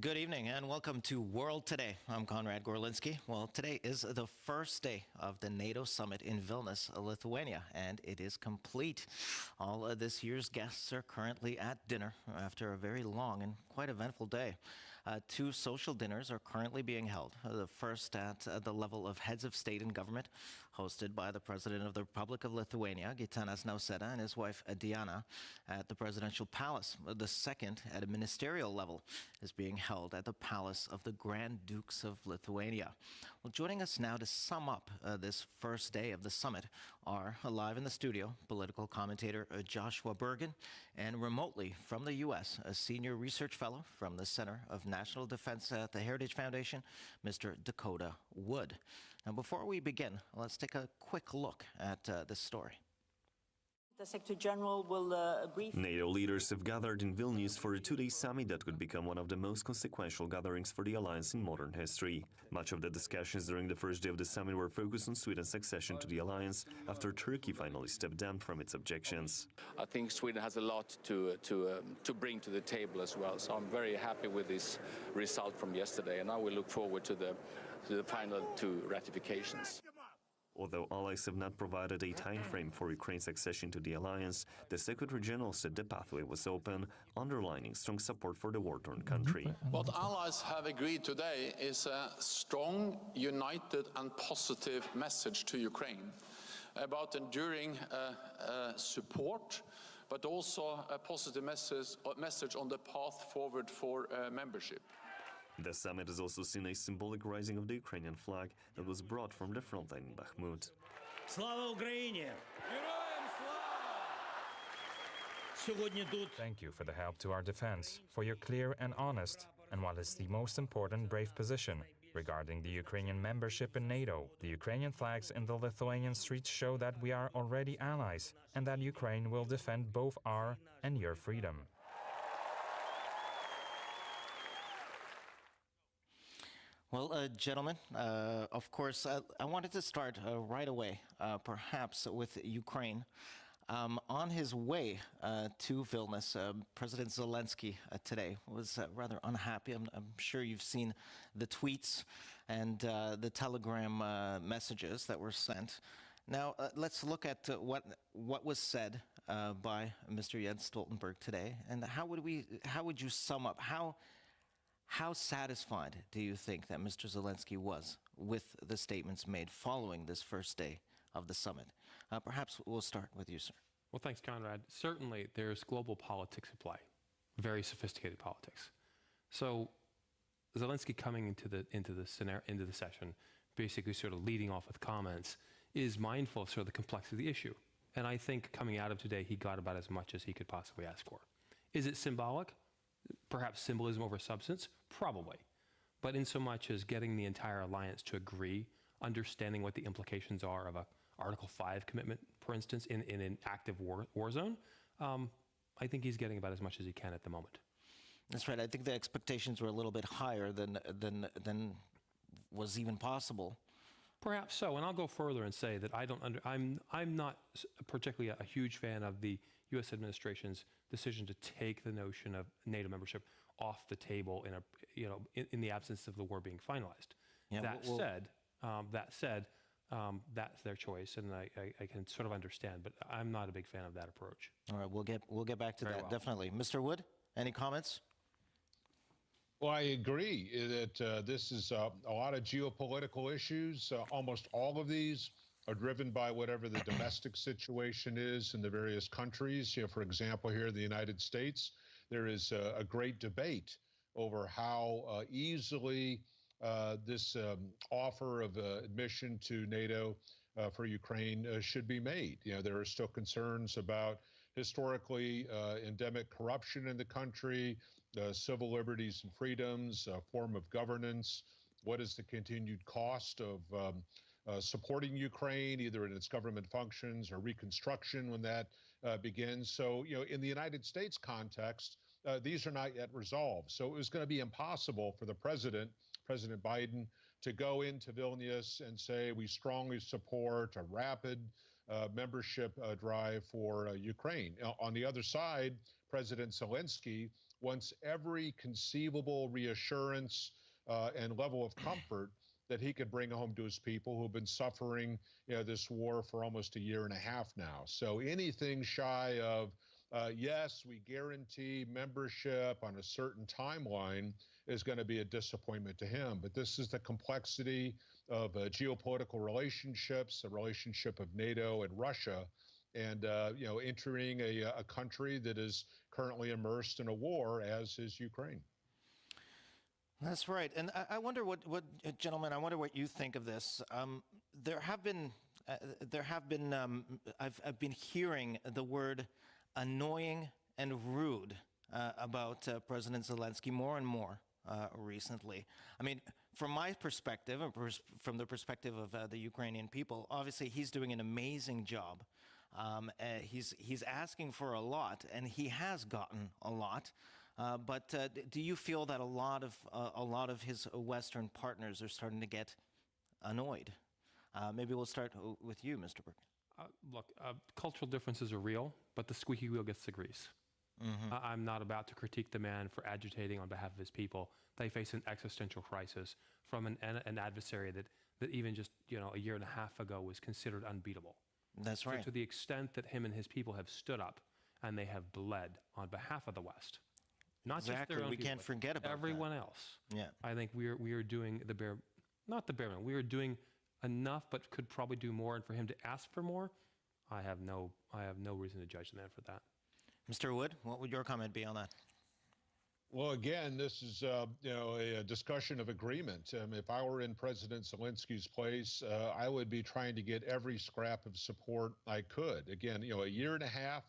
Good evening and welcome to World Today. I'm Konrad Gorlinski. Well, today is the first day of the NATO summit in Vilnius, Lithuania, and it is complete. All of this year's guests are currently at dinner after a very long and quite eventful day. Two social dinners are currently being held. The first at the level of heads of state and government, hosted by the President of the Republic of Lithuania, Gitanas Nausėda, and his wife Diana at the presidential palace. The second at a ministerial level is being held at the Palace of the Grand Dukes of Lithuania. Well, joining us now to sum up this first day of the summit are live in the studio political commentator Joshua Bergen, and remotely from the U.S., a senior research fellow from the Center of National Defense at the Heritage Foundation, Mr. Dakota Wood. Now, before we begin, let's take a quick look at this story. The Secretary General will brief. NATO leaders have gathered in Vilnius for a two-day summit that could become one of the most consequential gatherings for the alliance in modern history. Much of the discussions during the first day of the summit were focused on Sweden's accession to the alliance after Turkey finally stepped down from its objections. I think Sweden has a lot to bring to the table as well. So I'm very happy with this result from yesterday, and now we look forward to the final two ratifications. Although allies have not provided a time frame for Ukraine's accession to the alliance, the Secretary General said the pathway was open, underlining strong support for the war-torn country. What allies have agreed today is a strong, united and positive message to Ukraine about enduring support, but also a positive message on the path forward for membership. The summit has also seen a symbolic rising of the Ukrainian flag that was brought from the front line in Bakhmut. Слава Україні! Героям слава! Сьогодні тут. Thank you for the help to our defense, for your clear and honest, and what is the most important, brave position. Regarding the Ukrainian membership in NATO, the Ukrainian flags in the Lithuanian streets show that we are already allies, and that Ukraine will defend both our and your freedom. Well, gentlemen, of course, I wanted to start right away, perhaps with Ukraine. On his way to Vilnius, President Zelensky today was rather unhappy. I'm sure you've seen the tweets and the telegram messages that were sent. Now, let's look at what was said by Mr. Jens Stoltenberg today, and how would you sum up how satisfied do you think that Mr. Zelensky was with the statements made following this first day of the summit? Perhaps we'll start with you, sir. Well, thanks, Conrad. Certainly, there's global politics at play, very sophisticated politics. So, Zelensky coming into the session, basically sort of leading off with comments, is mindful of sort of the complexity of the issue. And I think coming out of today, he got about as much as he could possibly ask for. Is it symbolic? Perhaps symbolism over substance? Probably. But in so much as getting the entire alliance to agree, understanding what the implications are of a Article 5 commitment, for instance, in an active war zone, I think he's getting about as much as he can at the moment. That's right. I think the expectations were a little bit higher than was even possible. Perhaps so, and I'll go further and say that I'm not particularly a huge fan of the U.S. administration's decision to take the notion of NATO membership off the table in the absence of the war being finalized. Yeah, that said, that's their choice, and I can sort of understand, but I'm not a big fan of that approach. All right, we'll get back to that definitely. Mr. Wood, any comments? Well, I agree that this is a lot of geopolitical issues. Almost all of these are driven by whatever the domestic situation is in the various countries. For example, here in the United States, there is a great debate over how easily this offer of admission to NATO for Ukraine should be made. There are still concerns about historically endemic corruption in the country, civil liberties and freedoms, form of governance. What is the continued cost of supporting Ukraine, either in its government functions or reconstruction when that begins? So, in the United States context, these are not yet resolved. So it was going to be impossible for the President Biden, to go into Vilnius and say we strongly support a rapid membership drive for Ukraine. On the other side, President Zelensky wants every conceivable reassurance and level of comfort that he could bring home to his people who have been suffering this war for almost a year and a half now. So anything shy of, yes, we guarantee membership on a certain timeline is going to be a disappointment to him. But this is the complexity of geopolitical relationships, the relationship of NATO and Russia, and entering a country that is currently immersed in a war, as is Ukraine. That's right. And I wonder what gentlemen, I wonder what you think of this. I've been hearing the word annoying and rude about President Zelensky more and more recently. I mean, from my perspective, from the perspective of the Ukrainian people, obviously he's doing an amazing job. He's asking for a lot, and he has gotten a lot. But do you feel that a lot of his Western partners are starting to get annoyed? Maybe we'll start with you, Mr. Burke. Look, cultural differences are real, but the squeaky wheel gets the grease. Mm-hmm. I'm not about to critique the man for agitating on behalf of his people. They face an existential crisis from an adversary that even just a year and a half ago was considered unbeatable. That's right. So to the extent that him and his people have stood up and they have bled on behalf of the West, not exactly. just their own we people, can't forget about everyone that. else. Yeah, I think we are doing not the bare minimum. We are doing enough, but could probably do more. And for him to ask for more, I have no reason to judge the man for that. Mr. Wood, what would your comment be on that? Well, again, this is a discussion of agreement. If I were in President Zelensky's place, I would be trying to get every scrap of support I could. Again, a year and a half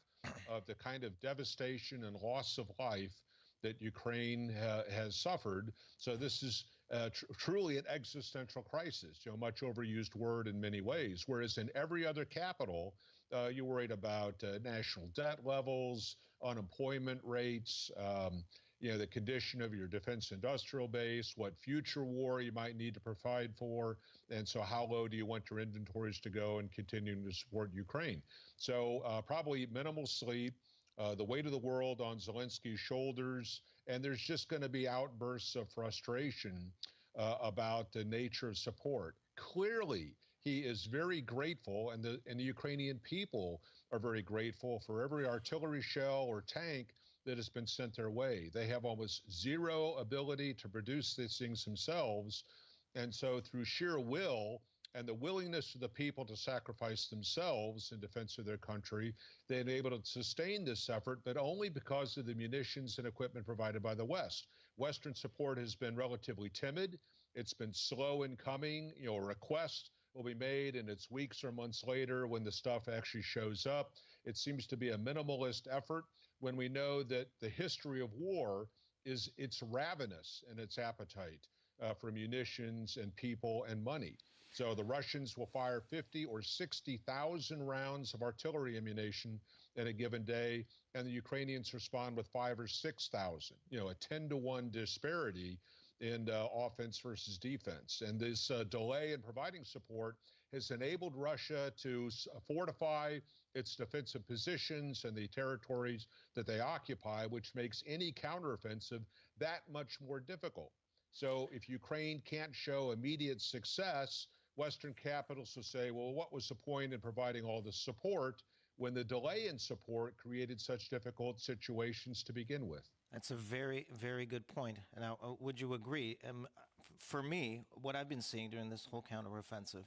of the kind of devastation and loss of life that Ukraine has suffered. So this is truly an existential crisis, much overused word in many ways. Whereas in every other capital, you're worried about national debt levels, unemployment rates, the condition of your defense industrial base, what future war you might need to provide for, and so how low do you want your inventories to go and continuing to support Ukraine? So probably minimal sleep, the weight of the world on Zelensky's shoulders, and there's just going to be outbursts of frustration about the nature of support. Clearly, he is very grateful, and the Ukrainian people are very grateful for every artillery shell or tank that has been sent their way. They have almost zero ability to produce these things themselves. And so through sheer will and the willingness of the people to sacrifice themselves in defense of their country, they've been able to sustain this effort, but only because of the munitions and equipment provided by the West. Western support has been relatively timid. It's been slow in coming. A request will be made, and it's weeks or months later when the stuff actually shows up. It seems to be a minimalist effort when we know that the history of war is it's ravenous in its appetite for munitions and people and money. So the Russians will fire 50 or 60,000 rounds of artillery ammunition in a given day, and the Ukrainians respond with 5,000 or 6,000, a 10-to-1 disparity in offense versus defense. And this delay in providing support has enabled Russia to fortify its defensive positions and the territories that they occupy, which makes any counteroffensive that much more difficult. So if Ukraine can't show immediate success, Western capitals will say, well, what was the point in providing all the support when the delay in support created such difficult situations to begin with? That's a very, very good point. Now, would you agree? For me, what I've been seeing during this whole counteroffensive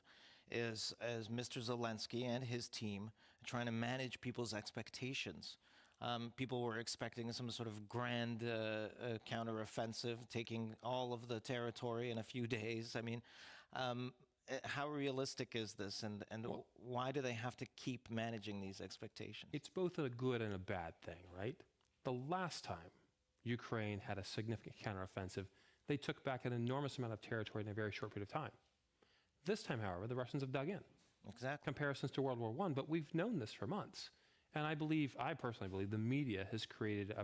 is as Mr. Zelensky and his team trying to manage people's expectations. People were expecting some sort of grand counteroffensive, taking all of the territory in a few days. I mean, how realistic is this, and why do they have to keep managing these expectations? It's both a good and a bad thing, right? The last time Ukraine had a significant counteroffensive, they took back an enormous amount of territory in a very short period of time. This time, however, the Russians have dug in. Exactly. Comparisons to World War I, but we've known this for months. And I personally believe, the media has created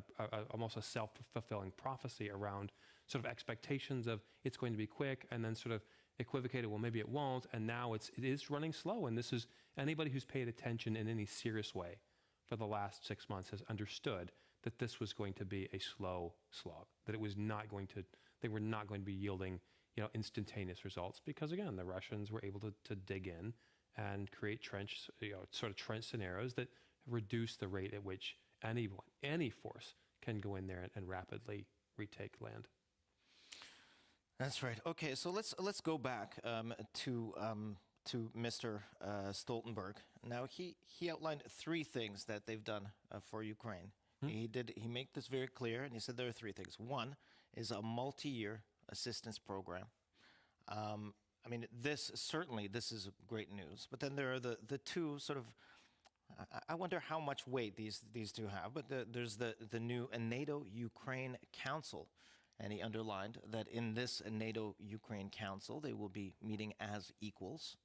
almost a self-fulfilling prophecy around sort of expectations of it's going to be quick, and then sort of equivocated, well, maybe it won't, and now it is running slow. And this is, anybody who's paid attention in any serious way for the last 6 months has understood that this was going to be a slow slog, that it was not going to, they were not going to be yielding, instantaneous results, because again, the Russians were able to dig in and create trench scenarios that reduce the rate at which any force can go in there and rapidly retake land. That's right. Okay, so let's go back to Mr. Stoltenberg. Now he outlined 3 things that they've done for Ukraine. He made this very clear, and he said there are 3 things. One is a multi-year assistance program. I mean, this is great news. But then there are the 2 sort of. I wonder how much weight these 2 have. But there's the new NATO Ukraine Council. And he underlined that in this NATO Ukraine Council, they will be meeting as equals.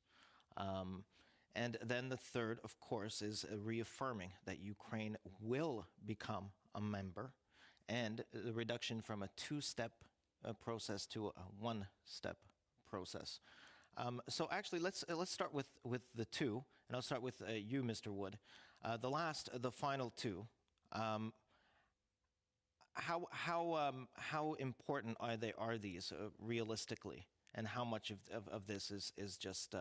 And then the third, of course, is reaffirming that Ukraine will become a member, and the reduction from a 2-step process to a 1-step process. So actually, let's start with the 2, and I'll start with you, Mr. Wood. The final 2. How important are these realistically, and how much of this is just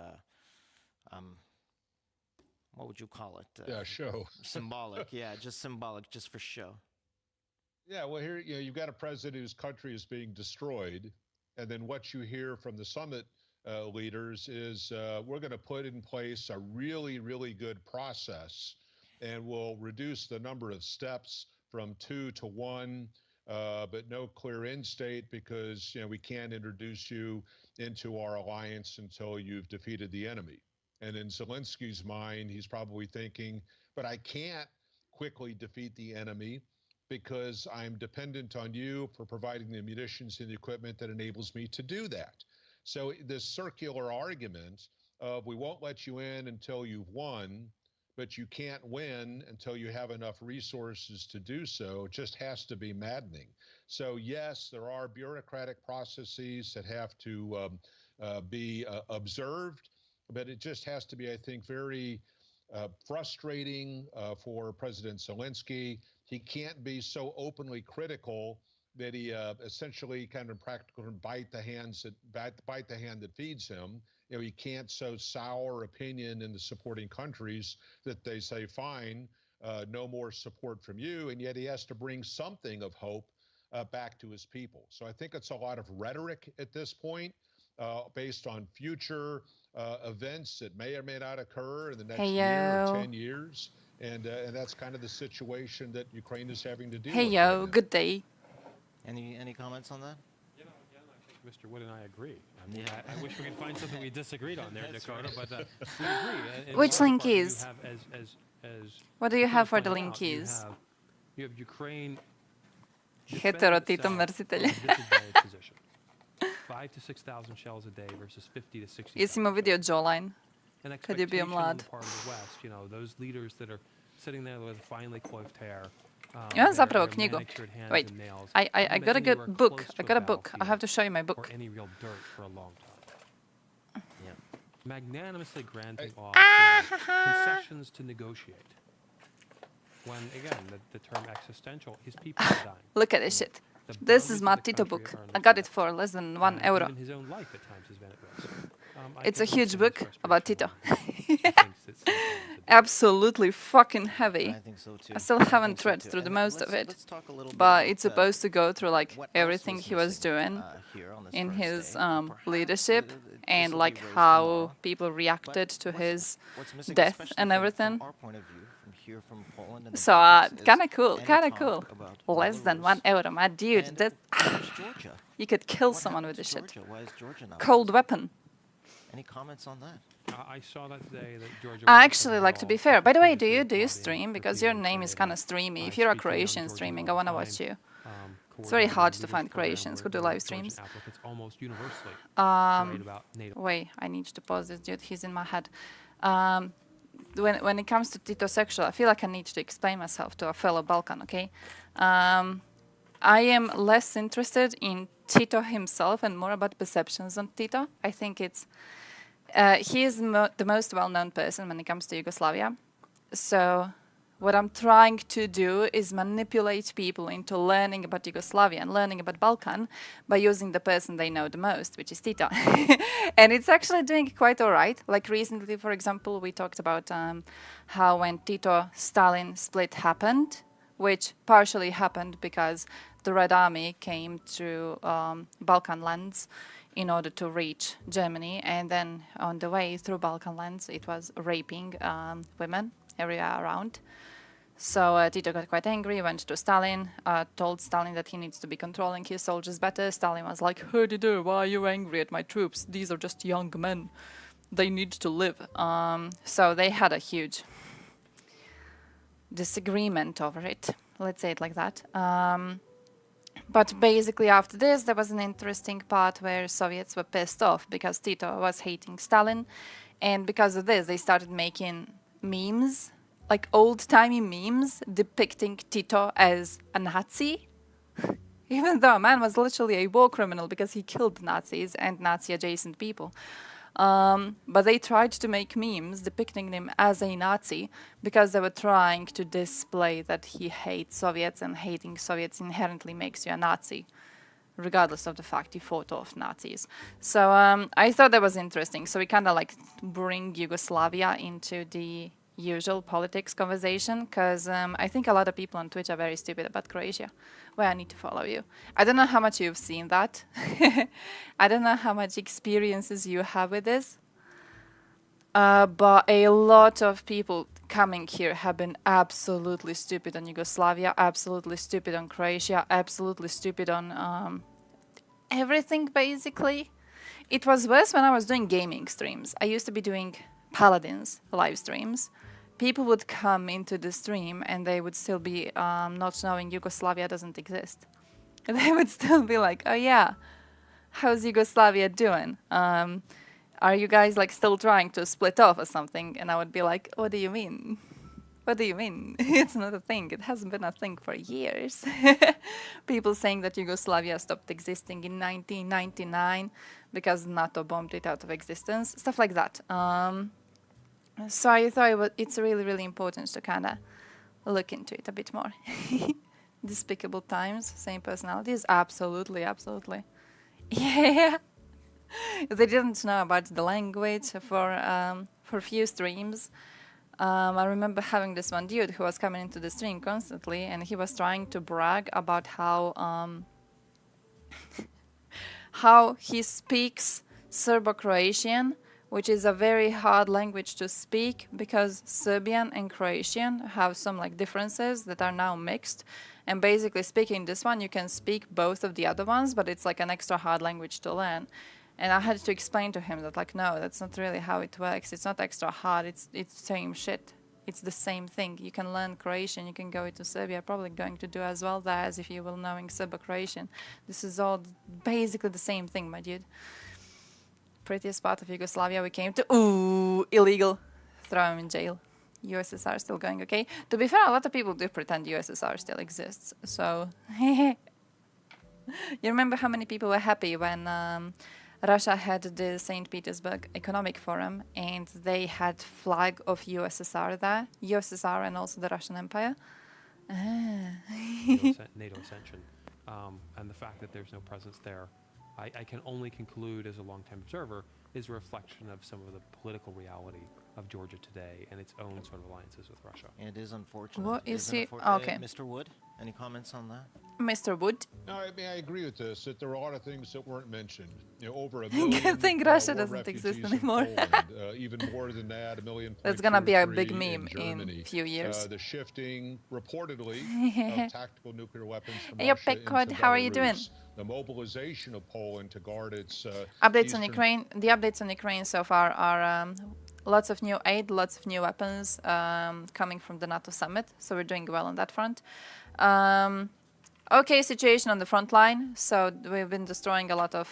what would you call it? Show. Symbolic, just symbolic, just for show. Yeah, well, here you've got a president whose country is being destroyed, and then what you hear from the summit leaders is we're going to put in place a really, really good process, and we'll reduce the number of steps from 2 to 1, but no clear end state, because we can't introduce you into our alliance until you've defeated the enemy. And in Zelensky's mind, he's probably thinking, but I can't quickly defeat the enemy because I'm dependent on you for providing the munitions and the equipment that enables me to do that. So this circular argument of we won't let you in until you've won, but you can't win until you have enough resources to do so, just has to be maddening. So yes, there are bureaucratic processes that have to be observed, but it just has to be, I think, very frustrating for President Zelensky. He can't be so openly critical that he essentially kind of practically bite the hand that feeds him. He can't sow sour opinion in the supporting countries that they say, fine, no more support from you, and yet he has to bring something of hope back to his people. So I think it's a lot of rhetoric at this point, based on future events that may or may not occur in the next year or 10 years, and that's kind of the situation that Ukraine is having to deal with. Hey, good day. Any comments on that? I think Mr. Wood and I agree. I mean, I wish we could find something we disagreed on there, Dakota, but we agree. Which link is? What do you have for the link out, keys? You have Ukraine. Heterotito mrzitelje. 5 to 6,000 shells a day versus 50 to 60. Jesi imao vidio Jawline? An Kad je bio expectation on mlad. the part of the West, those leaders that are sitting there with finely coiffed hair. Imam zapravo knjigu. Wait, I got a good book. I got a book. I have to show you my book. Or any real dirt for a long time. Magnanimously granting off concessions to negotiate. When, again, the term existential, his people are dying. Look at this shit. This is my Tito book. I got it for less than €1. Even his own life at times has been at risk. It's a huge book about Tito. Absolutely fucking heavy. I think so too. I still haven't read through the most of it, but it's supposed to go through like everything he was doing in his leadership and like how people reacted to his death and everything. So kind of cool. Less than €1, my dude. That you could kill someone with this shit. Cold weapon. Any comments on that? I saw that today that Georgia. I actually like to be fair. By the way, do you stream? Because your name is kind of streamy. If you're a Croatian streaming, I want to watch you. It's very hard to find Croatians who do live streams. Wait, I need to pause this dude. He's in my head. When it comes to Tito sexual, I feel like I need to explain myself to a fellow Balkan, okay? I am less interested in Tito himself and more about perceptions on Tito. I think he is the most well-known person when it comes to Yugoslavia. So What I'm trying to do is manipulate people into learning about Yugoslavia and learning about Balkan by using the person they know the most, which is Tito. And it's actually doing quite all right. Like recently, for example, we talked about how when Tito-Stalin split happened, which partially happened because the Red Army came to Balkan lands in order to reach Germany, and then on the way through Balkan lands, it was raping women area around. So Tito got quite angry, went to Stalin, told Stalin that he needs to be controlling his soldiers better. Stalin was like, "Hurdy-do, why are you angry at my troops? These are just young men. They need to live." So they had a huge disagreement over it. Let's say it like that. But basically after this, there was an interesting part where Soviets were pissed off because Tito was hating Stalin. And because of this, they started making memes, like old-timey memes depicting Tito as a Nazi, even though a man was literally a war criminal because he killed Nazis and Nazi-adjacent people. But they tried to make memes depicting him as a Nazi because they were trying to display that he hates Soviets, and hating Soviets inherently makes you a Nazi, regardless of the fact he fought off Nazis. So I thought that was interesting. So we kind of like bring Yugoslavia into the usual politics conversation, because I think a lot of people on Twitch are very stupid about Croatia. Well, I need to follow you. I don't know how much you've seen that. I don't know how much experiences you have with this. But a lot of people coming here have been absolutely stupid on Yugoslavia, absolutely stupid on Croatia, absolutely stupid on everything, basically. It was worse when I was doing gaming streams. I used to be doing Paladins live streams. People would come into the stream and they would still be not knowing Yugoslavia doesn't exist. They would still be like, "Oh yeah, how's Yugoslavia doing? Are you guys like still trying to split off or something?" And I would be like, "What do you mean? What do you mean? It's not a thing. It hasn't been a thing for years." People saying that Yugoslavia stopped existing in 1999 because NATO bombed it out of existence, stuff like that. So I thought it's really, really important to kind of look into it a bit more. Despicable times, same personalities, absolutely, absolutely. Yeah, they didn't know about the language for a few streams. I remember having this one dude who was coming into the stream constantly, and he was trying to brag about how he speaks Serbo-Croatian, which is a very hard language to speak because Serbian and Croatian have some like differences that are now mixed. And basically speaking this one, you can speak both of the other ones, but it's like an extra hard language to learn. And I had to explain to him that like, no, that's not really how it works. It's not extra hard. It's same shit. It's the same thing. You can learn Croatian. You can go to Serbia. Probably going to do as well there as if you will knowing Serbo-Croatian. This is all basically the same thing, my dude. Prettiest part of Yugoslavia we came to. Ooh, illegal. Throw him in jail. USSR still going okay. To be fair, a lot of people do pretend USSR still exists. So, you remember how many people were happy when Russia had the St. Petersburg Economic Forum and they had flag of USSR there, USSR and also the Russian Empire. NATO ascension, and the fact that there's no presence there, I can only conclude as a long-time observer is a reflection of some of the political reality of Georgia today and its own sort of alliances with Russia. It is unfortunate. What is it? Okay. Mr. Wood, any comments on that? Mr. Wood? No, I mean, I agree with this, that there are a lot of things that weren't mentioned. You know, over a million I think Russia war doesn't exist refugees in anymore. Poland, even more than that, 1 million. That's gonna be a big 0.23 meme in Germany. few years. The shifting, reportedly, of tactical nuclear weapons from Hey, Russia Pekod, into how are you doing? Belarus. The mobilization of Poland to guard its Updates on eastern Ukraine. The updates on Ukraine so far are lots of new aid, lots of new weapons coming from the NATO summit. So we're doing well on that front. Okay situation on the front line. So we've been destroying a lot of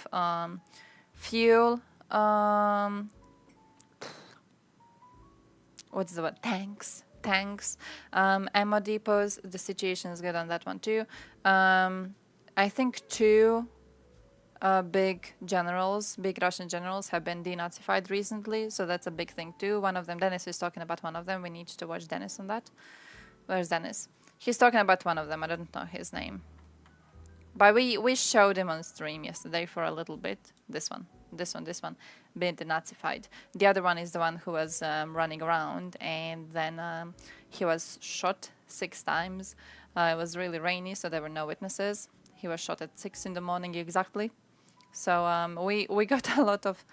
fuel. What's the word? Tanks. Ammo depots. The situation is good on that one too. I think two big Russian generals have been denazified recently, so that's a big thing too. One of them, Dennis is talking about one of them. We need to watch Dennis on that. Where's Dennis? He's talking about one of them. I don't know his name. But we showed him on stream yesterday for a little bit. This one, being denazified. The other one is the one who was running around, and then he was shot 6 times. It was really rainy, so there were no witnesses. He was shot at 6 in the morning exactly. So we got a lot of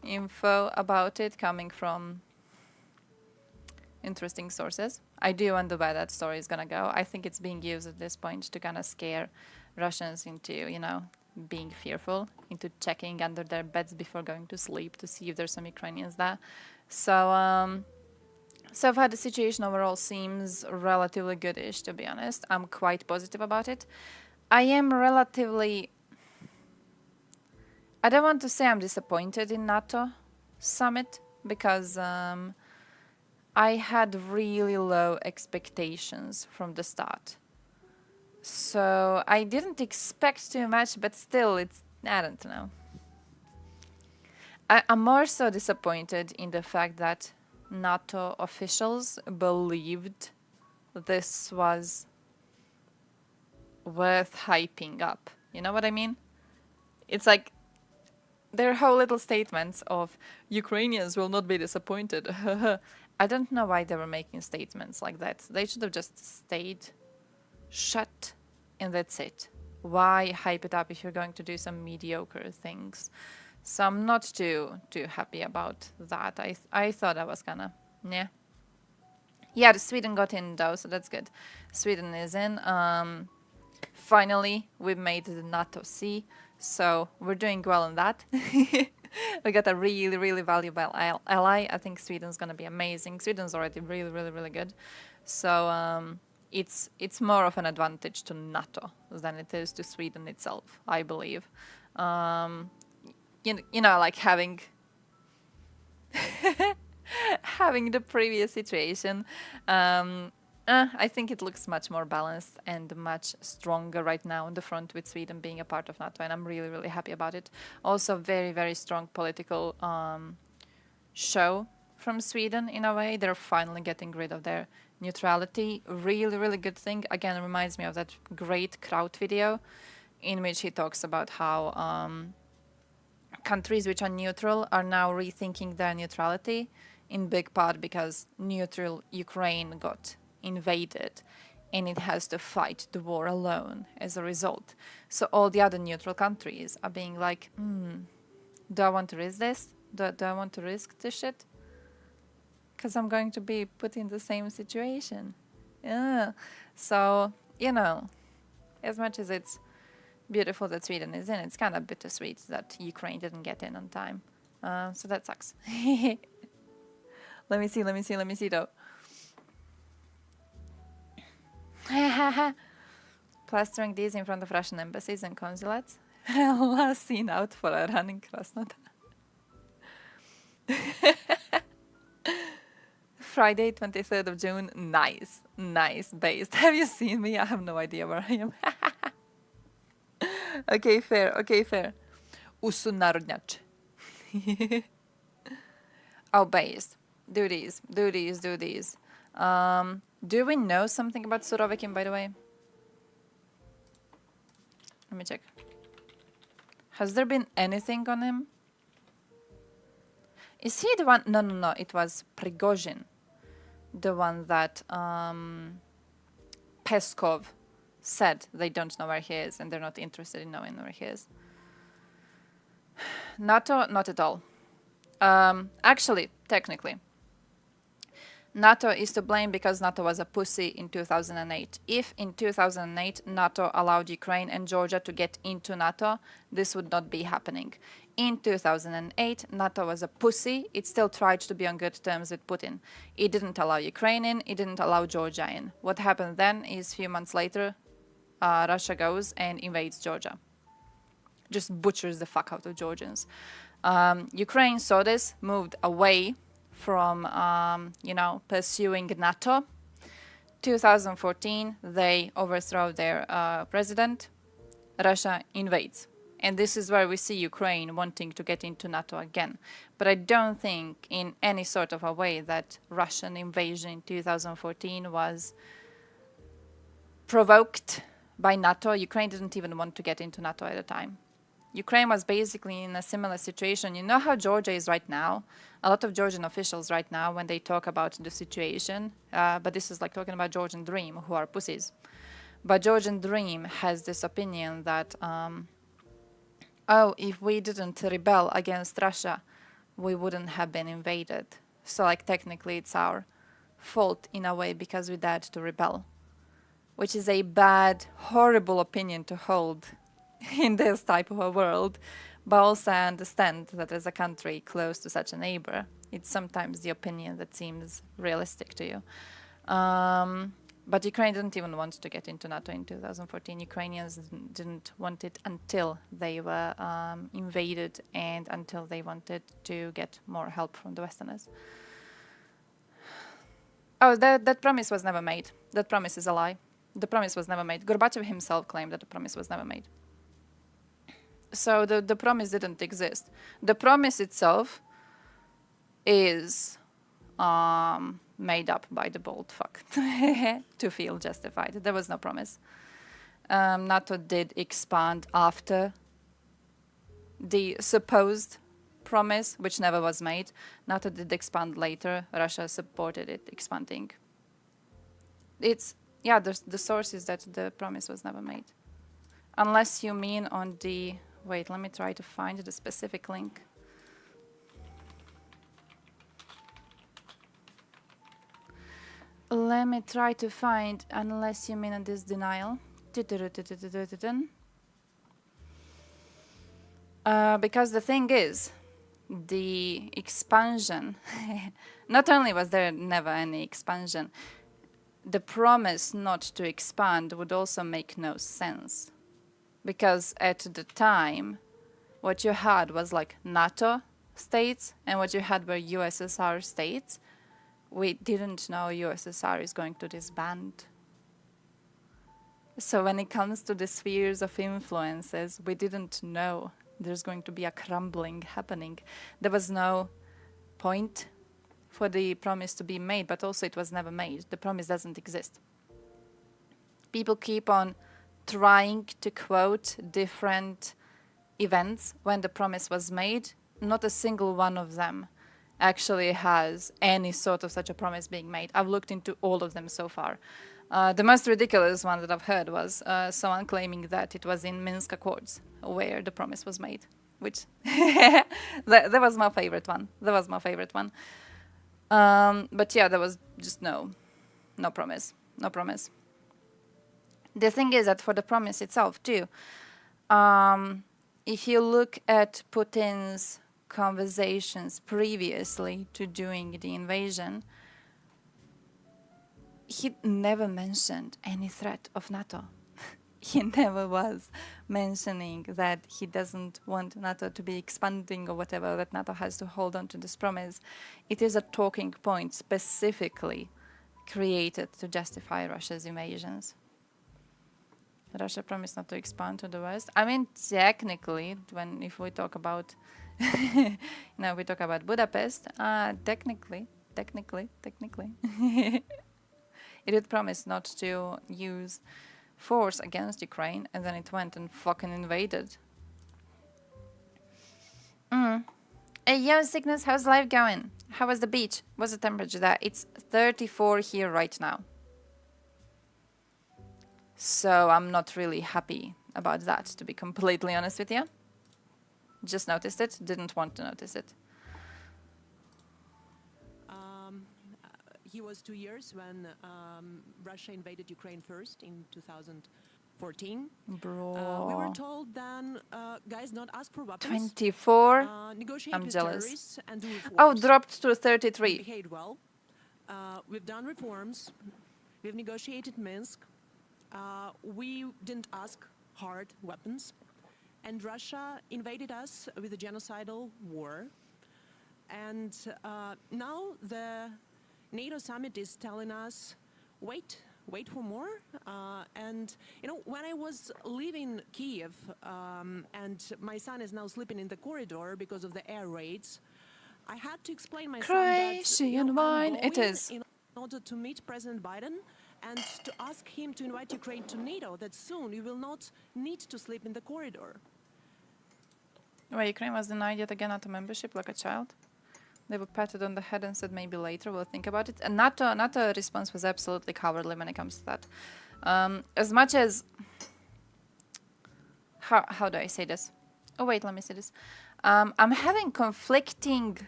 info about it coming from interesting sources. I do wonder where that story is gonna go. I think it's being used at this point to kind of scare Russians into, you know, being fearful, into checking under their beds before going to sleep to see if there's some Ukrainians there. So, so far the situation overall seems relatively goodish, to be honest. I'm quite positive about it. I am relatively... I don't want to say I'm disappointed in NATO summit, because I had really low expectations from the start. So I didn't expect too much, but still, it's, I don't know. I'm more so disappointed in the fact that NATO officials believed this was worth hyping up. You know what I mean? It's like their whole little statements of Ukrainians will not be disappointed. I don't know why they were making statements like that. They should have just stayed shut, and that's it. Why hype it up if you're going to do some mediocre things? So I'm not too happy about that. I thought I was gonna, yeah. Yeah, Sweden got in though, so that's good. Sweden is in. Finally, we made the NATO C, so we're doing well on that. We got a really, really valuable ally. I think Sweden's gonna be amazing. Sweden's already really, really, really good. So it's more of an advantage to NATO than it is to Sweden itself, I believe. You know, like having having the previous situation. I think it looks much more balanced and much stronger right now on the front with Sweden being a part of NATO, and I'm really, really happy about it. Also, very, very strong political show from Sweden in a way. They're finally getting rid of their neutrality. Really, really good thing. Again, it reminds me of that great Kraut video in which he talks about how countries which are neutral are now rethinking their neutrality, in big part because neutral Ukraine got invaded and it has to fight the war alone as a result. So all the other neutral countries are being like, do I want to risk this? Do I want to risk this shit? Because I'm going to be put in the same situation. Yeah. So, you know, as much as it's beautiful that Sweden is in, it's kind of bittersweet that Ukraine didn't get in on time. So that sucks. Let me see though. Plastering these in front of Russian embassies and consulates. Last seen out for a run in Krasnodar. Friday, 23rd of June. Nice. Nice. Based. Have you seen me? I have no idea where I am. Okay, fair. Okay, fair. Usunarodnyac. Oh, based. Do these. Do these. Do these. Do we know something about Surovikin, by the way? Let me check. Has there been anything on him? Is he the one? No. It was Prigozhin. The one that Peskov said they don't know where he is and they're not interested in knowing where he is. NATO, not at all. Actually, technically, NATO is to blame because NATO was a pussy in 2008. If in 2008 NATO allowed Ukraine and Georgia to get into NATO, this would not be happening. In 2008, NATO was a pussy. It still tried to be on good terms with Putin. It didn't allow Ukraine in. It didn't allow Georgia in. What happened then is a few months later, Russia goes and invades Georgia. Just butchers the fuck out of Georgians. Ukraine saw this, moved away from, pursuing NATO. 2014, they overthrow their president. Russia invades. And this is where we see Ukraine wanting to get into NATO again. But I don't think in any sort of a way that Russian invasion in 2014 was provoked by NATO. Ukraine didn't even want to get into NATO at the time. Ukraine was basically in a similar situation. You know how Georgia is right now? A lot of Georgian officials right now, when they talk about the situation, but this is like talking about Georgian Dream, who are pussies. But Georgian Dream has this opinion that, oh, if we didn't rebel against Russia, we wouldn't have been invaded. So like technically it's our fault in a way because we dared to rebel, which is a bad, horrible opinion to hold in this type of a world. But also I understand that as a country close to such a neighbor, it's sometimes the opinion that seems realistic to you. But Ukraine didn't even want to get into NATO in 2014. Ukrainians didn't want it until they were invaded and until they wanted to get more help from the Westerners. Oh, that promise was never made. That promise is a lie. The promise was never made. Gorbachev himself claimed that the promise was never made. So the promise didn't exist. The promise itself is made up by the bold fuck to feel justified. There was no promise. NATO did expand after the supposed promise, which never was made. NATO did expand later. Russia supported it expanding. It's, yeah, the source is that the promise was never made. Unless you mean on the, wait, let me try to find the specific link. Let me try to find, unless you mean on this denial. Because the thing is, the expansion, not only was there never any expansion, the promise not to expand would also make no sense. Because at the time, what you had was like NATO states, and what you had were USSR states. We didn't know USSR is going to disband. So when it comes to the spheres of influences, we didn't know there's going to be a crumbling happening. There was no point for the promise to be made, but also it was never made. The promise doesn't exist. People keep on trying to quote different events when the promise was made. Not a single one of them actually has any sort of such a promise being made. I've looked into all of them so far. The most ridiculous one that I've heard was someone claiming that it was in Minsk Accords where the promise was made, which that was my favorite one. That was my favorite one. But yeah, there was just no promise, no promise. The thing is that for the promise itself too, if you look at Putin's conversations previously to doing the invasion, he never mentioned any threat of NATO. He never was mentioning that he doesn't want NATO to be expanding or whatever, that NATO has to hold on to this promise. It is a talking point specifically created to justify Russia's invasions. Russia promised not to expand to the West. I mean, technically, if we talk about, we talk about Budapest, technically, it did promise not to use force against Ukraine, and then it went and fucking invaded. Hey, yo, Cygnus, how's life going? How was the beach? What's the temperature there? It's 34 here right now. So I'm not really happy about that, to be completely honest with you. Just noticed it, didn't want to notice it. He was 2 years when Russia invaded Ukraine first in 2014. Bro. We were told then, guys, not ask for weapons. 24. Negotiate I'm with jealous. terrorists and do reforms. Oh, dropped to 33. We behaved well. We've done reforms. We've negotiated Minsk. We didn't ask hard weapons. And Russia invaded us with a genocidal war. And now the NATO summit is telling us, wait for more. And, when I was leaving Kiev, and my son is now sleeping in the corridor because of the air raids, I had to explain my son that Croatian wine, it is. in order to meet President Biden and to ask him to invite Ukraine to NATO, that soon you will not need to sleep in the corridor. Well, Ukraine was denied yet again NATO membership like a child. They were patted on the head and said maybe later we'll think about it. And NATO response was absolutely cowardly when it comes to that. As much as... How do I say this? Oh wait, let me say this. I'm having conflicting...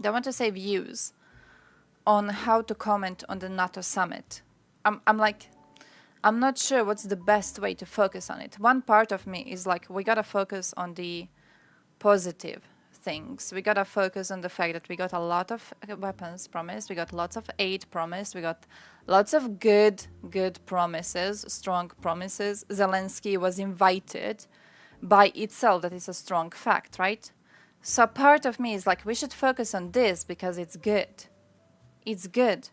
I want to say views on how to comment on the NATO summit. I'm not sure what's the best way to focus on it. One part of me is like, we gotta focus on the positive things. We gotta focus on the fact that we got a lot of weapons promised, we got lots of aid promised, we got lots of good promises, strong promises. Zelensky was invited by itself, that is a strong fact, right? So part of me is like, we should focus on this because it's good. It's good.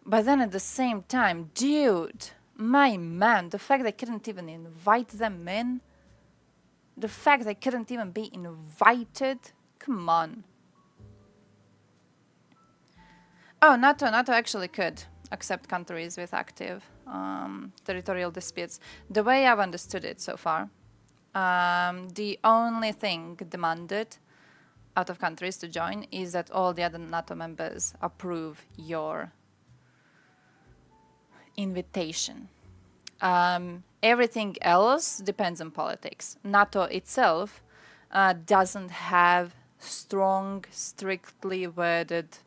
But then at the same time, dude, my man, the fact they couldn't even invite them in, the fact they couldn't even be invited, come on. Oh, NATO actually could accept countries with active territorial disputes. The way I've understood it so far, the only thing demanded out of countries to join is that all the other NATO members approve your invitation. Everything else depends on politics. NATO itself doesn't have strong, strictly worded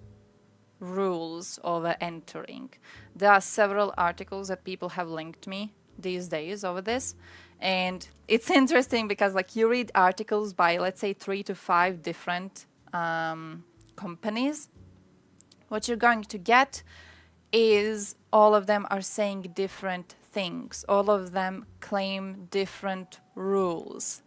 rules over entering. There are several articles that people have linked me these days over this, and it's interesting because like you read articles by, let's say, 3 to 5 different companies. What you're going to get is all of them are saying different things. All of them claim different rules.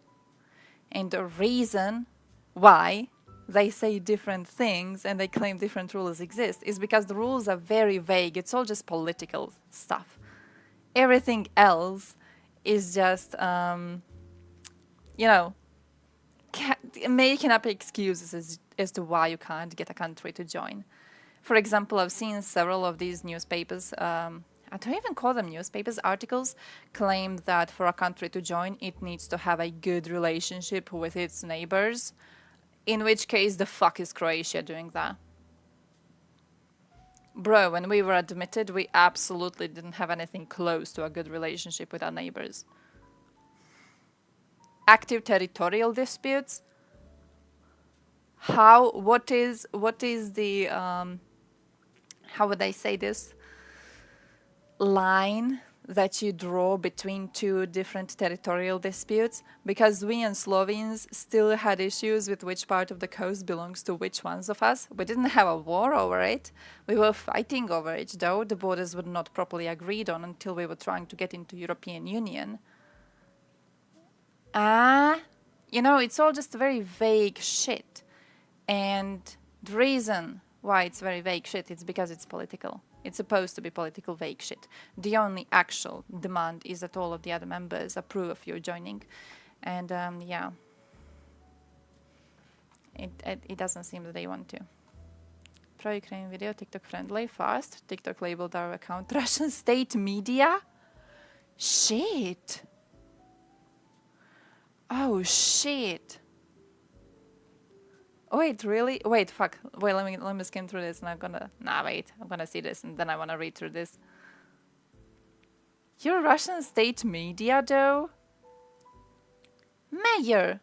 And the reason why they say different things and they claim different rules exist is because the rules are very vague. It's all just political stuff. Everything else is just, you know, making up excuses as to why you can't get a country to join. For example, I've seen several of these newspapers, I don't even call them newspapers, articles, claim that for a country to join, it needs to have a good relationship with its neighbors. In which case, the fuck is Croatia doing that? Bro, when we were admitted, we absolutely didn't have anything close to a good relationship with our neighbors. Active territorial disputes? What is the, how would I say this? Line that you draw between two different territorial disputes, because we and Slovenes still had issues with which part of the coast belongs to which ones of us. We didn't have a war over it. We were fighting over it, though. The borders were not properly agreed on until we were trying to get into European Union. You know, it's all just very vague shit. And the reason why it's very vague shit is because it's political. It's supposed to be political vague shit. The only actual demand is that all of the other members approve of your joining. And yeah, it doesn't seem that they want to. Pro-Ukraine video, TikTok friendly, fast. TikTok labeled our account Russian state media. Shit. Oh shit. Wait, really? Wait, fuck. Wait, let me skim through this and I'm gonna see this and then I wanna read through this. You're Russian state media, though? Mayor!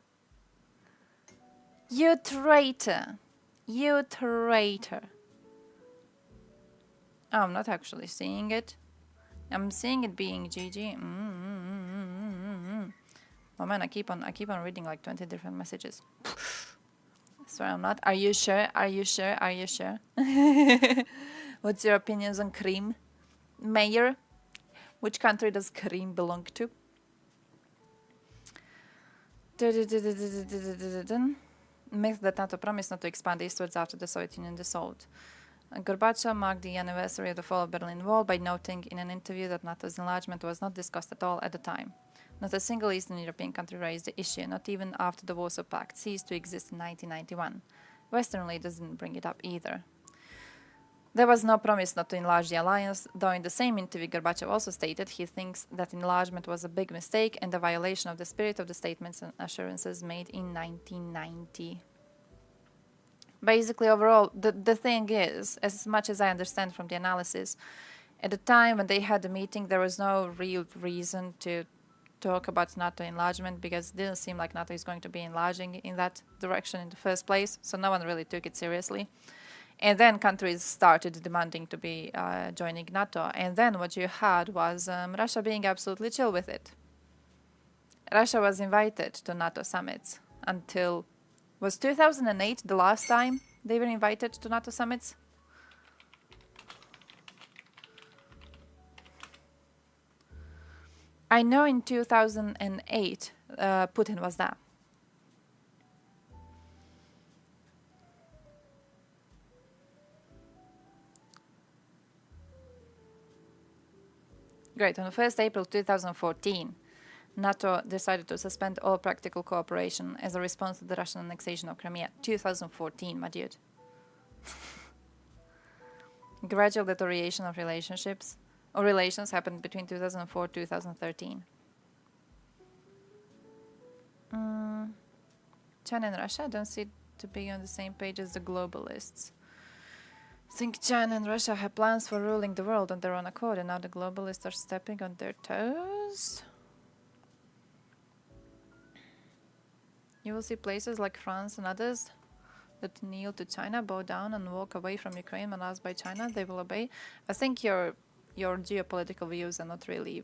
You traitor. You traitor. Oh, I'm not actually seeing it. I'm seeing it being GG. Oh man, I keep on reading like 20 different messages. Sorry, I'm not. Are you sure? Are you sure? Are you sure? What's your opinions on Crimea? Mayor? Which country does Crimea belong to? Myth that NATO promised not to expand eastwards after the Soviet Union dissolved. Gorbachev marked the anniversary of the fall of Berlin Wall by noting in an interview that NATO's enlargement was not discussed at all at the time. Not a single Eastern European country raised the issue, not even after the Warsaw Pact ceased to exist in 1991. Western leaders didn't bring it up either. There was no promise not to enlarge the alliance, though in the same interview Gorbachev also stated he thinks that enlargement was a big mistake and a violation of the spirit of the statements and assurances made in 1990. Basically, overall, the thing is, as much as I understand from the analysis, at the time when they had the meeting, there was no real reason to talk about NATO enlargement because it didn't seem like NATO is going to be enlarging in that direction in the first place, so no one really took it seriously. And then countries started demanding to be joining NATO. And then what you had was Russia being absolutely chill with it. Russia was invited to NATO summits until... Was 2008 the last time they were invited to NATO summits? I know in 2008 Putin was there. Great. On the 1st April 2014, NATO decided to suspend all practical cooperation as a response to the Russian annexation of Crimea. 2014, my dude. Gradual deterioration of relationships or relations happened between 2004 and 2013. China and Russia don't seem to be on the same page as the globalists. Think China and Russia have plans for ruling the world on their own accord, and now the globalists are stepping on their toes? You will see places like France and others that kneel to China, bow down and walk away from Ukraine when asked by China. They will obey. I think your geopolitical views are not really...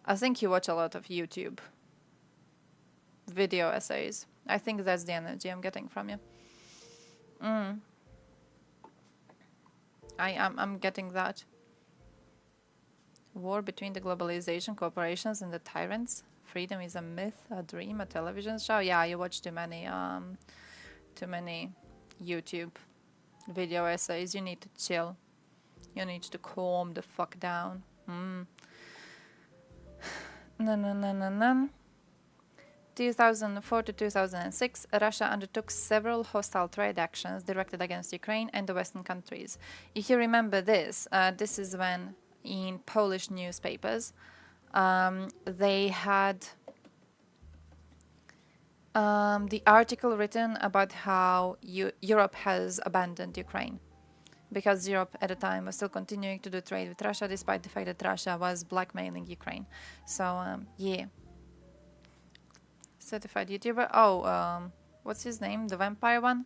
I think you watch a lot of YouTube video essays. I think that's the energy I'm getting from you. I'm getting that. War between the globalization corporations and the tyrants. Freedom is a myth, a dream, a television show. Yeah, you watch too many YouTube video essays. You need to chill. You need to calm the fuck down. No. 2004 to 2006, Russia undertook several hostile trade actions directed against Ukraine and the Western countries. If you remember this, this is when in Polish newspapers they had the article written about how Europe has abandoned Ukraine because Europe at the time was still continuing to do trade with Russia despite the fact that Russia was blackmailing Ukraine. So, yeah. Certified YouTuber. Oh, what's his name? The vampire one?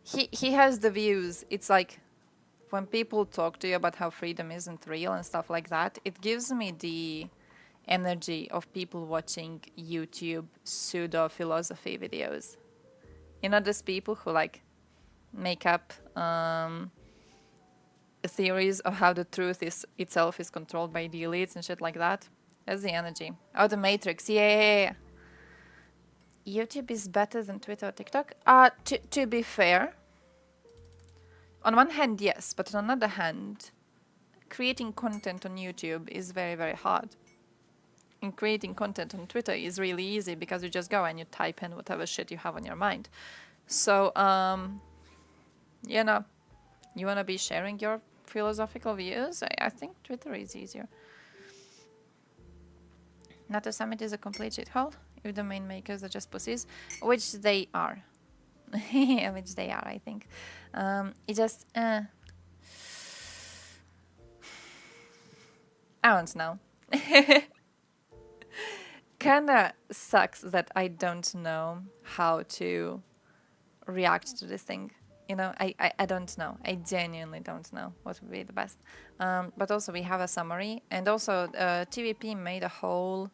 He has the views. It's like when people talk to you about how freedom isn't real and stuff like that, it gives me the energy of people watching YouTube pseudo-philosophy videos. You know, those people who like make up theories of how the truth itself is controlled by the elites and shit like that. That's the energy. Oh, the Matrix. Yeah. YouTube is better than Twitter or TikTok? To be fair, on one hand, yes, but on another hand, creating content on YouTube is very, very hard. And creating content on Twitter is really easy because you just go and you type in whatever shit you have on your mind. So, you know, you want to be sharing your philosophical views? I think Twitter is easier. NATO summit is a complete shithole if the main makers are just pussies, which they are. Which they are, I think. It just... I don't know. Kinda sucks that I don't know how to react to this thing. You know, I don't know. I genuinely don't know what would be the best. But also we have a summary. And also TVP made a whole...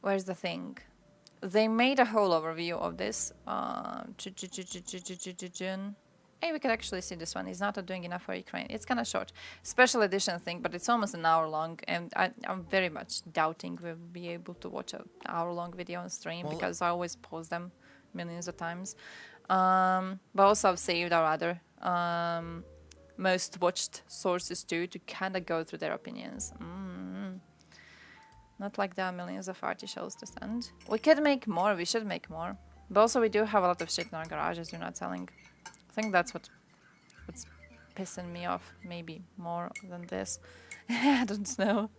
Where's the thing? They made a whole overview of this. Hey, we could actually see this one. It's not doing enough for Ukraine. It's kind of short. Special edition thing, but it's almost an hour long. And I'm very much doubting we'll be able to watch an hour-long video on stream because I always pause them millions of times. But also I've saved our other most watched sources too to kind of go through their opinions. Not like there are millions of arty shows to send. We could make more. We should make more. But also we do have a lot of shit in our garages we're not selling. I think that's what's pissing me off, maybe more than this. I don't know.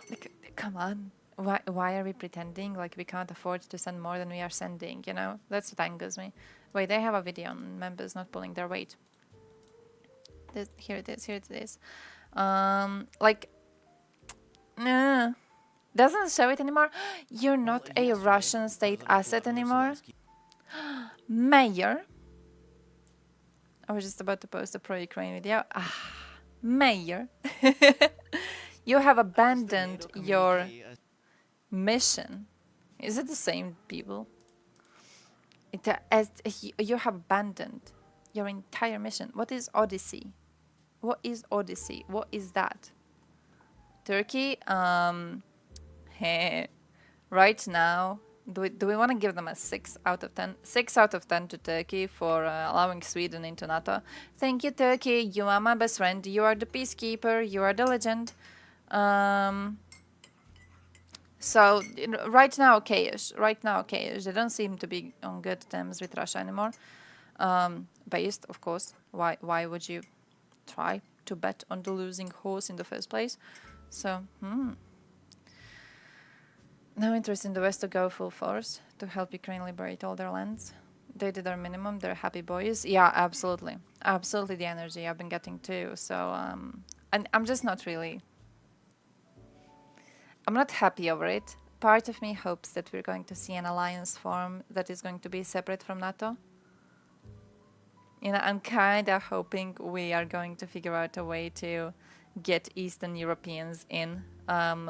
Like, come on. Why are we pretending like we can't afford to send more than we are sending, you know? That's what angers me. Wait, they have a video on members not pulling their weight. Here it is. Like, doesn't show it anymore. You're not a Russian state asset anymore. Mayor. I was just about to post a pro-Ukraine video. Mayor. You have abandoned your mission. Is it the same people? You have abandoned your entire mission. What is Odyssey? What is Odyssey? What is that? Turkey, right now, do we want to give them a 6 out of 10? 6 out of 10 to Turkey for allowing Sweden into NATO. Thank you, Turkey. You are my best friend. You are the peacekeeper. You are the legend. So right now, chaos. They don't seem to be on good terms with Russia anymore. Based, of course. Why would you try to bet on the losing horse in the first place? So, no interest in the West to go full force to help Ukraine liberate all their lands. They did their minimum. They're happy boys. Yeah, absolutely. Absolutely the energy I've been getting too. So, and I'm just not really... I'm not happy over it. Part of me hopes that we're going to see an alliance form that is going to be separate from NATO. You know, I'm kind of hoping we are going to figure out a way to get Eastern Europeans in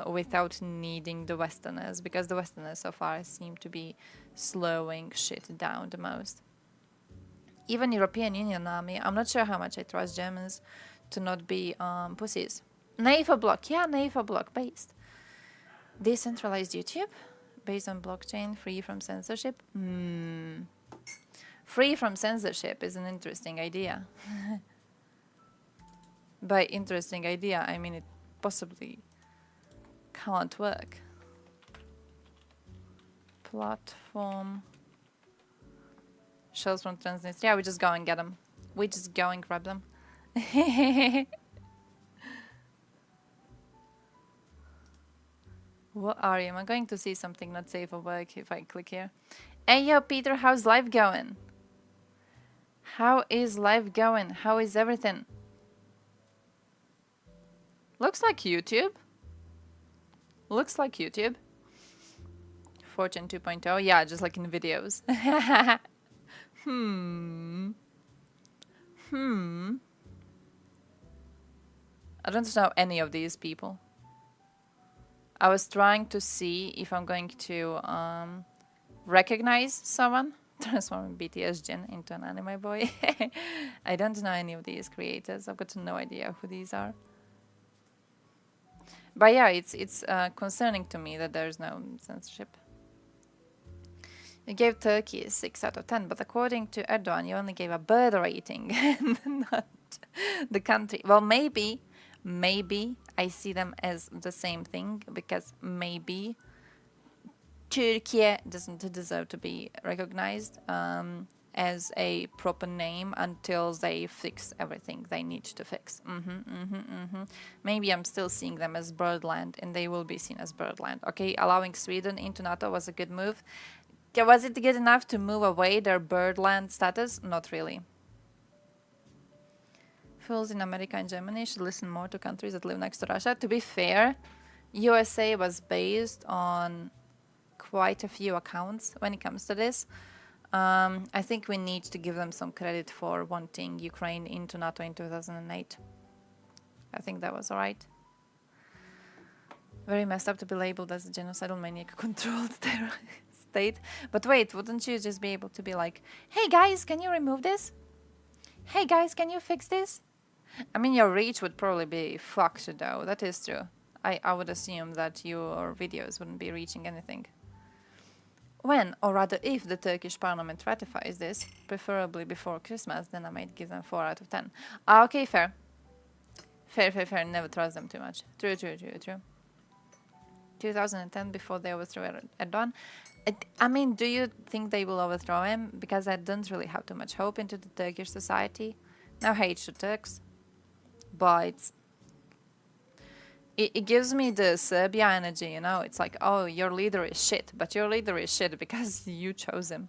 without needing the Westerners, because the Westerners so far seem to be slowing shit down the most. Even European Union army, I'm not sure how much I trust Germans to not be pussies. NATO block, yeah, NATO block based. Decentralized YouTube, based on blockchain, free from censorship. Free from censorship is an interesting idea. By interesting idea, I mean it possibly can't work. Platform. Shells from Transnistria. We just go and get them. We just go and grab them. What are you? Am I going to see something not safe for work if I click here? Hey yo, Peter, how's life going? How is life going? How is everything? Looks like YouTube. Looks like YouTube. Fortune 2.0. Yeah, just like in videos. I don't know any of these people. I was trying to see if I'm going to recognize someone. Transform BTS Jin into an anime boy. I don't know any of these creators. I've got no idea who these are. But yeah, it's concerning to me that there's no censorship. You gave Turkey 6 out of 10, but according to Erdogan, you only gave a bird rating, not the country. Well, maybe I see them as the same thing, because maybe Turkiye doesn't deserve to be recognized as a proper name until they fix everything they need to fix. Maybe I'm still seeing them as birdland, and they will be seen as birdland. Okay, allowing Sweden into NATO was a good move. Was it good enough to move away their birdland status? Not really. Fools in America and Germany should listen more to countries that live next to Russia. To be fair, USA was based on quite a few accounts when it comes to this. I think we need to give them some credit for wanting Ukraine into NATO in 2008. I think that was alright. Very messed up to be labeled as a genocidal maniac controlled terror state. But wait, wouldn't you just be able to be like, hey guys, can you remove this? Hey guys, can you fix this? I mean, your reach would probably be fucked though. That is true. I would assume that your videos wouldn't be reaching anything. When, or rather if, the Turkish parliament ratifies this, preferably before Christmas, then I might give them 4 out of 10. Okay, fair. Fair. Never trust them too much. True. 2010, before they overthrew Erdogan, I mean, do you think they will overthrow him? Because I don't really have too much hope into the Turkish society. No hate to Turks, but it gives me the Serbia energy, you know? It's like, oh, your leader is shit, but your leader is shit because you chose him.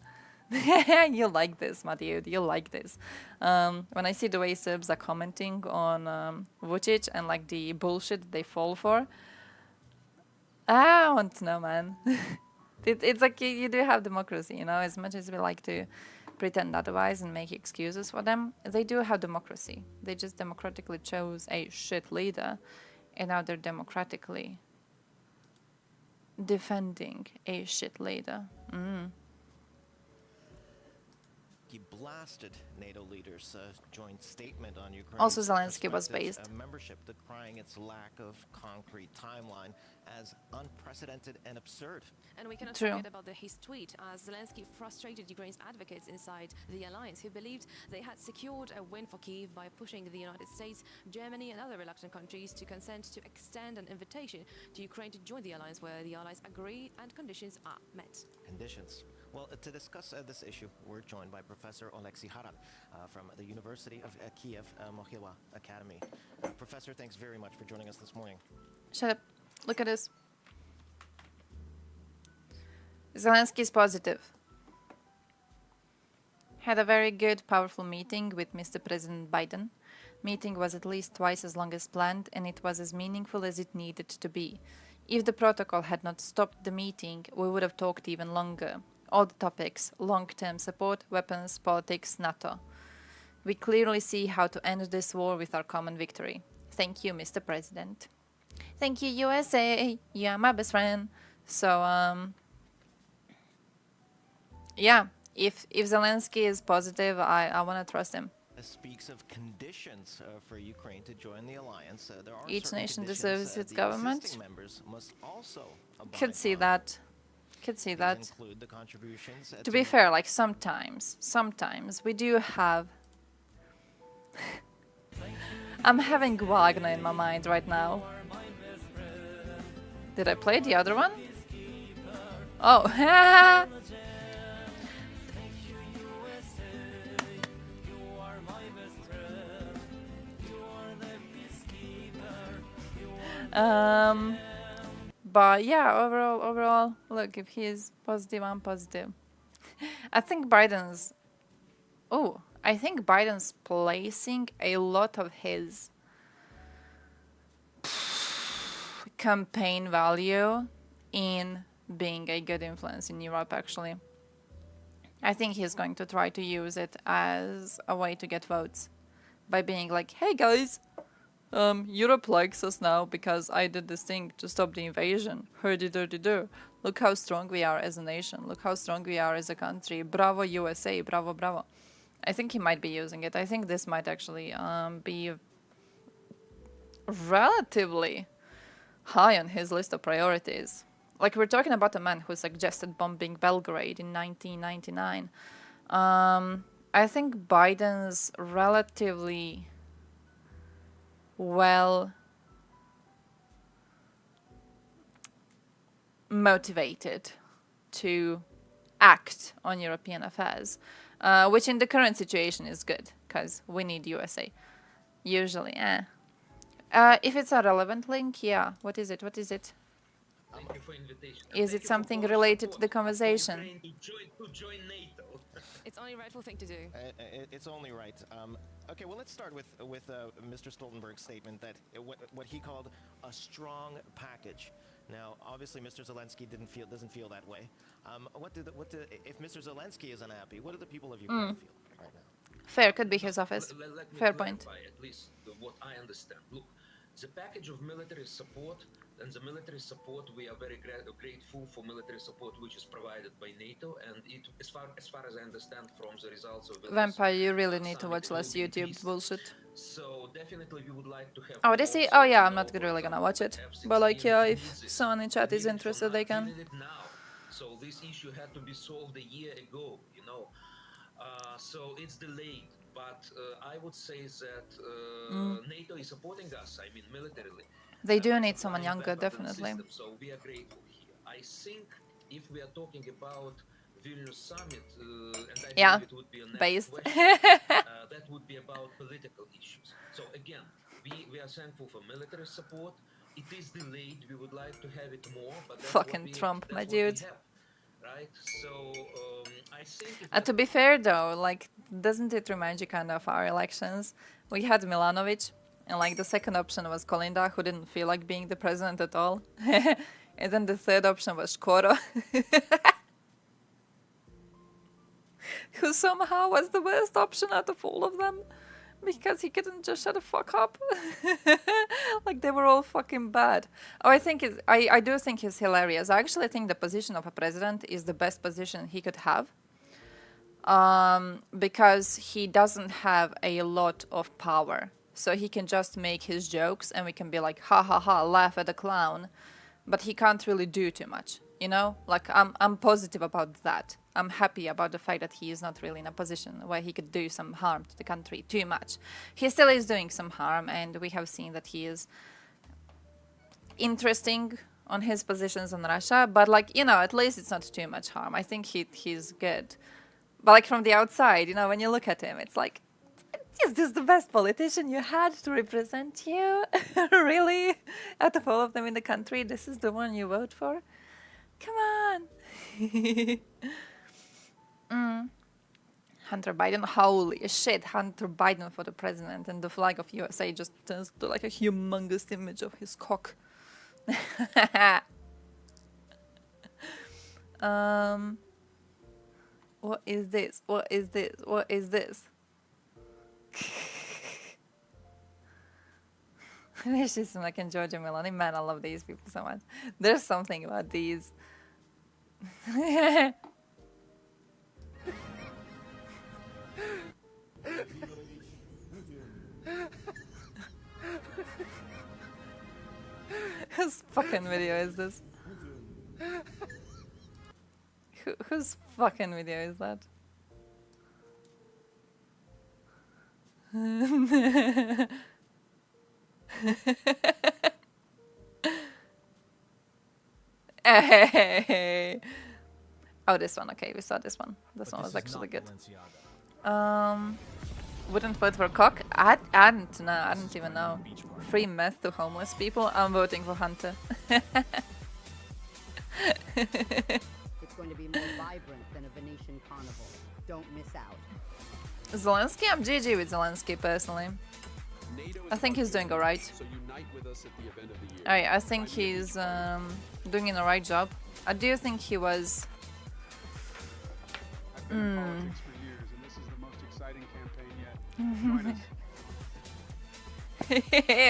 You like this, my dude, you like this. When I see the way Serbs are commenting on Vucic and like the bullshit they fall for, I want to know, man. It's like you do have democracy, you know, as much as we like to pretend otherwise and make excuses for them, they do have democracy. They just democratically chose a shit leader, and now they're democratically defending a shit leader. He blasted NATO leaders' joint statement on Ukraine. Also, Zelensky was based. Membership, decrying its lack of concrete timeline as unprecedented and absurd. And we cannot forget about his tweet, as Zelensky frustrated Ukraine's advocates inside the alliance who believed they had secured a win for Kyiv by pushing the United States, Germany and other reluctant countries to consent to extend an invitation to Ukraine to join the alliance where the allies agree and conditions are met. Conditions. Well, to discuss this issue, we're joined by Professor Oleksiy Haran from the University of Kiev Mohyla Academy. Professor, thanks very much for joining us this morning. Shut up. Look at this. Zelensky is positive. Had a very good, powerful meeting with Mr. President Biden. Meeting was at least twice as long as planned, and it was as meaningful as it needed to be. If the protocol had not stopped the meeting, we would have talked even longer. All the topics: long-term support, weapons, politics, NATO. We clearly see how to end this war with our common victory. Thank you, Mr. President. Thank you, USA. You are my best friend. So, yeah, if Zelensky is positive, I want to trust him. Speaks of conditions for Ukraine to join the alliance. There are Each nation conditions, deserves its government. Members must also Could see that. Could see that. Include the contributions, to be fair, like sometimes we do have. I'm having Wagner in my mind right now. Did I play the other one? Oh, but yeah, overall, look, if he's positive, I'm positive. I think Biden's placing a lot of his campaign value in being a good influence in Europe, actually. I think he's going to try to use it as a way to get votes by being like, hey guys, Europe likes us now because I did this thing to stop the invasion. Herdy-dirty-do. Look how strong we are as a nation. Look how strong we are as a country. Bravo, USA. Bravo, bravo. I think he might be using it. I think this might actually be relatively high on his list of priorities. Like, we're talking about a man who suggested bombing Belgrade in 1999. I think Biden's relatively well motivated to act on European affairs, which in the current situation is good because we need USA. Usually, if it's a relevant link, yeah. What is it? What is it? Thank you for invitation. Is it something related to the conversation? To join NATO. It's only rightful thing to do. It's only right. Okay, well, let's start with Mr. Stoltenberg's statement that what he called a strong package. Now, obviously, Mr. Zelensky doesn't feel that way. If Mr. Zelensky is unhappy, what do the people of Ukraine feel right now? Fair, could be his office. Let me Fair point. clarify at least what I understand. Look, the package of military support and the military support, we are very grateful for military support which is provided by NATO, and it, as far as I understand from the results of Vampire, you really need to watch less YouTube bullshit. So definitely we would like to have. Oh, they see. Oh yeah, I'm not really gonna watch it. But like, yeah, if someone in chat is interested, they can. So this issue had to be solved a year ago, you know. So it's delayed. But I would say that NATO is supporting us, I mean, militarily. They do need someone younger, definitely. So we are grateful here. I think if we are talking about Vilnius summit, and I Yeah, believe it would be a next based. question, that would be about political issues. So again, we are thankful for military support. It is delayed. We would like to have it more, but that's Fucking Trump, my that's what we dude. have, right? So I think if To be fair though, like, doesn't it remind you kind of our elections? We had Milanovic, and like the second option was Kolinda, who didn't feel like being the president at all. And then the third option was Škoro, who somehow was the worst option out of all of them, because he couldn't just shut the fuck up. Like, they were all fucking bad. Oh, I do think he's hilarious. I actually think the position of a president is the best position he could have. Because he doesn't have a lot of power. So he can just make his jokes and we can be like, ha ha ha, laugh at the clown. But he can't really do too much, you know? Like, I'm positive about that. I'm happy about the fact that he is not really in a position where he could do some harm to the country too much. He still is doing some harm, and we have seen that he is interesting on his positions on Russia. But, like, you know, at least it's not too much harm. I think he's good. But, like, from the outside, you know, when you look at him, it's like, is this the best politician you had to represent you? Really? Out of all of them in the country, this is the one you vote for? Come on. Hunter Biden, holy shit, Hunter Biden for the president, and the flag of USA just turns to like a humongous image of his cock. What is this? What is this? What is this? This is like in Georgia Meloni. Man, I love these people so much. There's something about these. Whose fucking video is this? Whose fucking video is that? Hey. Oh, this one. Okay, we saw this one. This one was actually good. Wouldn't vote for cock? I didn't know. I didn't even know. Free meth to homeless people? I'm voting for Hunter. It's going to be more vibrant than a Venetian carnival. Don't miss out. Zelensky? I'm GG with Zelensky, personally. I think he's doing alright. I think he's doing an alright job. I do think he was...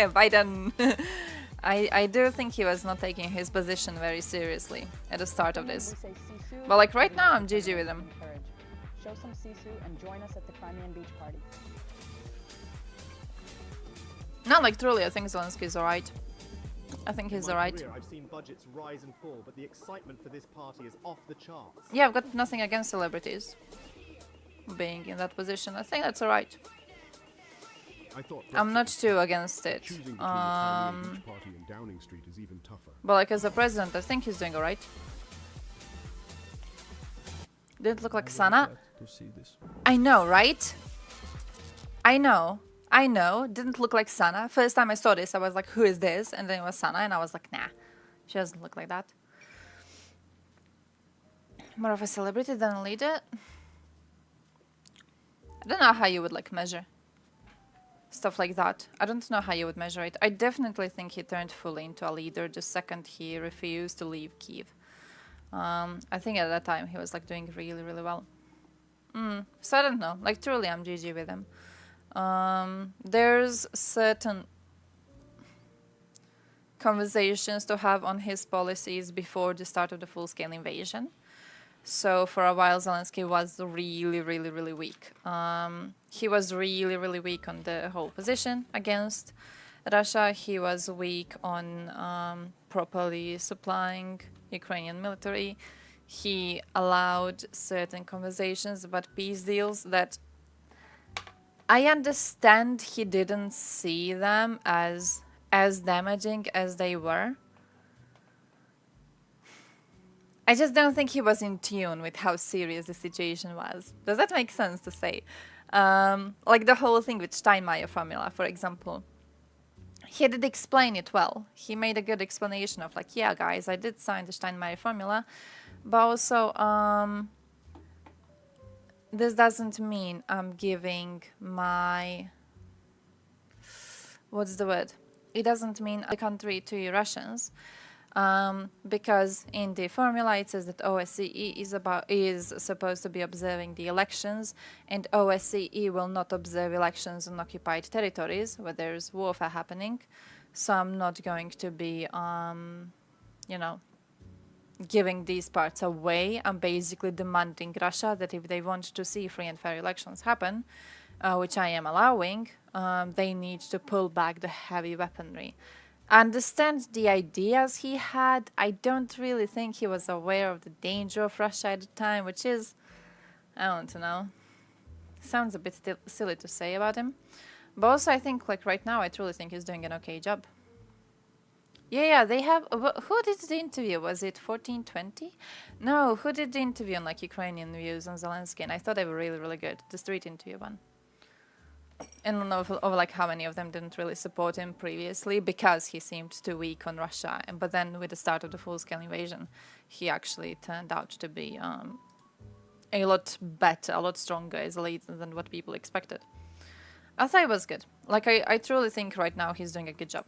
Biden. I do think he was not taking his position very seriously at the start of this. But like right now, I'm GG with him. Show some sisu and join us at the Crimean beach party. No, like truly, I think Zelensky is alright. I think he's alright. I've seen budgets rise and fall, but the excitement for this party is off the charts. Yeah, I've got nothing against celebrities being in that position. I think that's alright. I'm not too against it. But like as a president, I think he's doing alright. Didn't look like Sana. I know, right? I know. Didn't look like Sana. First time I saw this, I was like, who is this? And then it was Sana, and I was like, nah, she doesn't look like that. More of a celebrity than a leader? I don't know how you would like measure stuff like that. I don't know how you would measure it. I definitely think he turned fully into a leader the second he refused to leave Kyiv. I think at that time he was like doing really, really well. So I don't know. Like truly, I'm GG with him. There's certain conversations to have on his policies before the start of the full-scale invasion. So for a while, Zelensky was really, really, really weak. He was really, really weak on the whole position against Russia. He was weak on properly supplying Ukrainian military. He allowed certain conversations about peace deals that I understand he didn't see them as damaging as they were. I just don't think he was in tune with how serious the situation was. Does that make sense to say? Like the whole thing with Steinmeier formula, for example. He did explain it well. He made a good explanation of like, yeah, guys, I did sign the Steinmeier formula, but also this doesn't mean I'm giving my... What's the word? It doesn't mean the country to Russians. Because in the formula it says that OSCE is supposed to be observing the elections, and OSCE will not observe elections on occupied territories where there's warfare happening. So I'm not going to be, you know, giving these parts away. I'm basically demanding Russia that if they want to see free and fair elections happen, which I am allowing, they need to pull back the heavy weaponry. Understand the ideas he had. I don't really think he was aware of the danger of Russia at the time, which is, I don't know, sounds a bit silly to say about him. But also I think, like, right now, I truly think he's doing an okay job. Yeah, they have... Who did the interview? Was it 1420? No, who did the interview on, like, Ukrainian views on Zelensky? And I thought they were really, really good. The street interview one. And I don't know of like how many of them didn't really support him previously because he seemed too weak on Russia. But then with the start of the full-scale invasion, he actually turned out to be a lot better, a lot stronger as a leader than what people expected. I thought it was good. Like, I truly think right now he's doing a good job.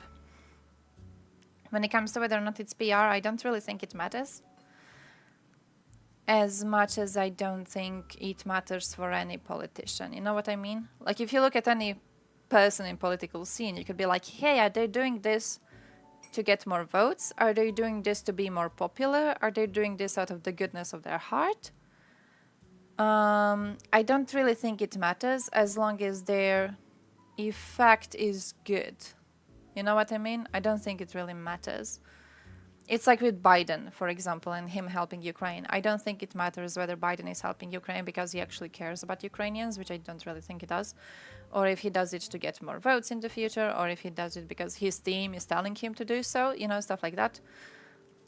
When it comes to whether or not it's PR, I don't really think it matters. As much as I don't think it matters for any politician. You know what I mean? Like, if you look at any person in political scene, you could be like, hey, are they doing this to get more votes? Are they doing this to be more popular? Are they doing this out of the goodness of their heart? I don't really think it matters as long as their effect is good. You know what I mean? I don't think it really matters. It's like with Biden, for example, and him helping Ukraine. I don't think it matters whether Biden is helping Ukraine because he actually cares about Ukrainians, which I don't really think he does. Or if he does it to get more votes in the future, or if he does it because his team is telling him to do so, you know, stuff like that.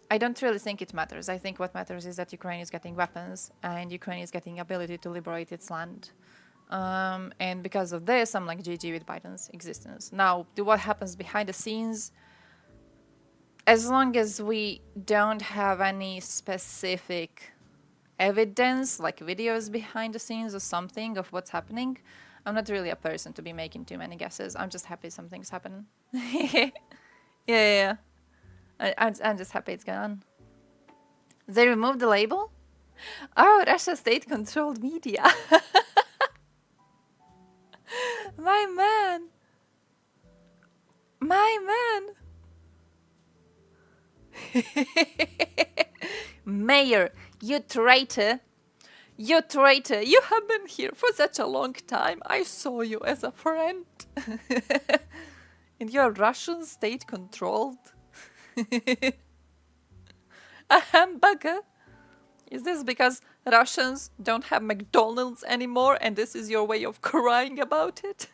I don't really think it matters. I think what matters is that Ukraine is getting weapons and Ukraine is getting ability to liberate its land. And because of this, I'm like GG with Biden's existence. Now, what happens behind the scenes... As long as we don't have any specific evidence, like videos behind the scenes or something of what's happening, I'm not really a person to be making too many guesses. I'm just happy something's happening. Yeah. I'm just happy it's going on. They removed the label? Oh, Russia state-controlled media. My man. Mayor, you traitor. You traitor. You have been here for such a long time. I saw you as a friend. And you're Russian state-controlled. A hamburger? Is this because Russians don't have McDonald's anymore and this is your way of crying about it?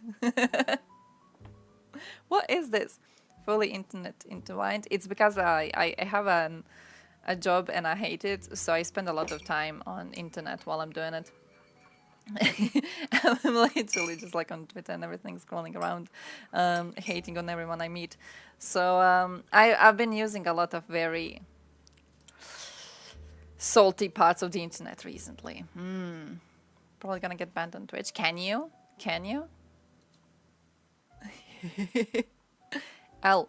What is this? Fully internet intertwined. It's because I have a job and I hate it, so I spend a lot of time on internet while I'm doing it. I'm literally just like on Twitter and everything, scrolling around, hating on everyone I meet. So I've been using a lot of very salty parts of the internet recently. Probably gonna get banned on Twitch. Can you? Can you? L.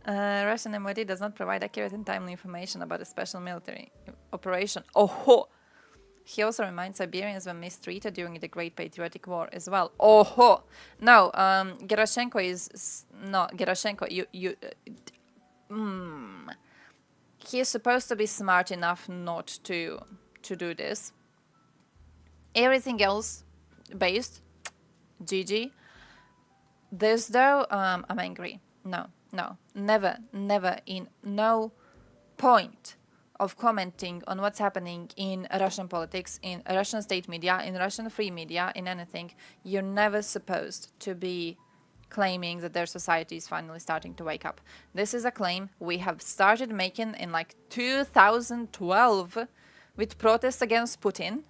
Russian MOD does not provide accurate and timely information about a special military operation. Oh, he also reminds Siberians were mistreated during the Great Patriotic War as well. Oh, no, Gerashenko is no Gerashenko. He is supposed to be smart enough not to do this. Everything else based, GG. This though, I'm angry. No, never in no point of commenting on what's happening in Russian politics, in Russian state media, in Russian free media, in anything. You're never supposed to be claiming that their society is finally starting to wake up. This is a claim we have started making in like 2012 with protests against Putin.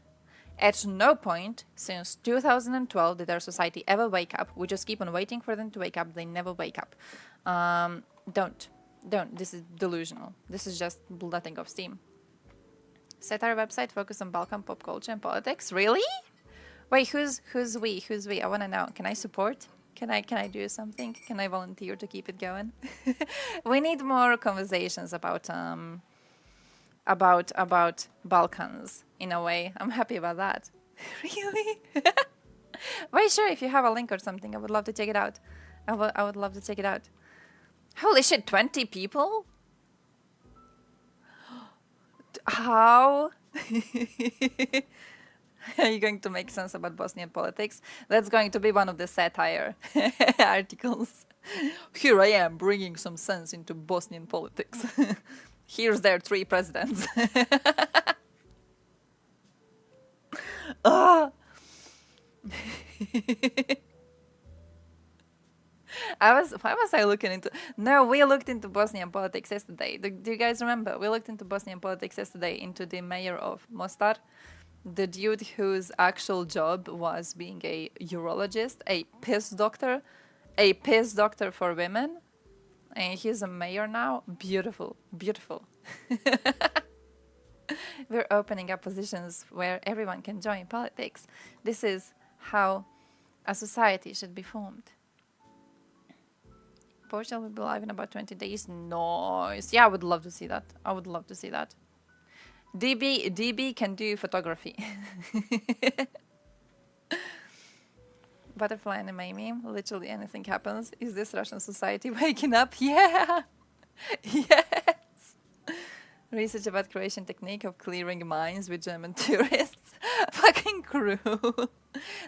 At no point since 2012 did our society ever wake up. We just keep on waiting for them to wake up. They never wake up. Don't. This is delusional. This is just letting off steam. Satire website focus on Balkan pop culture and politics. Really? Wait, who's we? Who's we? I want to know. Can I support? Can I do something? Can I volunteer to keep it going? We need more conversations about Balkans in a way. I'm happy about that. Really? Wait, sure, if you have a link or something, I would love to check it out. I would love to check it out. Holy shit, 20 people? How? Are you going to make sense about Bosnian politics? That's going to be one of the satire articles. Here I am bringing some sense into Bosnian politics. Here's their 3 presidents. Ah. Why was I looking into? No, we looked into Bosnian politics yesterday. Do you guys remember? We looked into Bosnian politics yesterday into the mayor of Mostar, the dude whose actual job was being a urologist, a piss doctor for women, and he's a mayor now. Beautiful, beautiful. We're opening up positions where everyone can join politics. This is how a society should be formed. Portugal will be live in about 20 days. Nice. Yeah, I would love to see that. I would love to see that. DB can do photography. Butterfly anime meme. Literally anything happens. Is this Russian society waking up? Yeah. Yes. Research about Croatian technique of clearing mines with German tourists. Fucking cruel.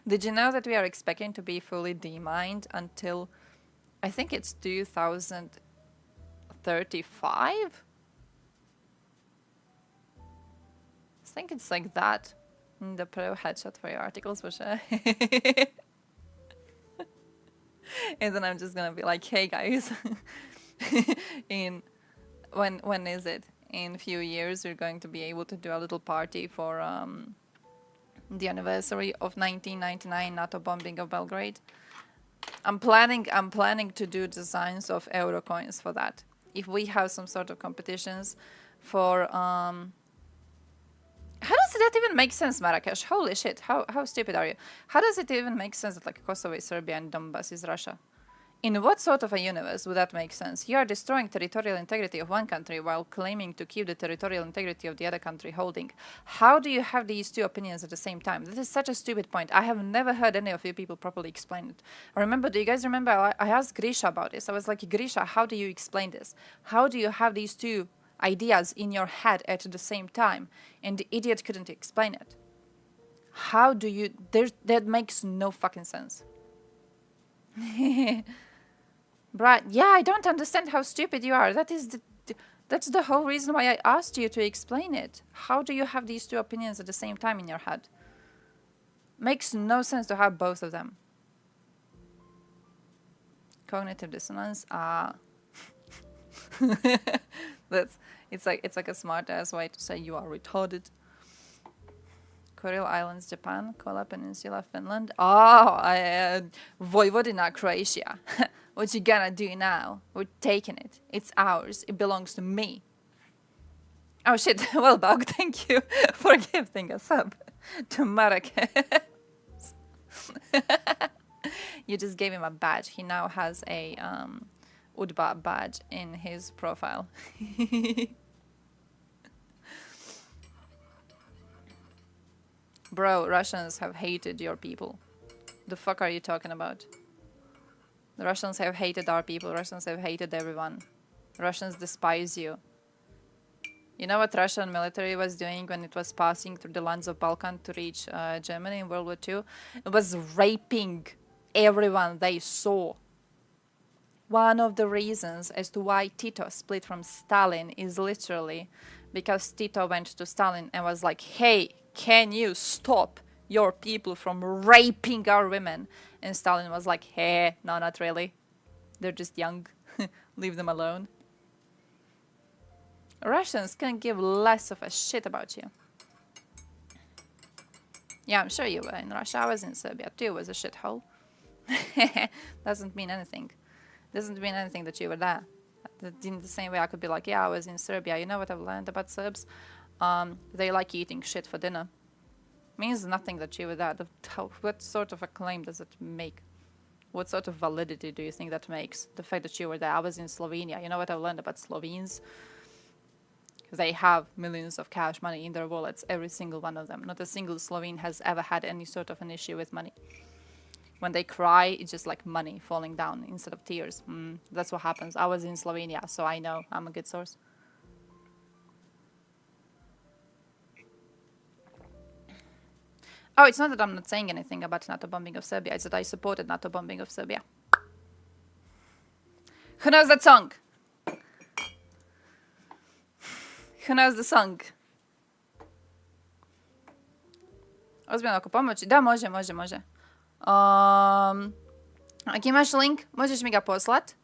Did you know that we are expecting to be fully demined until, I think it's 2035? I think it's like that. The pro headshot for your articles for sure. And then I'm just gonna be like, hey guys, when is it? In a few years we're going to be able to do a little party for the anniversary of 1999 NATO bombing of Belgrade. I'm planning to do designs of euro coins for that. If we have some sort of competitions for how does that even make sense, Marrakesh? Holy shit, how stupid are you? How does it even make sense that like Kosovo is Serbia and Donbass is Russia? In what sort of a universe would that make sense? You are destroying territorial integrity of one country while claiming to keep the territorial integrity of the other country holding. How do you have these two opinions at the same time? That is such a stupid point. I have never heard any of you people properly explain it. Do you guys remember I asked Grisha about this? I was like, Grisha, how do you explain this? How do you have these two ideas in your head at the same time? And the idiot couldn't explain it. How do you... That makes no fucking sense. Right, yeah, I don't understand how stupid you are. That's the whole reason why I asked you to explain it. How do you have these two opinions at the same time in your head? Makes no sense to have both of them. Cognitive dissonance. It's like a smart ass way to say you are retarded. Kuril Islands, Japan. Kola Peninsula, Finland. Vojvodina, Croatia. What you gonna do now? We're taking it. It's ours. It belongs to me. Oh shit, well dog, thank you for gifting a sub to Marrakesh. You just gave him a badge. He now has a UDBA badge in his profile. Bro, Russians have hated your people. The fuck are you talking about? The Russians have hated our people. Russians have hated everyone. Russians despise you. You know what Russian military was doing when it was passing through the lands of Balkan to reach Germany in World War II? It was raping everyone they saw. One of the reasons as to why Tito split from Stalin is literally because Tito went to Stalin and was like, hey, can you stop your people from raping our women. And Stalin was like, hey, no, not really. They're just young. Leave them alone. Russians can give less of a shit about you. Yeah, I'm sure you were in Russia. I was in Serbia too. It was a shithole. Doesn't mean anything. Doesn't mean anything that you were there. In the same way, I could be like, yeah, I was in Serbia. You know what I've learned about Serbs? They like eating shit for dinner. Means nothing that you were there. What sort of a claim does it make? What sort of validity do you think that makes? The fact that you were there. I was in Slovenia. You know what I've learned about Slovenes? They have millions of cash money in their wallets, every single one of them. Not a single Slovene has ever had any sort of an issue with money. When they cry, it's just like money falling down instead of tears. That's what happens. I was in Slovenia, so I know. I'm a good source. Oh, it's not that I'm not saying anything about NATO bombing of Serbia. It's that I supported NATO bombing of Serbia. Who knows that song? Who knows the song? Ozbiljno ako pomoći? Da, može. Ako imaš link, možeš mi ga poslat.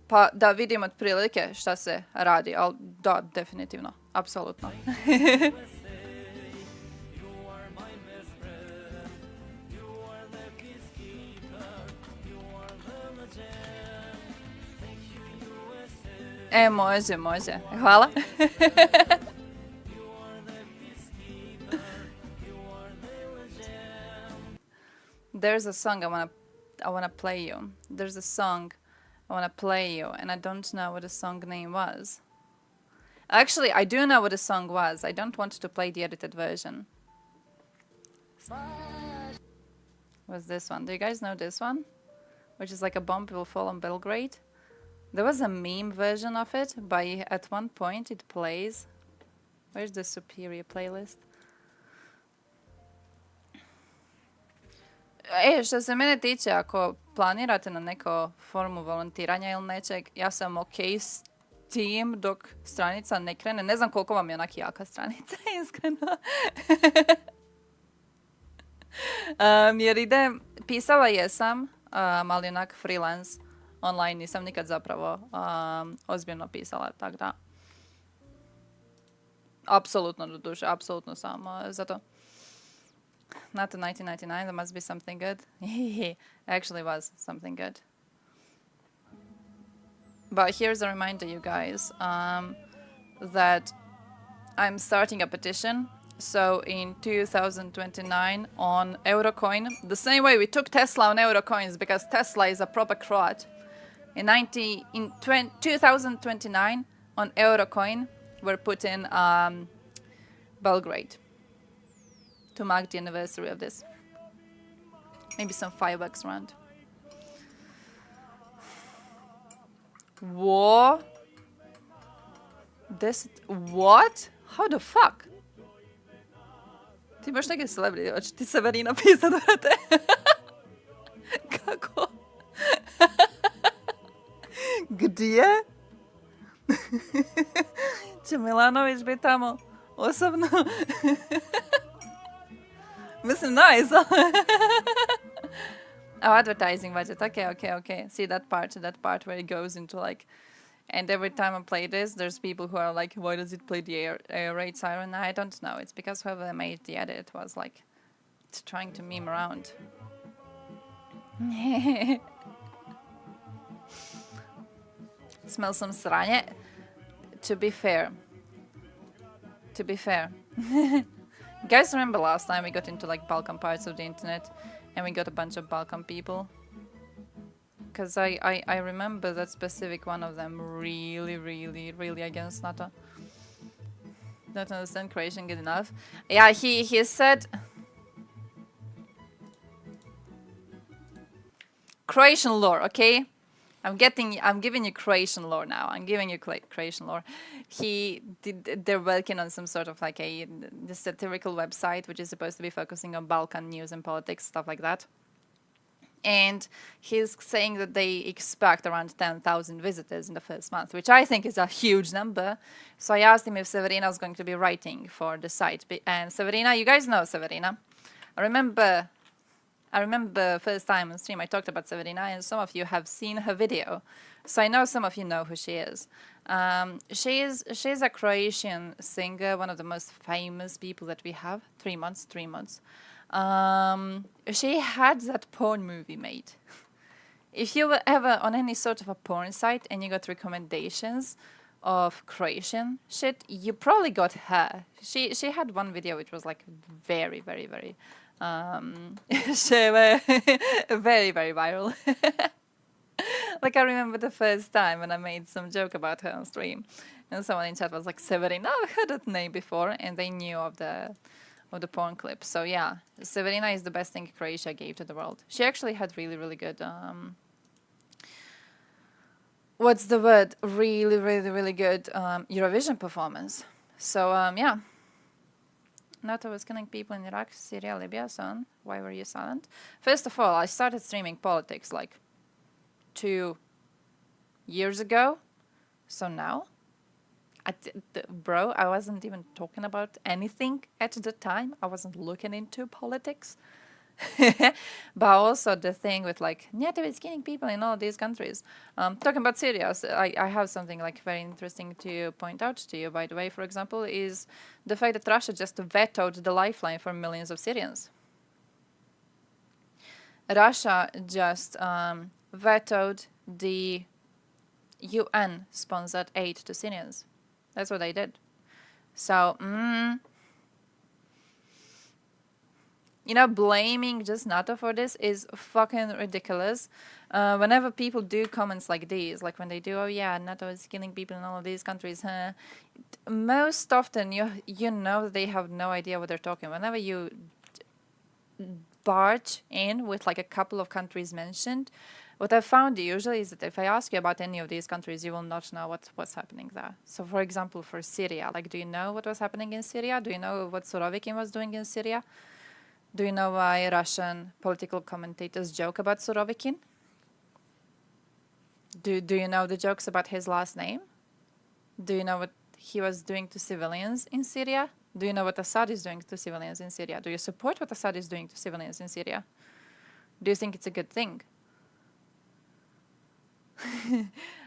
Pa da vidim otprilike šta se radi. Ali da, definitivno. Apsolutno. Može. Hvala. There's a song I wanna play you. There's a song I wanna play you, and I don't know what the song name was. Actually, I do know what the song was. I don't want to play the edited version. Was this one? Do you guys know this one? Which is like a bomb will fall on Belgrade. There was a meme version of it, but at one point it plays. Where's the superior playlist? Što se mene tiče, ako planirate na neko formu volontiranja ili nečeg, ja sam ok s tim dok stranica ne krene. Ne znam koliko vam je onak jaka stranica, iskreno. Jer pisala jesam, ali onak freelance. Online nisam nikad zapravo ozbiljno pisala, tako da. Apsolutno do duše, apsolutno sam zato. NATO 1999, there must be something good. Actually was something good. But here's a reminder, you guys, that I'm starting a petition. So in 2029 on Eurocoin, the same way we took Tesla on Eurocoins because Tesla is a proper Croat. In 2029 on Eurocoin, we're putting Belgrade to mark the anniversary of this. Maybe some fireworks around. What? What? How the fuck? Ti baš neke celebrity, hoće ti Severina pisat, vrate? Kako? Gdje? Će Milanović biti tamo osobno? Mislim, nice. Oh, advertising budget. Okay. See that part where it goes into like, and every time I play this, there's people who are like, why does it play the air raid siren? I don't know. It's because whoever made the edit was like trying to meme around. Smell some sranje. To be fair. You guys remember last time we got into like Balkan parts of the internet and we got a bunch of Balkan people? Because I remember that specific one of them really against NATO. Don't understand Croatian good enough. Yeah, he said Croatian lore, okay? I'm giving you Croatian lore now. I'm giving you Croatian lore. They're working on some sort of like the satirical website, which is supposed to be focusing on Balkan news and politics, stuff like that. And he's saying that they expect around 10,000 visitors in the first month, which I think is a huge number. So I asked him if Severina was going to be writing for the site. And Severina, you guys know Severina. I remember first time on stream I talked about Severina, and some of you have seen her video. So I know some of you know who she is. She's a Croatian singer, one of the most famous people that we have. 3 months. She had that porn movie made. If you were ever on any sort of a porn site and you got recommendations of Croatian shit, you probably got her. She had one video which was like very, very, very, very, very viral. Like I remember the first time when I made some joke about her on stream, and someone in chat was like, "Severina, I've heard that name before," and they knew of the porn clip. So yeah, Severina is the best thing Croatia gave to the world. She actually had really, really good, what's the word? Really, really, really good Eurovision performance. So yeah. NATO was killing people in Iraq, Syria, Libya, son. Why were you silent? First of all, I started streaming politics like 2 years ago. So now, bro, I wasn't even talking about anything at the time. I wasn't looking into politics. But also the thing with like NATO is killing people in all these countries. Talking about Syria, so I have something like very interesting to point out to you, by the way, for example, is the fact that Russia just vetoed the lifeline for millions of Syrians. Russia just vetoed the UN-sponsored aid to Syrians. That's what they did. So, you know, blaming just NATO for this is fucking ridiculous. Whenever people do comments like these, like when they do, oh yeah, NATO is killing people in all of these countries, most often you know they have no idea what they're talking. Whenever you barge in with like a couple of countries mentioned, what I've found usually is that if I ask you about any of these countries, you will not know what's happening there. So for example, for Syria, like, do you know what was happening in Syria? Do you know what Surovikin was doing in Syria? Do you know why Russian political commentators joke about Surovikin? Do you know the jokes about his last name? Do you know what he was doing to civilians in Syria? Do you know what Assad is doing to civilians in Syria? Do you support what Assad is doing to civilians in Syria? Do you think it's a good thing?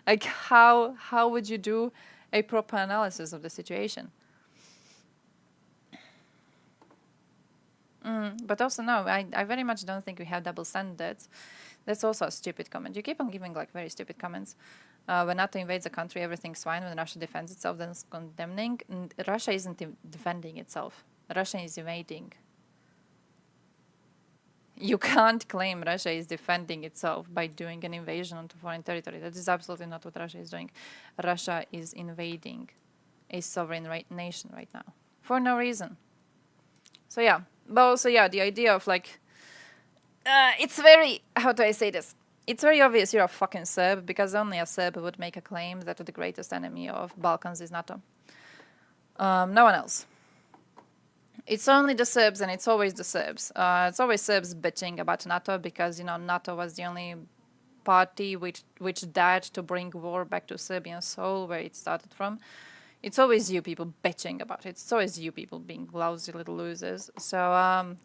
Like, how would you do a proper analysis of the situation? But also, no, I very much don't think we have double standards. That's also a stupid comment. You keep on giving like very stupid comments. When NATO invades a country, everything's fine. When Russia defends itself, then it's condemning. Russia isn't defending itself. Russia is invading. You can't claim Russia is defending itself by doing an invasion onto foreign territory. That is absolutely not what Russia is doing. Russia is invading a sovereign nation right now for no reason. So yeah, but also yeah, the idea of like, it's very, how do I say this? It's very obvious you're a fucking Serb, because only a Serb would make a claim that the greatest enemy of Balkans is NATO. No one else. It's only the Serbs, and it's always the Serbs. It's always Serbs bitching about NATO because, you know, NATO was the only party which dared to bring war back to Serbian soul, where it started from. It's always you people bitching about it. It's always you people being lousy little losers. So,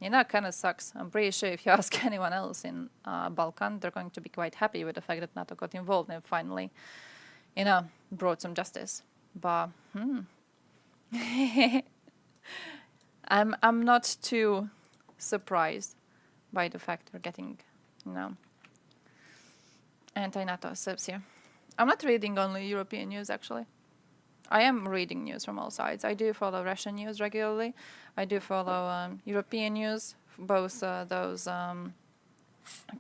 you know, it kind of sucks. I'm pretty sure if you ask anyone else in Balkan, they're going to be quite happy with the fact that NATO got involved and finally, you know, brought some justice. But, I'm not too surprised by the fact we're getting, you know, anti-NATO Serbs here. I'm not reading only European news, actually. I am reading news from all sides. I do follow Russian news regularly. I do follow European news, both those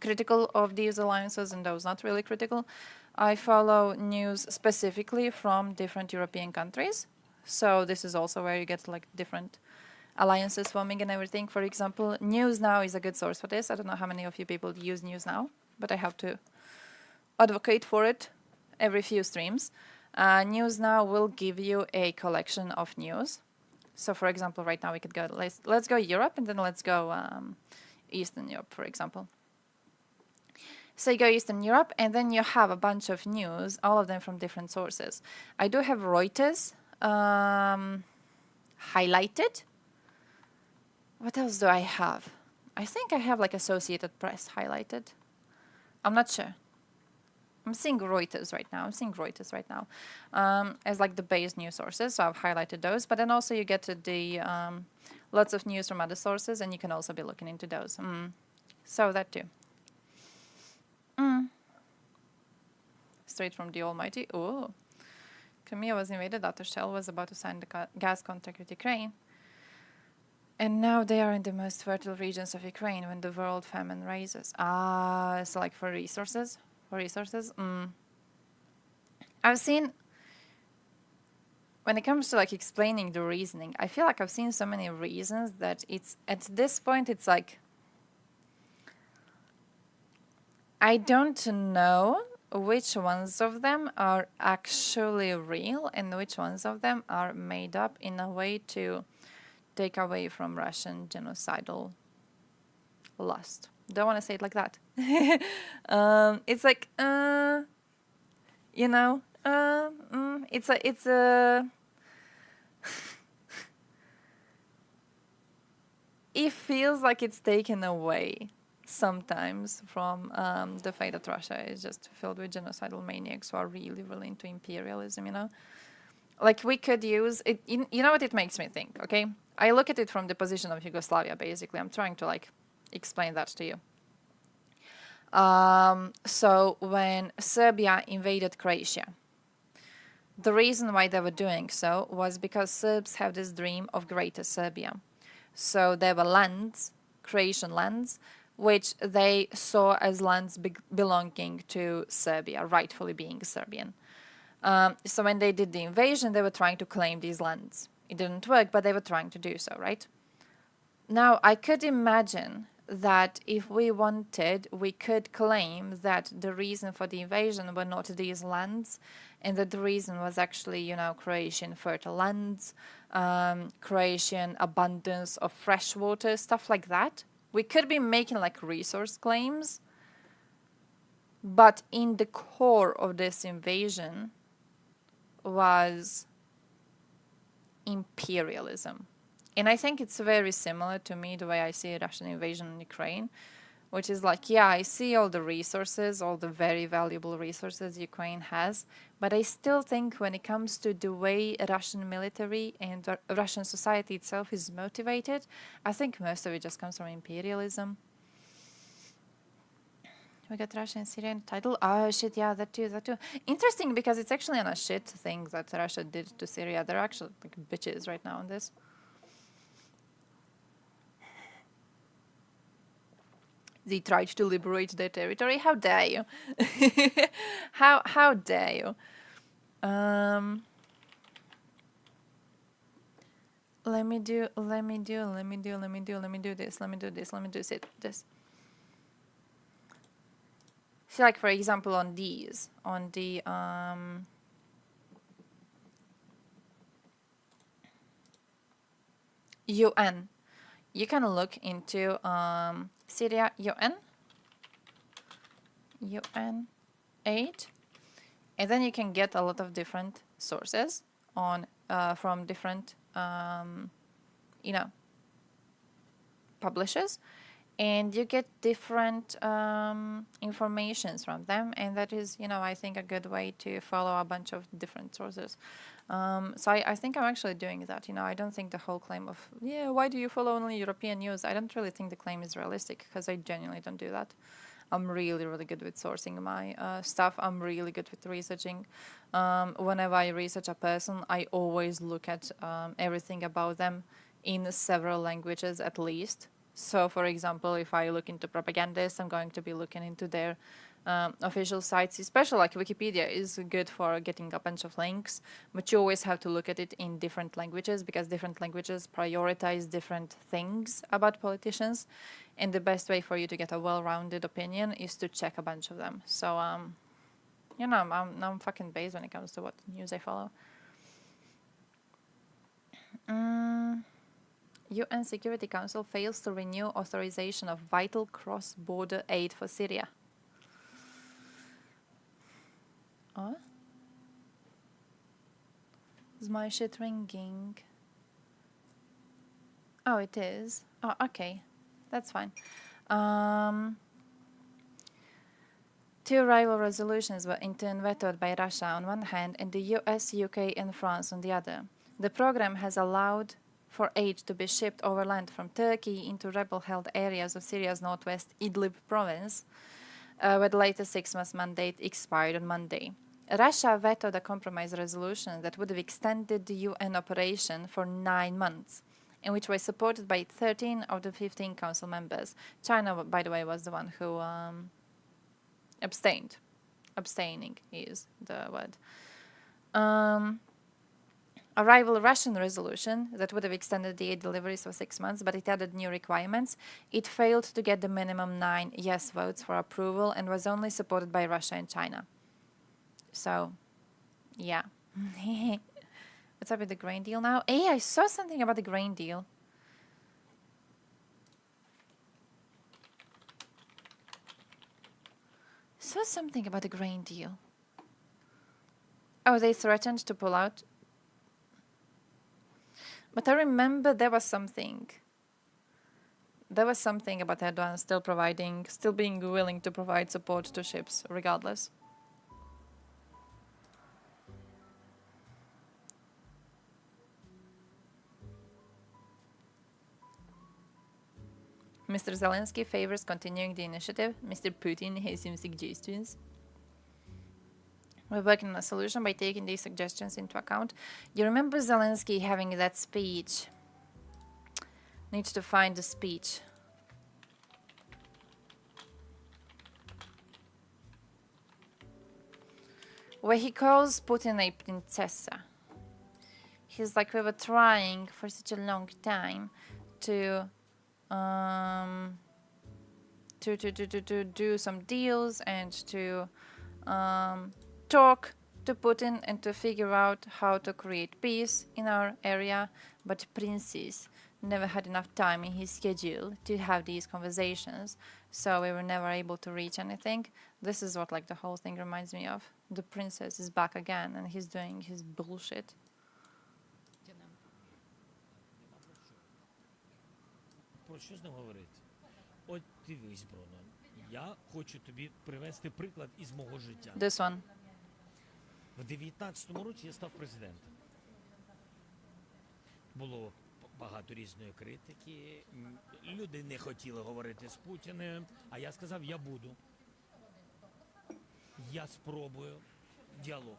critical of these alliances and those not really critical. I follow news specifically from different European countries. So this is also where you get like different alliances forming and everything. For example, News Now is a good source for this. I don't know how many of you people use News Now, but I have to advocate for it every few streams. News Now will give you a collection of news. So, for example, right now we could go, let's go Europe, and then let's go Eastern Europe, for example. So you go Eastern Europe, and then you have a bunch of news, all of them from different sources. I do have Reuters highlighted. What else do I have? I think I have like Associated Press highlighted. I'm not sure. I'm seeing Reuters right now. As like the base news sources, so I've highlighted those. But then also you get to the lots of news from other sources, and you can also be looking into those. So that too. Straight from the Almighty. Oh, Crimea was invaded after Shell was about to sign the gas contract with Ukraine. And now they are in the most fertile regions of Ukraine when the world famine rages. So like for resources? I've seen, when it comes to like explaining the reasoning, I feel like I've seen so many reasons that it's, at this point, it's like, I don't know which ones of them are actually real and which ones of them are made up in a way to take away from Russian genocidal lust. Don't want to say it like that. It's like, it's a it feels like it's taken away sometimes from the fact that Russia is just filled with genocidal maniacs who are really, really into imperialism, Like, we could use it, you know what it makes me think, okay? I look at it from the position of Yugoslavia, basically. I'm trying to, like, explain that to you. So, when Serbia invaded Croatia, the reason why they were doing so was because Serbs have this dream of Greater Serbia. So, there were lands, Croatian lands, which they saw as lands belonging to Serbia, rightfully being Serbian. So when they did the invasion, they were trying to claim these lands. It didn't work, but they were trying to do so, right? Now, I could imagine that if we wanted, we could claim that the reason for the invasion were not these lands, and that the reason was actually, Croatian fertile lands, Croatian abundance of fresh water, stuff like that. We could be making like resource claims, but in the core of this invasion was imperialism. And I think it's very similar to me the way I see a Russian invasion in Ukraine, which is like, yeah, I see all the resources, all the very valuable resources Ukraine has, but I still think when it comes to the way Russian military and Russian society itself is motivated, I think most of it just comes from imperialism. We got Russia and Syria in the title. Oh shit, yeah, that too. Interesting, because it's actually on a shit thing that Russia did to Syria. They're actually like bitches right now on this. They tried to liberate their territory. How dare you? How dare you? Let me do this. See, like, for example, on the UN, you can look into Syria UN aid, and then you can get a lot of different sources on from different publishers, and you get different informations from them, and that is, I think, a good way to follow a bunch of different sources. So I think I'm actually doing that. I don't think the whole claim of, why do you follow only European news? I don't really think the claim is realistic, because I genuinely don't do that. I'm really, really good with sourcing my stuff. I'm really good with researching. Whenever I research a person, I always look at everything about them in several languages at least. So, for example, if I look into propagandists, I'm going to be looking into their official sites, especially like Wikipedia is good for getting a bunch of links, but you always have to look at it in different languages, because different languages prioritize different things about politicians, and the best way for you to get a well-rounded opinion is to check a bunch of them. So, I'm fucking based when it comes to what news I follow. UN Security Council fails to renew authorization of vital cross-border aid for Syria. Oh? Is my shit ringing? Oh, it is. Oh, okay. That's fine. Two rival resolutions were in turn vetoed by Russia on one hand and the US, UK and France on the other. The program has allowed for aid to be shipped overland from Turkey into rebel-held areas of Syria's northwest Idlib province, where the latest 6-month mandate expired on Monday. Russia vetoed a compromise resolution that would have extended the UN operation for 9 months, and which was supported by 13 of the 15 council members. China, by the way, was the one who abstained. Abstaining is the word. A rival Russian resolution that would have extended the aid deliveries for 6 months, but it added new requirements. It failed to get the minimum 9 yes votes for approval and was only supported by Russia and China. So, yeah. What's up with the grain deal now? Hey, I saw something about the grain deal. Saw something about the grain deal. Oh, they threatened to pull out. But I remember there was something. There was something about Erdogan still being willing to provide support to ships, regardless. Mr. Zelensky favors continuing the initiative. Mr. Putin has some suggestions. We're working on a solution by taking these suggestions into account. You remember Zelensky having that speech? Need to find the speech. Where he calls Putin a princessa. He's like, we were trying for such a long time to do some deals and to talk to Putin and to figure out how to create peace in our area, but Princess never had enough time in his schedule to have these conversations, so we were never able to reach anything. This is what like the whole thing reminds me of. The princess is back again and he's doing his bullshit. Про що з ним говорити? От дивись, Бруно, я хочу тобі привести приклад із мого життя. This one. В 19-му році я став президентом. Було багато різної критики, люди не хотіли говорити з Путіним, а я сказав, я буду. Я спробую діалог.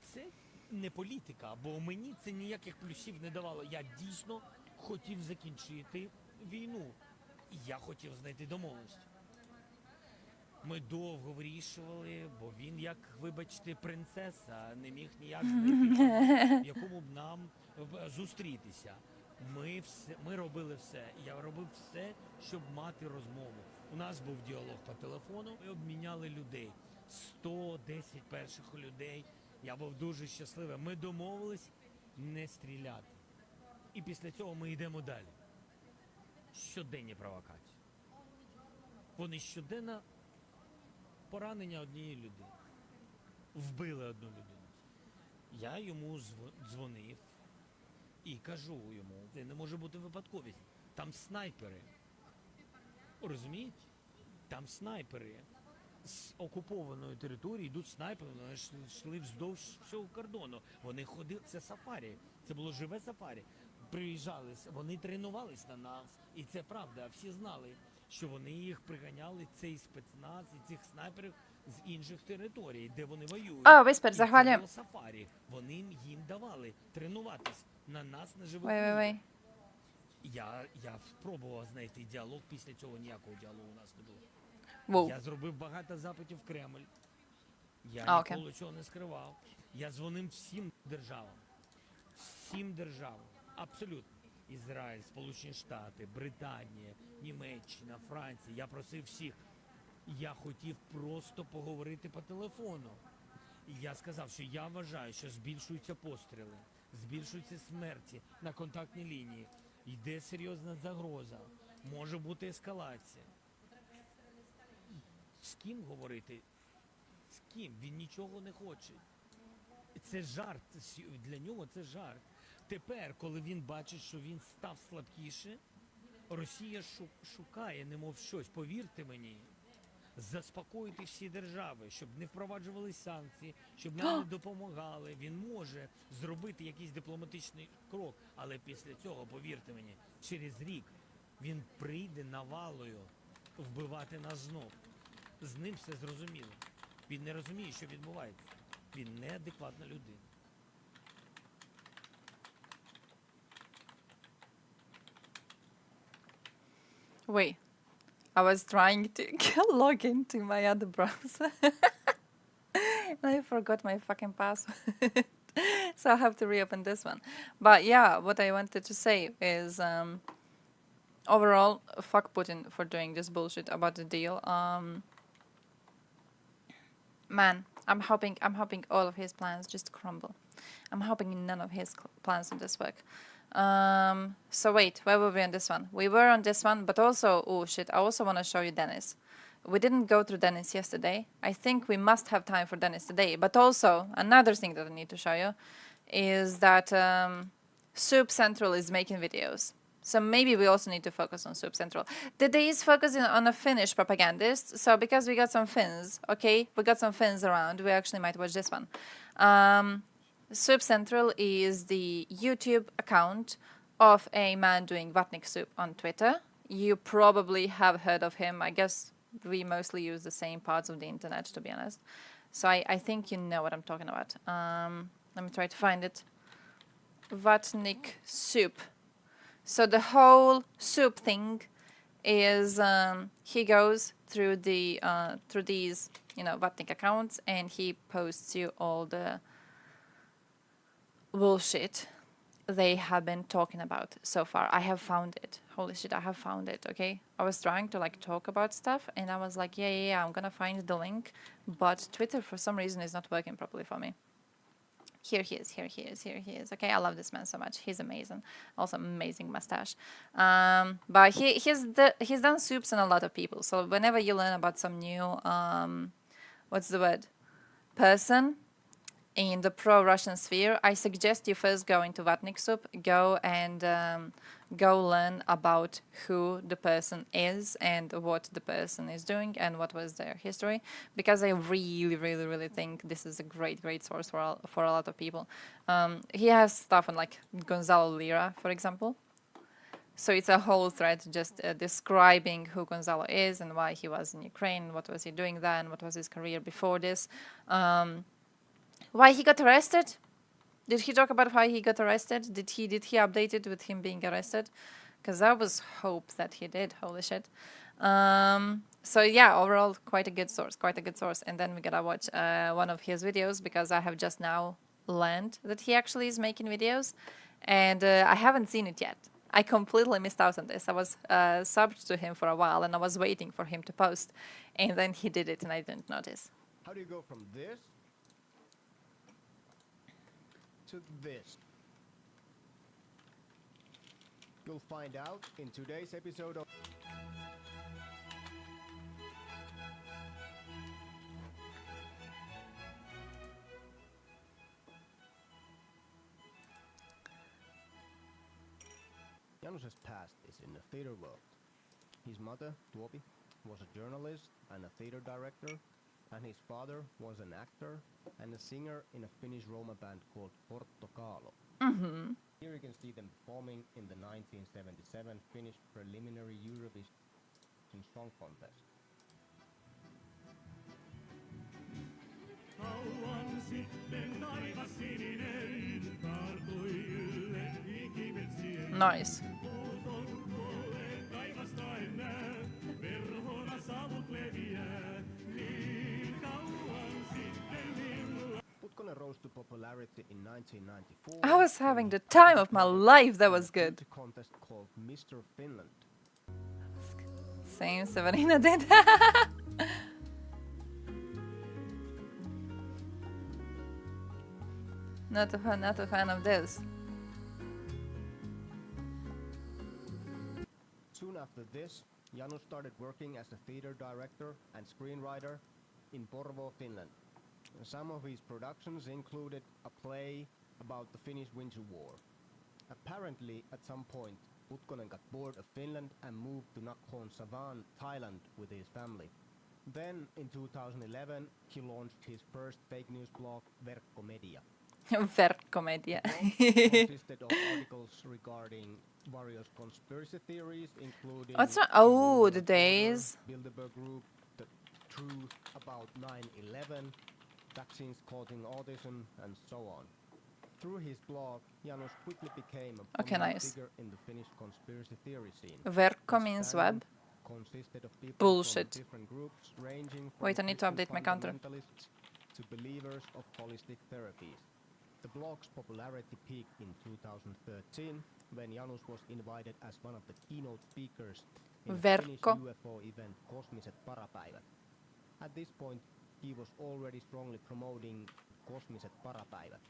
Це не політика, бо мені це ніяких плюсів не давало. Я дійсно хотів закінчити війну. Я хотів знайти домовленість. Ми довго вирішували, бо він, як, вибачте, принцеса, не міг ніяк знайти, в якому б нам зустрітися. Ми робили все. Я робив все, щоб мати розмову. У нас був діалог по телефону, ми обміняли людей. 110 перших людей. Я був дуже щасливий. Ми домовились не стріляти. І після цього ми йдемо далі. Щоденні провокації. Вони щоденно поранення однієї людини. Вбили одну людину. Я йому дзвонив і кажу йому, це не може бути випадковість. Там снайпери. Розумієте? Там снайпери. З окупованої території йдуть снайпери, вони йшли вздовж всього кордону. Вони ходили, це сафарі, це було живе сафарі. Приїжджали, вони тренувались на нас, і це правда, всі знали, що вони їх приганяли, цей спецназ і цих снайперів з інших територій, де вони воюють. О, Виспер, захвалюємо. Це було сафарі, вони їм давали тренуватись на нас, на живих людях. Я спробував знайти діалог, після цього ніякого діалогу у нас не було. Воу. Я зробив багато запитів в Кремль. Я ніколи цього не скривав. Я дзвонив всім державам. Всім державам. Абсолютно. Ізраїль, Сполучені Штати, Британія, Німеччина, Франція. Я просив всіх. Я хотів просто поговорити по телефону. І я сказав, що я вважаю, що збільшуються постріли, збільшуються смерті на контактній лінії. Йде серйозна загроза. Може бути ескалація. З ким говорити? слабким, він нічого не хоче. Це жарт, для нього це жарт. Тепер, коли він бачить, що він став слабкіше, Росія шукає, немов щось, повірте мені, заспокоїти всі держави, щоб не впроваджували санкції, щоб нам не допомагали. Він може зробити якийсь дипломатичний крок, але після цього, повірте мені, через рік він прийде навалою вбивати нас знов. З ним все зрозуміло. Він не розуміє, що відбувається. Він неадекватна людина. Wait, I was trying to log into my other browser. And I forgot my fucking password. So I have to reopen this one. But yeah, what I wanted to say is overall, fuck Putin for doing this bullshit about the deal. Man, I'm hoping all of his plans just crumble. I'm hoping none of his plans on this work. So wait, where were we on this one? We were on this one, but also, oh shit, I also want to show you Dennis. We didn't go through Dennis yesterday. I think we must have time for Dennis today. But also, another thing that I need to show you is that Soup Central is making videos. So maybe we also need to focus on Soup Central. Today is focusing on a Finnish propagandist. So because we got some Finns, okay, we got some Finns around, we actually might watch this one. Soup Central is the YouTube account of a man doing Vatnik soup on Twitter. You probably have heard of him. I guess we mostly use the same parts of the internet, to be honest. So I think you know what I'm talking about. Let me try to find it. Vatnik soup. So the whole soup thing is he goes through the through these Vatnik accounts and he posts you all the bullshit they have been talking about so far. I have found it. Holy shit, I have found it, okay? I was trying to talk about stuff and I was like, yeah, I'm gonna find the link, but Twitter for some reason is not working properly for me. Here he is. Okay, I love this man so much. He's amazing. Also amazing mustache. But he's done soups on a lot of people. So whenever you learn about some new, person in the pro-Russian sphere, I suggest you first go into Vatnik soup, go and go learn about who the person is and what the person is doing and what was their history, because I really think this is a great source for a lot of people. He has stuff on Gonzalo Lira, for example. So it's a whole thread just describing who Gonzalo is and why he was in Ukraine, what was he doing then, what was his career before this, why he got arrested. Did he talk about why he got arrested? Did he update it with him being arrested? Because I was hope that he did. Holy shit. So yeah, overall, quite a good source. And then we gotta watch one of his videos, because I have just now learned that he actually is making videos, and I haven't seen it yet. I completely missed out on this. I was subbed to him for a while, and I was waiting for him to post, and then he did it, and I didn't notice. How do you go from this to this? You'll find out in today's episode of... Janus's past is in the theater world. His mother, Tuopi, was a journalist and a theater director, and his father was an actor and a singer in a Finnish Roma band called Portokalo. Mm-hmm. Here you can see them performing in the 1977 Finnish preliminary Eurovision Song Contest. Nice. Putkonen rose to popularity in 1994. I was having the time of my life. That was good. A contest called Mr. Finland. Same, Severina did. Not a fan of this. Soon after this, Janus started working as a theater director and screenwriter in Porvoo, Finland. Some of his productions included a play about the Finnish Winter War. Apparently, at some point, Putkonen got bored of Finland and moved to Nakhon Savan, Thailand with his family. Then, in 2011, he launched his first fake news blog, Verkkomedia. Verkkomedia. Consisted of articles regarding various conspiracy theories, including The days. Bilderberg Group, the truth about 9/11, vaccines causing autism, and so on. Through his blog, Janusz quickly became a prominent figure in the Finnish conspiracy theory scene. Verkko means web. Consisted of people Bullshit. from different groups, ranging from Wait, I need to update my counter. fundamentalists to believers of holistic therapies. The blog's popularity peaked in 2013 when Janusz was invited as one of the keynote speakers in the Finnish UFO event Kosmiset Parapäivät. At this point, he was already strongly promoting Kosmiset Parapäivät.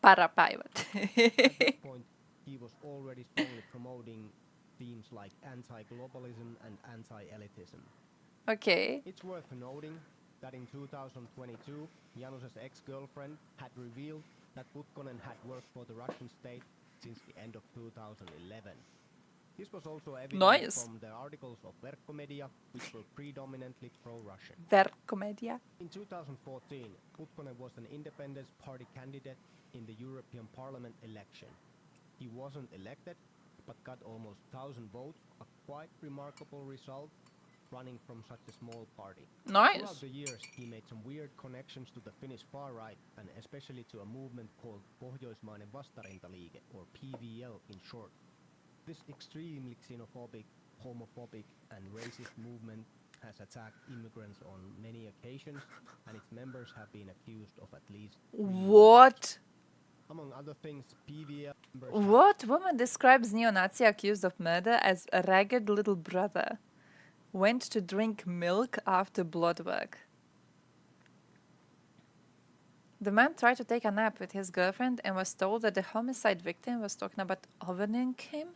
Parapäivät. At this point, he was already strongly promoting themes like anti-globalism and anti-elitism. Okay. It's worth noting that in 2022, Janusz's ex-girlfriend had revealed that Putkonen had worked for the Russian state since the end of 2011. This was also evident from the articles of Verkkomedia, which were predominantly pro-Russian. Verkkomedia. In 2014, Putkonen was an Independence Party candidate in the European Parliament election. He wasn't elected, but got almost 1,000 votes, a quite remarkable result, running from such a small party. Nice. Throughout the years, he made some weird connections to the Finnish far right, and especially to a movement called Pohjoismainen Vastarintaliike, or PVL in short. This extremely xenophobic, homophobic, and racist movement has attacked immigrants on many occasions, and its members have been accused of at least... What? Among other things, PVL... What woman describes neo-Nazi accused of murder as a ragged little brother? Went to drink milk after blood work. The man tried to take a nap with his girlfriend and was told that the homicide victim was talking about ovening him.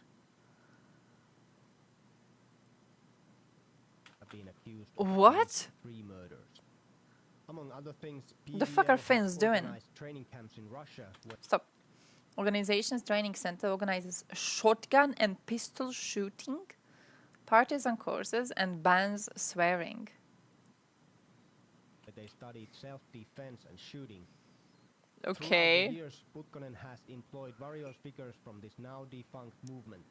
Been accused what? 3 murders. Among other things, The fuck are Finns doing? Training camps in Russia. Stop. Organization's training center organizes shotgun and pistol shooting, partisan courses, and bans swearing. They studied self-defense and shooting. Okay. Throughout the years, Putkonen has employed various figures from this now defunct movement.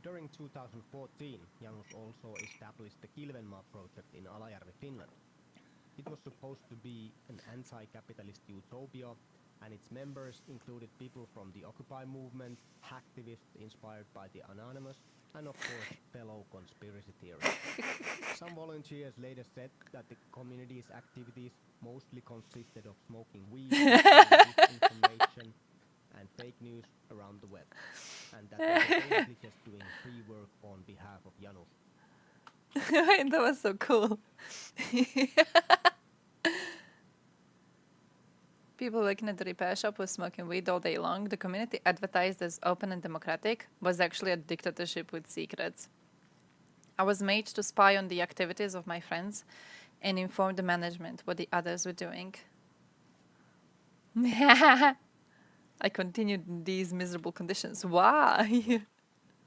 During 2014, Janusz also established the Kilvenmaa project in Alajärvi, Finland. It was supposed to be an anti-capitalist utopia, and its members included people from the Occupy movement, hacktivists inspired by the Anonymous, and of course, fellow conspiracy theorists. Some volunteers later said that the community's activities mostly consisted of smoking weed, disinformation, and fake news around the web, and that they were basically just doing free work on behalf of Janusz. That was so cool. People working at the repair shop was smoking weed all day long. The community, advertised as open and democratic, was actually a dictatorship with secrets. I was made to spy on the activities of my friends and inform the management what the others were doing. I continued in these miserable conditions. Why?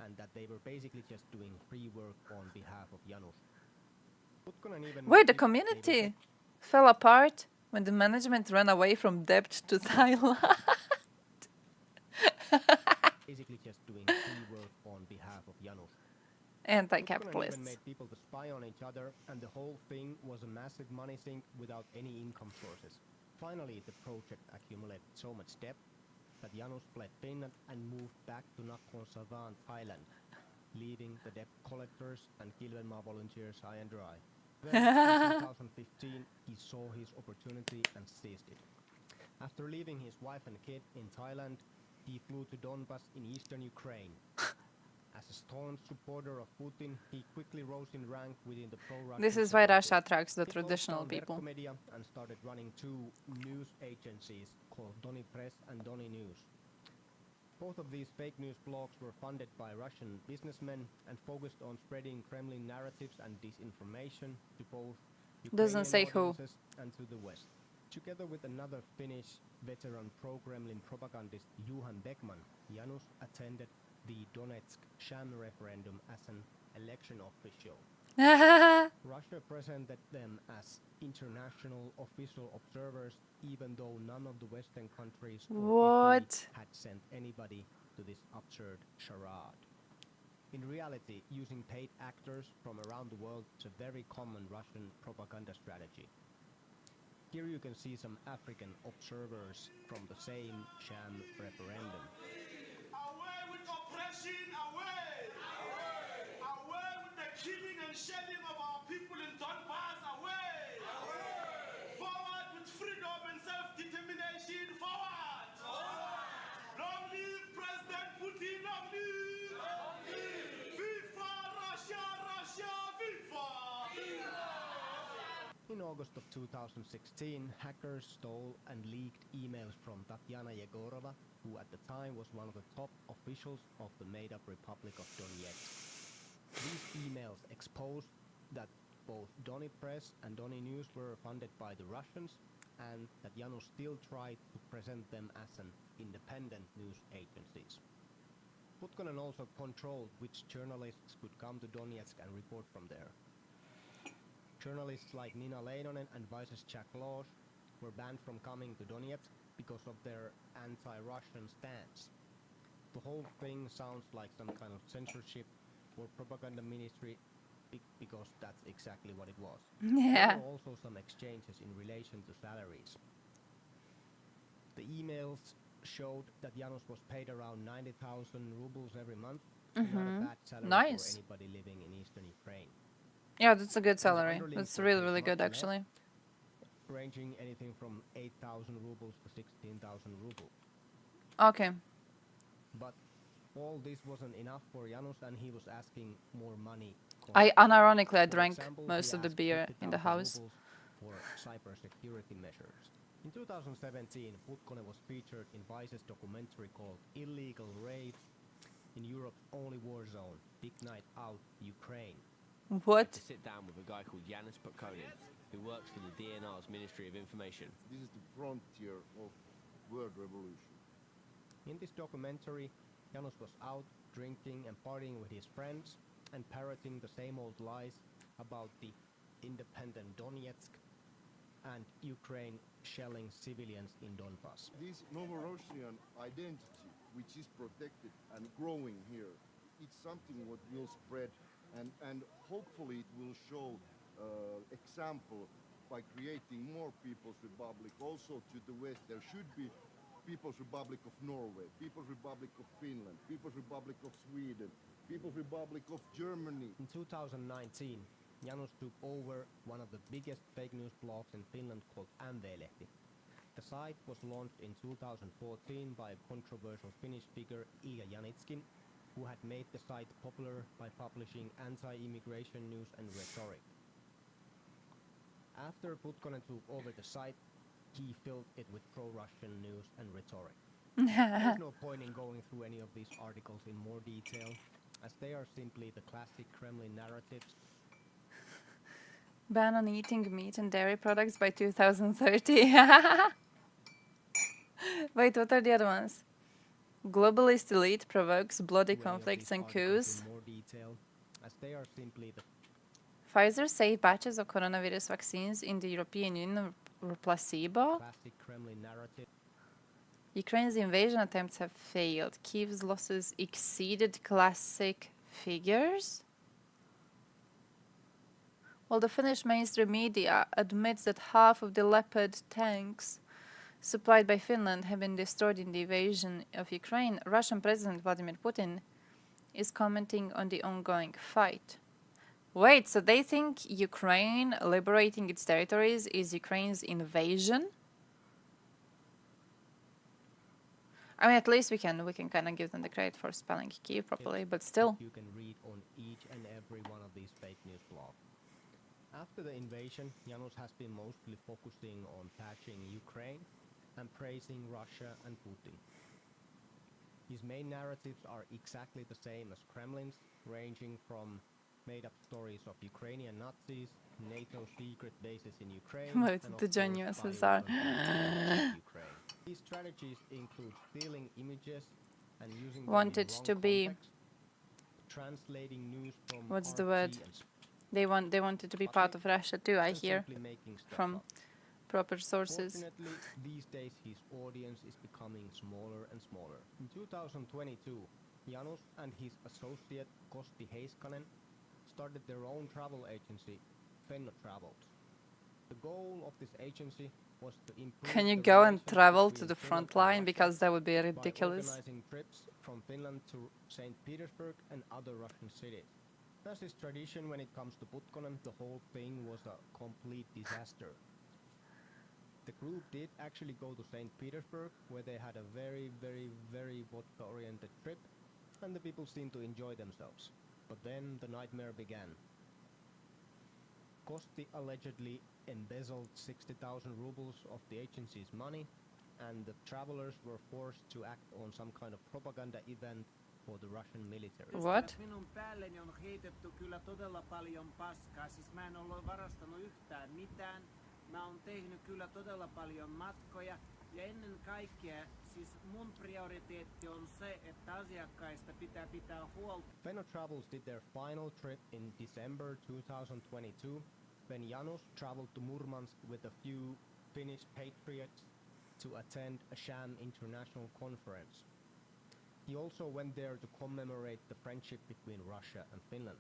And that they were basically just doing free work on behalf of Janusz. Wait, the community fell apart when the management ran away from debt to Thailand. Basically just doing free work on behalf of Janusz. Anti-capitalists. Even made people to spy on each other, and the whole thing was a massive money sink without any income sources. Finally, the project accumulated so much debt that Janusz fled Finland and moved back to Nakhon Savan, Thailand, leaving the debt collectors and Kilvenmaa volunteers high and dry. Then, in 2015, he saw his opportunity and seized it. After leaving his wife and kid in Thailand, he flew to Donbas in eastern Ukraine. As a staunch supporter of Putin, he quickly rose in rank within the pro-Russian. This is why Russia attracts the traditional people. Verkkomedia and started running 2 news agencies called Doni Press and Doni News. Both of these fake news blogs were funded by Russian businessmen and focused on spreading Kremlin narratives and disinformation to both Doesn't say Ukrainian who. audiences and to the West. Together with another Finnish veteran pro-Kremlin propagandist Johan Beckman, Janus attended the Donetsk sham referendum as an election official. Russia presented them as international official observers, even though none of the Western countries or Italy had sent anybody to this absurd charade. In reality, using paid actors from around the world is a very common Russian propaganda strategy. Here you can see some African observers from the same sham referendum. Away with oppression, away! Away with the killing and shelling of our people in Donbass, away! Forward with freedom and self-determination, forward! Long live President Putin, long live! Viva Russia, Russia, viva! In August of 2016, hackers stole and leaked emails from Tatyana Yegorova, who at the time was one of the top officials of the made-up Republic of Donetsk. These emails exposed that both Doni Press and Doni News were funded by the Russians, and that Janus still tried to present them as an independent news agencies. Putkonen also controlled which journalists could come to Donetsk and report from there. Journalists like Nina Leinonen and Vice's Jack Losh were banned from coming to Donetsk because of their anti-Russian stance. The whole thing sounds like some kind of censorship or propaganda ministry because that's exactly what it was. Yeah. There were also some exchanges in relation to salaries. The emails showed that Janus was paid around 90,000 rubles every month. Not a bad salary for anybody living in eastern Ukraine. Yeah, that's a good salary. That's really, really good, actually. Ranging anything from 8,000 rubles to 16,000 rubles. Okay. But all this wasn't enough for Janus, and he was asking more money. Unironically, I For drank example, most he of the asked beer in the 50,000 house. rubles for cybersecurity measures. In 2017, Putkonen was featured in Vice's documentary called Illegal Raids in Europe's only war zone, Big Night Out, Ukraine. What? To sit down with a guy called Yanis Putkonen, who works for the DNR's Ministry of Information. This is the frontier of world revolution. In this documentary, Janus was out drinking and partying with his friends and parroting the same old lies about the independent Donetsk and Ukraine shelling civilians in Donbass. This Novorossian identity, which is protected and growing here, it's something what will spread, and hopefully it will show example by creating more People's Republic. Also to the west there should be People's Republic of Norway, People's Republic of Finland, People's Republic of Sweden, People's Republic of Germany. In 2019, Janus took over one of the biggest fake news blogs in Finland called MV-lehti. The site was launched in 2014 by a controversial Finnish figure Ilja Janitskin, who had made the site popular by publishing anti-immigration news and rhetoric. After Putkonen took over the site, he filled it with pro-Russian news and rhetoric. There's no point in going through any of these articles in more detail, as they are simply the classic Kremlin narratives. Ban on eating meat and dairy products by 2030. Wait, what are the other ones? Globalist elite provokes bloody conflicts and coups. More detail, as they are simply the Pfizer saved batches of coronavirus vaccines in the European Union were placebo. classic Kremlin narrative. Ukraine's invasion attempts have failed. Kiev's losses exceeded classic figures. While the Finnish mainstream media admits that half of the Leopard tanks supplied by Finland have been destroyed in the invasion of Ukraine, Russian President Vladimir Putin is commenting on the ongoing fight. Wait, so they think Ukraine liberating its territories is Ukraine's invasion? I mean, at least we can kind of give them the credit for spelling Kiev properly, but still. You can read on each and every one of these fake news blogs. After the invasion, Janus has been mostly focusing on bashing Ukraine and praising Russia and Putin. His main narratives are exactly the same as Kremlin's, ranging from made-up stories of Ukrainian Nazis, NATO secret bases in Ukraine, What and of to join course, USSR? bioweapons Ukraine. These strategies include stealing images and using them Wanted in wrong to be. context, translating news from What's the RT word? and They wanted to be part of Russia too, I and hear, simply making stuff from up. proper sources. Fortunately, these days his audience is becoming smaller and smaller. In 2022, Janus and his associate Kosti Heiskanen started their own travel agency, Fenno Travels. The goal of this agency was to improve Can you the go and relations travel to between the Finland front and line? Russia Because that would be by ridiculous. organizing trips from Finland to St. Petersburg and other Russian cities. As is tradition when it comes to Putkonen, the whole thing was a complete disaster. The group did actually go to St. Petersburg, where they had a very vodka-oriented trip, and the people seemed to enjoy themselves. But then the nightmare began. Kosti allegedly embezzled 60,000 rubles of the agency's money, and the travelers were forced to act on some kind of propaganda event for the Russian military. What? Minun päälleni on heitetty kyllä todella paljon paskaa. Siis mä en ole varastanut yhtään mitään. Mä oon tehnyt kyllä todella paljon matkoja. Ja ennen kaikkea, siis mun prioriteetti on se, että asiakkaista pitää pitää huolta. Fenno Travels did their final trip in December 2022, when Janus traveled to Murmansk with a few Finnish patriots to attend a sham international conference. He also went there to commemorate the friendship between Russia and Finland.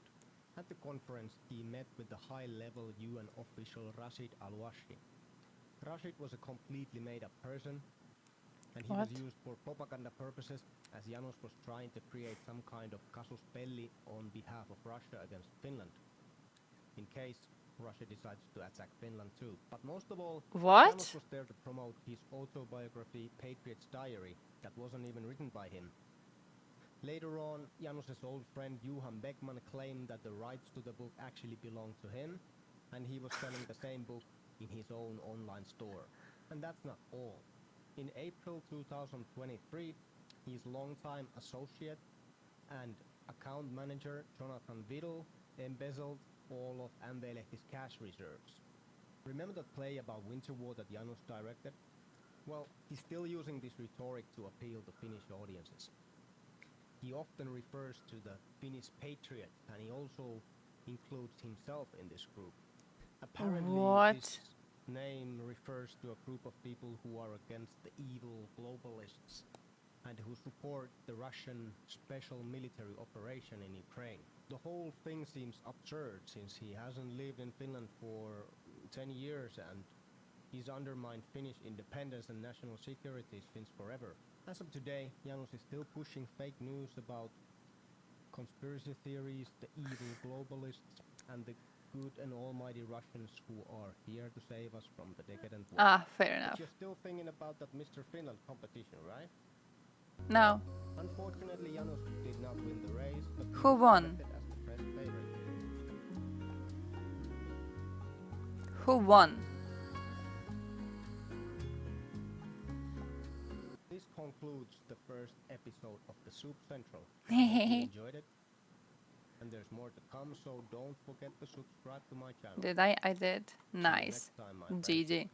At the conference, he met with the high-level UN official Rashid Al-Washi. Rashid was a completely made-up person, and he was used for propaganda purposes, as Janus was trying to create some kind of casus belli on behalf of Russia against Finland, in case Russia decides to attack Finland too. But most of all, Janus was there to promote his autobiography, Patriot's Diary, that wasn't even written by him. Later on, Janus's old friend Johan Beckman claimed that the rights to the book actually belonged to him, and he was selling the same book in his own online store. And that's not all. In April 2023, his longtime associate and account manager Jonathan Vidal embezzled all of Amvelehti's cash reserves. Remember that play about Winter War that Janus directed? Well, he's still using this rhetoric to appeal to Finnish audiences. He often refers to the Finnish patriot, and he also includes himself in this group. Apparently, this name refers to a group of people who are against the evil globalists and who support the Russian special military operation in Ukraine. The whole thing seems absurd since he hasn't lived in Finland for 10 years and he's undermined Finnish independence and national security since forever. As of today, Janus is still pushing fake news about conspiracy theories, the evil globalists, and the good and almighty Russians who are here to save us from the decadent war. Ah, fair enough. But you're still thinking about that Mr. Finland competition, right? No. Unfortunately, Janus did not win the race, but he Who was won? selected as the press favorite. Who won? This concludes the first episode of the Soup Central. I hope you enjoyed it. And there's more to come, so don't forget to subscribe to my channel. Did I? I did. Nice. next time, my friends. GG.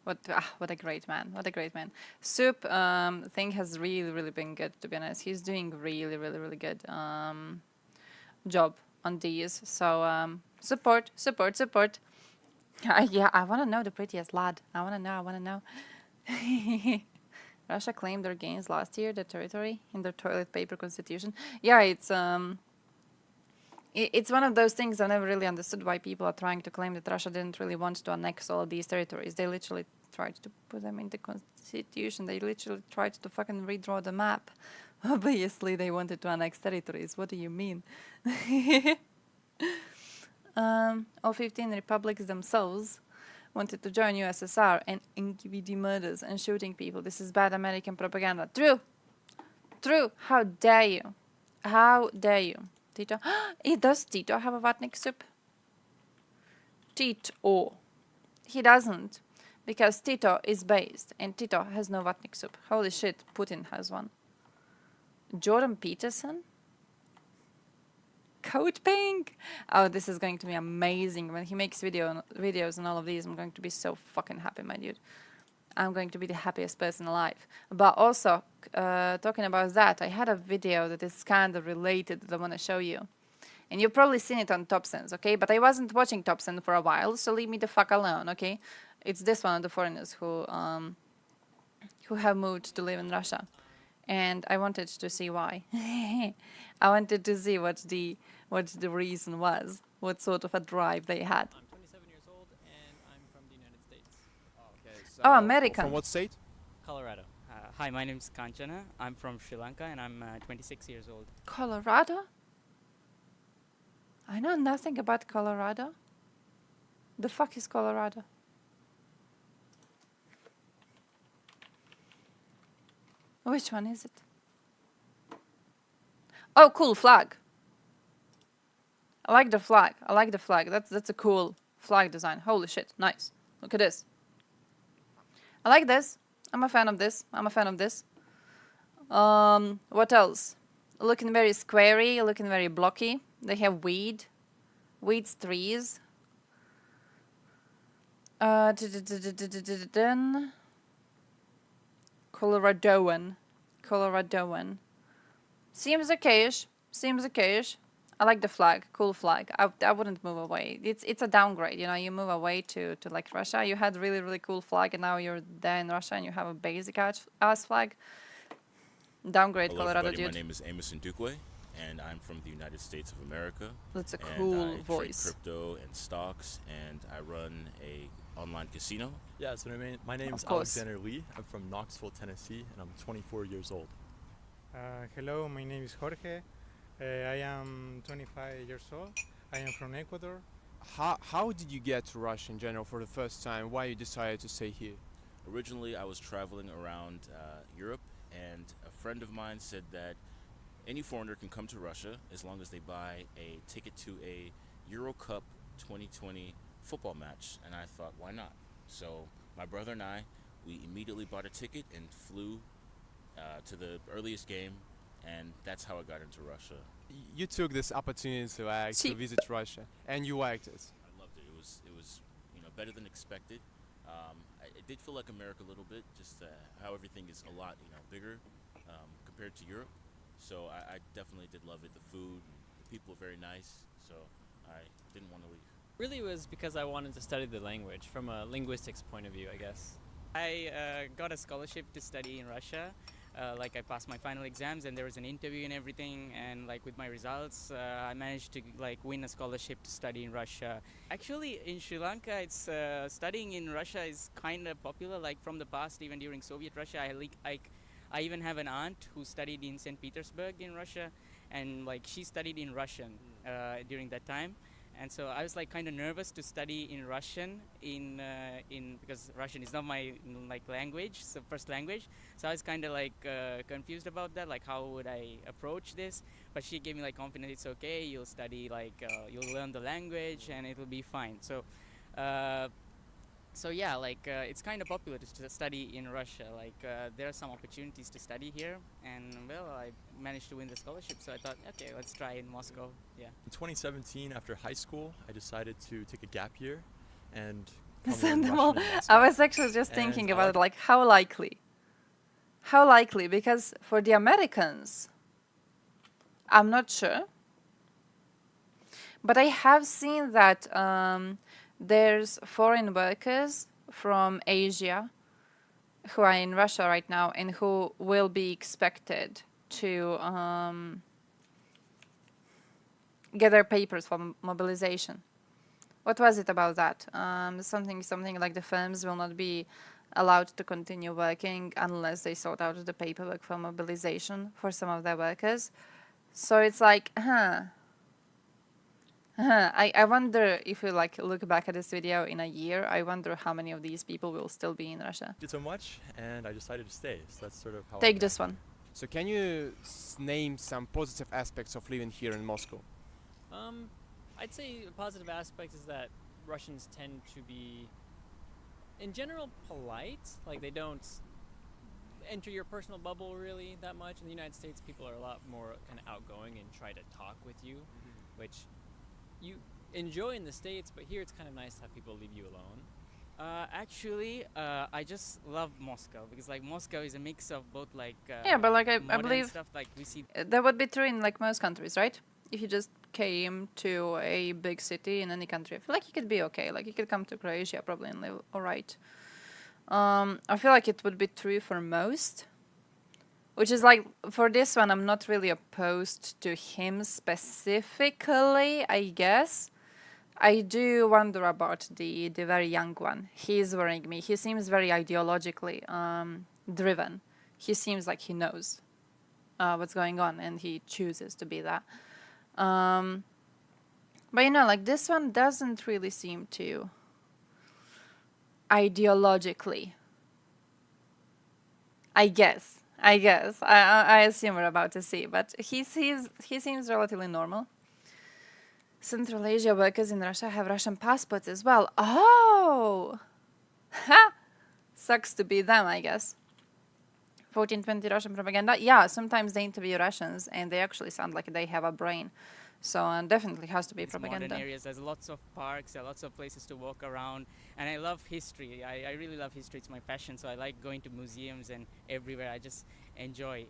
What a great man. What a great man. Soup thing has really been good, to be honest. He's doing really good job on these. So support. Yeah, I want to know the prettiest lad. I want to know. Russia claimed their gains last year, the territory, in their toilet paper constitution. Yeah, it's one of those things I never really understood why people are trying to claim that Russia didn't really want to annex all of these territories. They literally tried to put them in the constitution. They literally tried to fucking redraw the map. Obviously, they wanted to annex territories. What do you mean? All 15 republics themselves wanted to join USSR and NKVD murders and shooting people. This is bad American propaganda. True. How dare you? Tito. Does Tito have a vatnik soup? Tito. He doesn't. Because Tito is based and Tito has no vatnik soup. Holy shit, Putin has one. Jordan Peterson? coat pink. Oh, this is going to be amazing. When he makes videos and all of these, I'm going to be so fucking happy, my dude. I'm going to be the happiest person alive. But also, talking about that, I had a video that is kind of related that I want to show you. And you've probably seen it on Top Sense, okay? But I wasn't watching Top Sense for a while, so leave me the fuck alone, okay? It's this one of the foreigners who have moved to live in Russia. And I wanted to see why. I wanted to see what the reason was, what sort of a drive they had. I'm 27 years old and I'm from the United States. Okay, so American. From what state? Colorado. Hi, my name is Kanchana. I'm from Sri Lanka and I'm 26 years old. Colorado? I know nothing about Colorado. The fuck is Colorado? Which one is it? Oh, cool flag. I like the flag. I like the flag. That's a cool flag design. Holy shit, nice. Look at this. I like this. I'm a fan of this. I'm a fan of this. What else? Looking very squarey, looking very blocky. They have weeds, trees. Coloradoan. Seems okayish. Seems okayish. I like the flag. Cool flag. I wouldn't move away. It's a downgrade. You know, you move away to like Russia. You had really cool flag, and now you're there in Russia and you have a basic ass flag. Downgrade. Hello, Colorado everybody. dude. My name is Emerson Dukwe, and I'm from the United States of America. That's a cool and I voice. trade crypto and stocks, and I run a online casino. Yeah, so my name is Alexander Lee. I'm from Knoxville, Tennessee, and I'm 24 years old. Hello, my name is Jorge. I am 25 years old. I am from Ecuador. How did you get to Russia in general for the first time? Why you decided to stay here? Originally, I was traveling around Europe, and a friend of mine said that any foreigner can come to Russia as long as they buy a ticket to a Euro Cup 2020 football match. And I thought, why not? So my brother and I, we immediately bought a ticket and flew to the earliest game, and that's how I got into Russia. You took this opportunity to visit Russia, and you liked it. I loved it. It was better than expected. It did feel like America a little bit, just how everything is a lot bigger compared to Europe. So I definitely did love it. The food, the people are very nice. So I didn't want to leave. Really, it was because I wanted to study the language from a linguistics point of view, I guess. I got a scholarship to study in Russia. I passed my final exams and there was an interview and everything, and with my results I managed to win a scholarship to study in Russia. Actually in Sri Lanka it's studying in Russia is kind of popular, from the past, even during Soviet Russia. I even have an aunt who studied in St. Petersburg in Russia, and she studied in Russian during that time. And so I was kind of nervous to study in Russian because Russian is not my language, so first language. So I was kind of confused about that, how would I approach this? But she gave me confidence. It's okay. You'll study you'll learn the language and it'll be fine. So yeah, it's kind of popular to study in Russia. There are some opportunities to study here, and I managed to win the scholarship. So I thought, okay, let's try in Moscow. Yeah. In 2017, after high school, I decided to take a gap year and I was actually just thinking about it, how likely? How likely? Because for the Americans, I'm not sure. But I have seen that there's foreign workers from Asia who are in Russia right now and who will be expected to get their papers for mobilization. What was it about that? Something like the firms will not be allowed to continue working unless they sort out the paperwork for mobilization for some of their workers. So it's I wonder if you look back at this video in a year, I wonder how many of these people will still be in Russia. Did so much, and I decided to stay. So that's sort of how. Take this one. So can you name some positive aspects of living here in Moscow? I'd say a positive aspect is that Russians tend to be, in general, polite. They don't enter your personal bubble really that much. In the United States, people are a lot more kind of outgoing and try to talk with you. which you enjoy in the States, but here it's kind of nice to have people leave you alone. Actually, I just love Moscow because like Moscow is a mix of both like Yeah, but like I modern believe stuff like we see. that would be true in like most countries, right? If you just came to a big city in any country, I feel like you could be okay. Like you could come to Croatia probably and live alright. I feel like it would be true for most. Which is like, for this one, I'm not really opposed to him specifically, I guess. I do wonder about the very young one. He's worrying me. He seems very ideologically driven. He seems like he knows what's going on, and he chooses to be that. But you know, like this one doesn't really seem to ideologically. I guess. I assume we're about to see, but he seems relatively normal. Central Asia workers in Russia have Russian passports as well. Oh! Ha! Sucks to be them, I guess. 1420 Russian propaganda. Yeah, sometimes they interview Russians and they actually sound like they have a brain. So definitely has to be propaganda. Modern areas, there's lots of parks, there are lots of places to walk around, and I love history. I really love history. It's my passion, so I like going to museums and everywhere. I just enjoy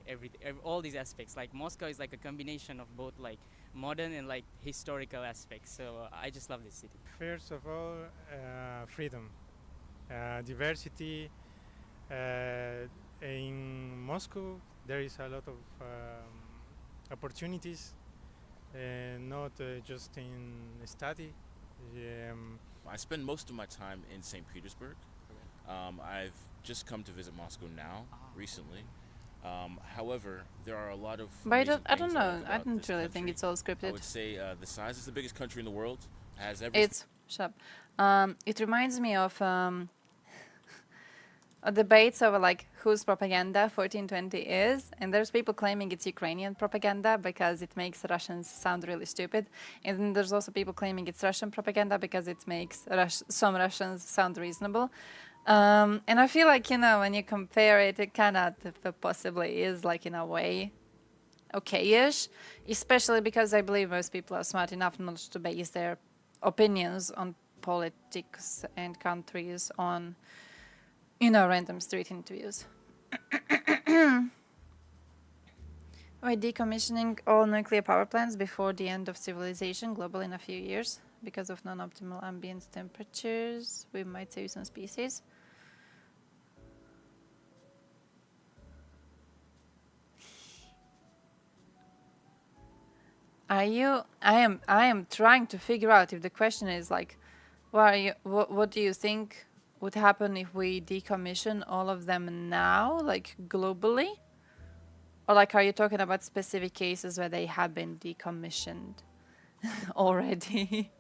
all these aspects. Like Moscow is like a combination of both like modern and like historical aspects. So I just love this city. First of all, freedom, diversity. In Moscow, there is a lot of opportunities. Not just in study. I spend most of my time in St. Petersburg. I've just come to visit Moscow now, recently. However, there are a lot of. But I don't know. I don't really think it's all scripted. I would say the size is the biggest country in the world. Has everything. It's shut up. It reminds me of debates over like whose propaganda 1420 is, and there's people claiming it's Ukrainian propaganda because it makes Russians sound really stupid, and then there's also people claiming it's Russian propaganda because it makes some Russians sound reasonable. And I feel like, you know, when you compare it, it kind of possibly is like in a way okay-ish, especially because I believe most people are smart enough not to base their opinions on politics and countries on, you know, random street interviews. We're decommissioning all nuclear power plants before the end of civilization globally in a few years. Because of non-optimal ambient temperatures, we might save some species. I am trying to figure out if the question is like, what do you think would happen if we decommission all of them now, like globally? Or like, are you talking about specific cases where they have been decommissioned already?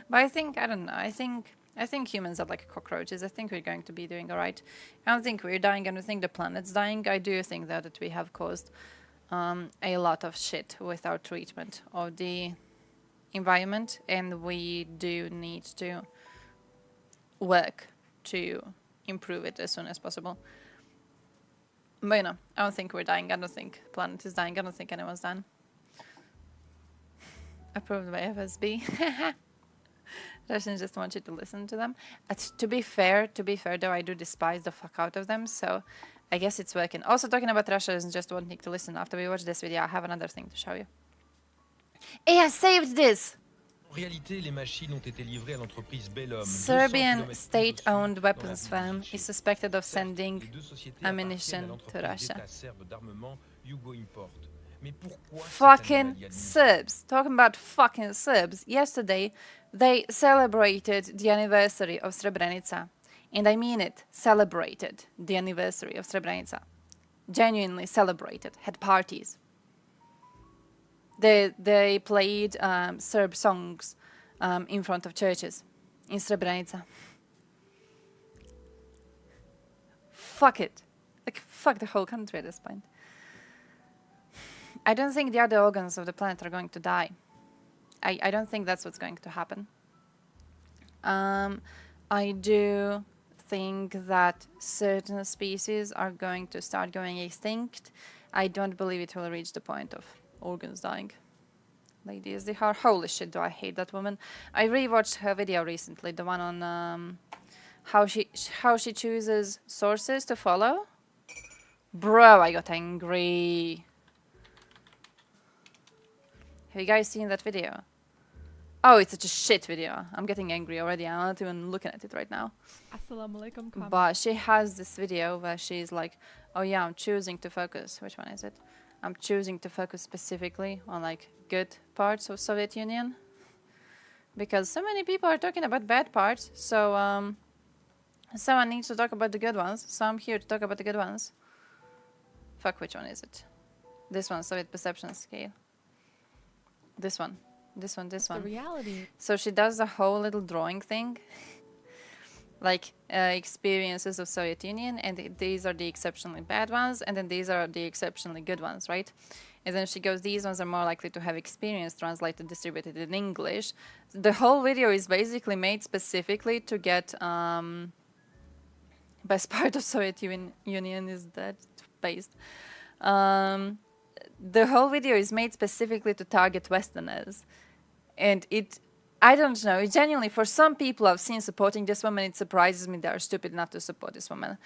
But I think, I don't know, I think humans are like cockroaches. I think we're going to be doing all right. I don't think we're dying. I don't think the planet's dying. I do think that we have caused a lot of shit with our treatment of the environment, and we do need to work to improve it as soon as possible. But you know, I don't think we're dying. I don't think the planet is dying. I don't think anyone's dying. Approved by FSB. Russians just want you to listen to them. To be fair though, I do despise the fuck out of them, so I guess it's working. Also, talking about Russia isn't just wanting to listen. After we watch this video, I have another thing to show you. Hey, I saved this! Serbian state-owned weapons firm is suspected of sending ammunition to Russia. Fucking Serbs. Talking about fucking Serbs. Yesterday, they celebrated the anniversary of Srebrenica. And I mean it. Celebrated the anniversary of Srebrenica. Genuinely celebrated. Had parties. They played Serb songs in front of churches in Srebrenica. Fuck it. Like, fuck the whole country at this point. I don't think the other organs of the planet are going to die. I don't think that's what's going to happen. I do think that certain species are going to start going extinct. I don't believe it will reach the point of organs dying. Lady is the heart. Holy shit, do I hate that woman. I rewatched her video recently, the one on how she chooses sources to follow. Bro, I got angry. Have you guys seen that video? Oh, it's such a shit video. I'm getting angry already. I'm not even looking at it right now. Assalamu alaikum. But she has this video where she's like, oh yeah, I'm choosing to focus. Which one is it? I'm choosing to focus specifically on like good parts of Soviet Union. Because so many people are talking about bad parts. So someone needs to talk about the good ones. So I'm here to talk about the good ones. Fuck, which one is it? This one, Soviet Perception Scale. This one. This one. The reality. So she does the whole little drawing thing. Like experiences of Soviet Union, and these are the exceptionally bad ones, and then these are the exceptionally good ones, right? And then she goes, these ones are more likely to have experience translated, distributed in English. The whole video is basically made specifically to get best part of Soviet Union is that based. The whole video is made specifically to target Westerners. And I don't know, genuinely, for some people I've seen supporting this woman, it surprises me they are stupid enough to support this woman.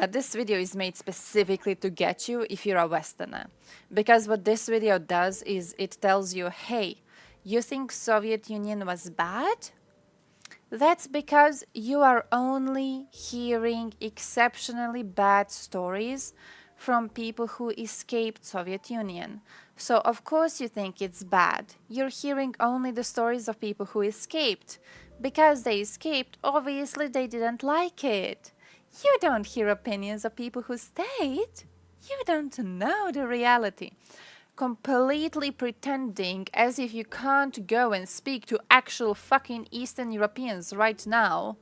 This video is made specifically to get you if you're a Westerner. Because what this video does is it tells you, hey, you think Soviet Union was bad? That's because you are only hearing exceptionally bad stories from people who escaped Soviet Union. So of course you think it's bad. You're hearing only the stories of people who escaped. Because they escaped, obviously they didn't like it. You don't hear opinions of people who stayed. You don't know the reality. Completely pretending as if you can't go and speak to actual fucking Eastern Europeans right now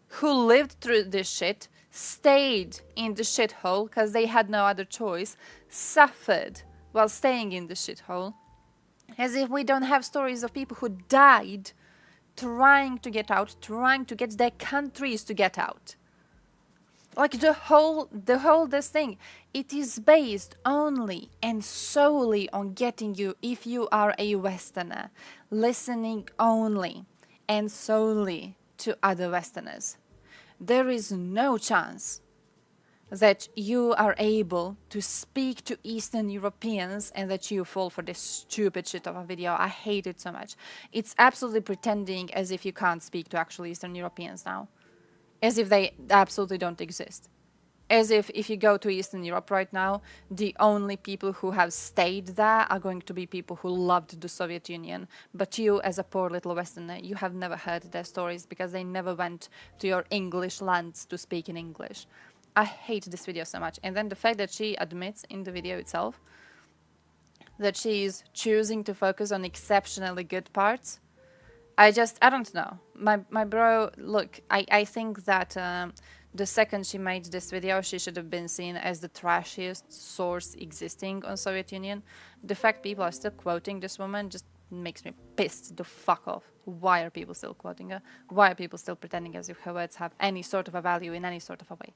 who lived through this shit, stayed in the shithole because they had no other choice, suffered while staying in the shithole, as if we don't have stories of people who died trying to get out, trying to get their countries to get out. Like the whole this thing, it is based only and solely on getting you, if you are a Westerner, listening only and solely to other Westerners. There is no chance that you are able to speak to Eastern Europeans and that you fall for this stupid shit of a video. I hate it so much. It's absolutely pretending as if you can't speak to actual Eastern Europeans now. As if they absolutely don't exist. As if you go to Eastern Europe right now, the only people who have stayed there are going to be people who loved the Soviet Union. But you, as a poor little Westerner, you have never heard their stories because they never went to your English lands to speak in English. I hate this video so much. And then the fact that she admits in the video itself that she is choosing to focus on exceptionally good parts. I don't know. My bro, look, I think that the second she made this video, she should have been seen as the trashiest source existing on Soviet Union. The fact people are still quoting this woman just makes me pissed the fuck off. Why are people still quoting her? Why are people still pretending as if her words have any sort of a value in any sort of a way?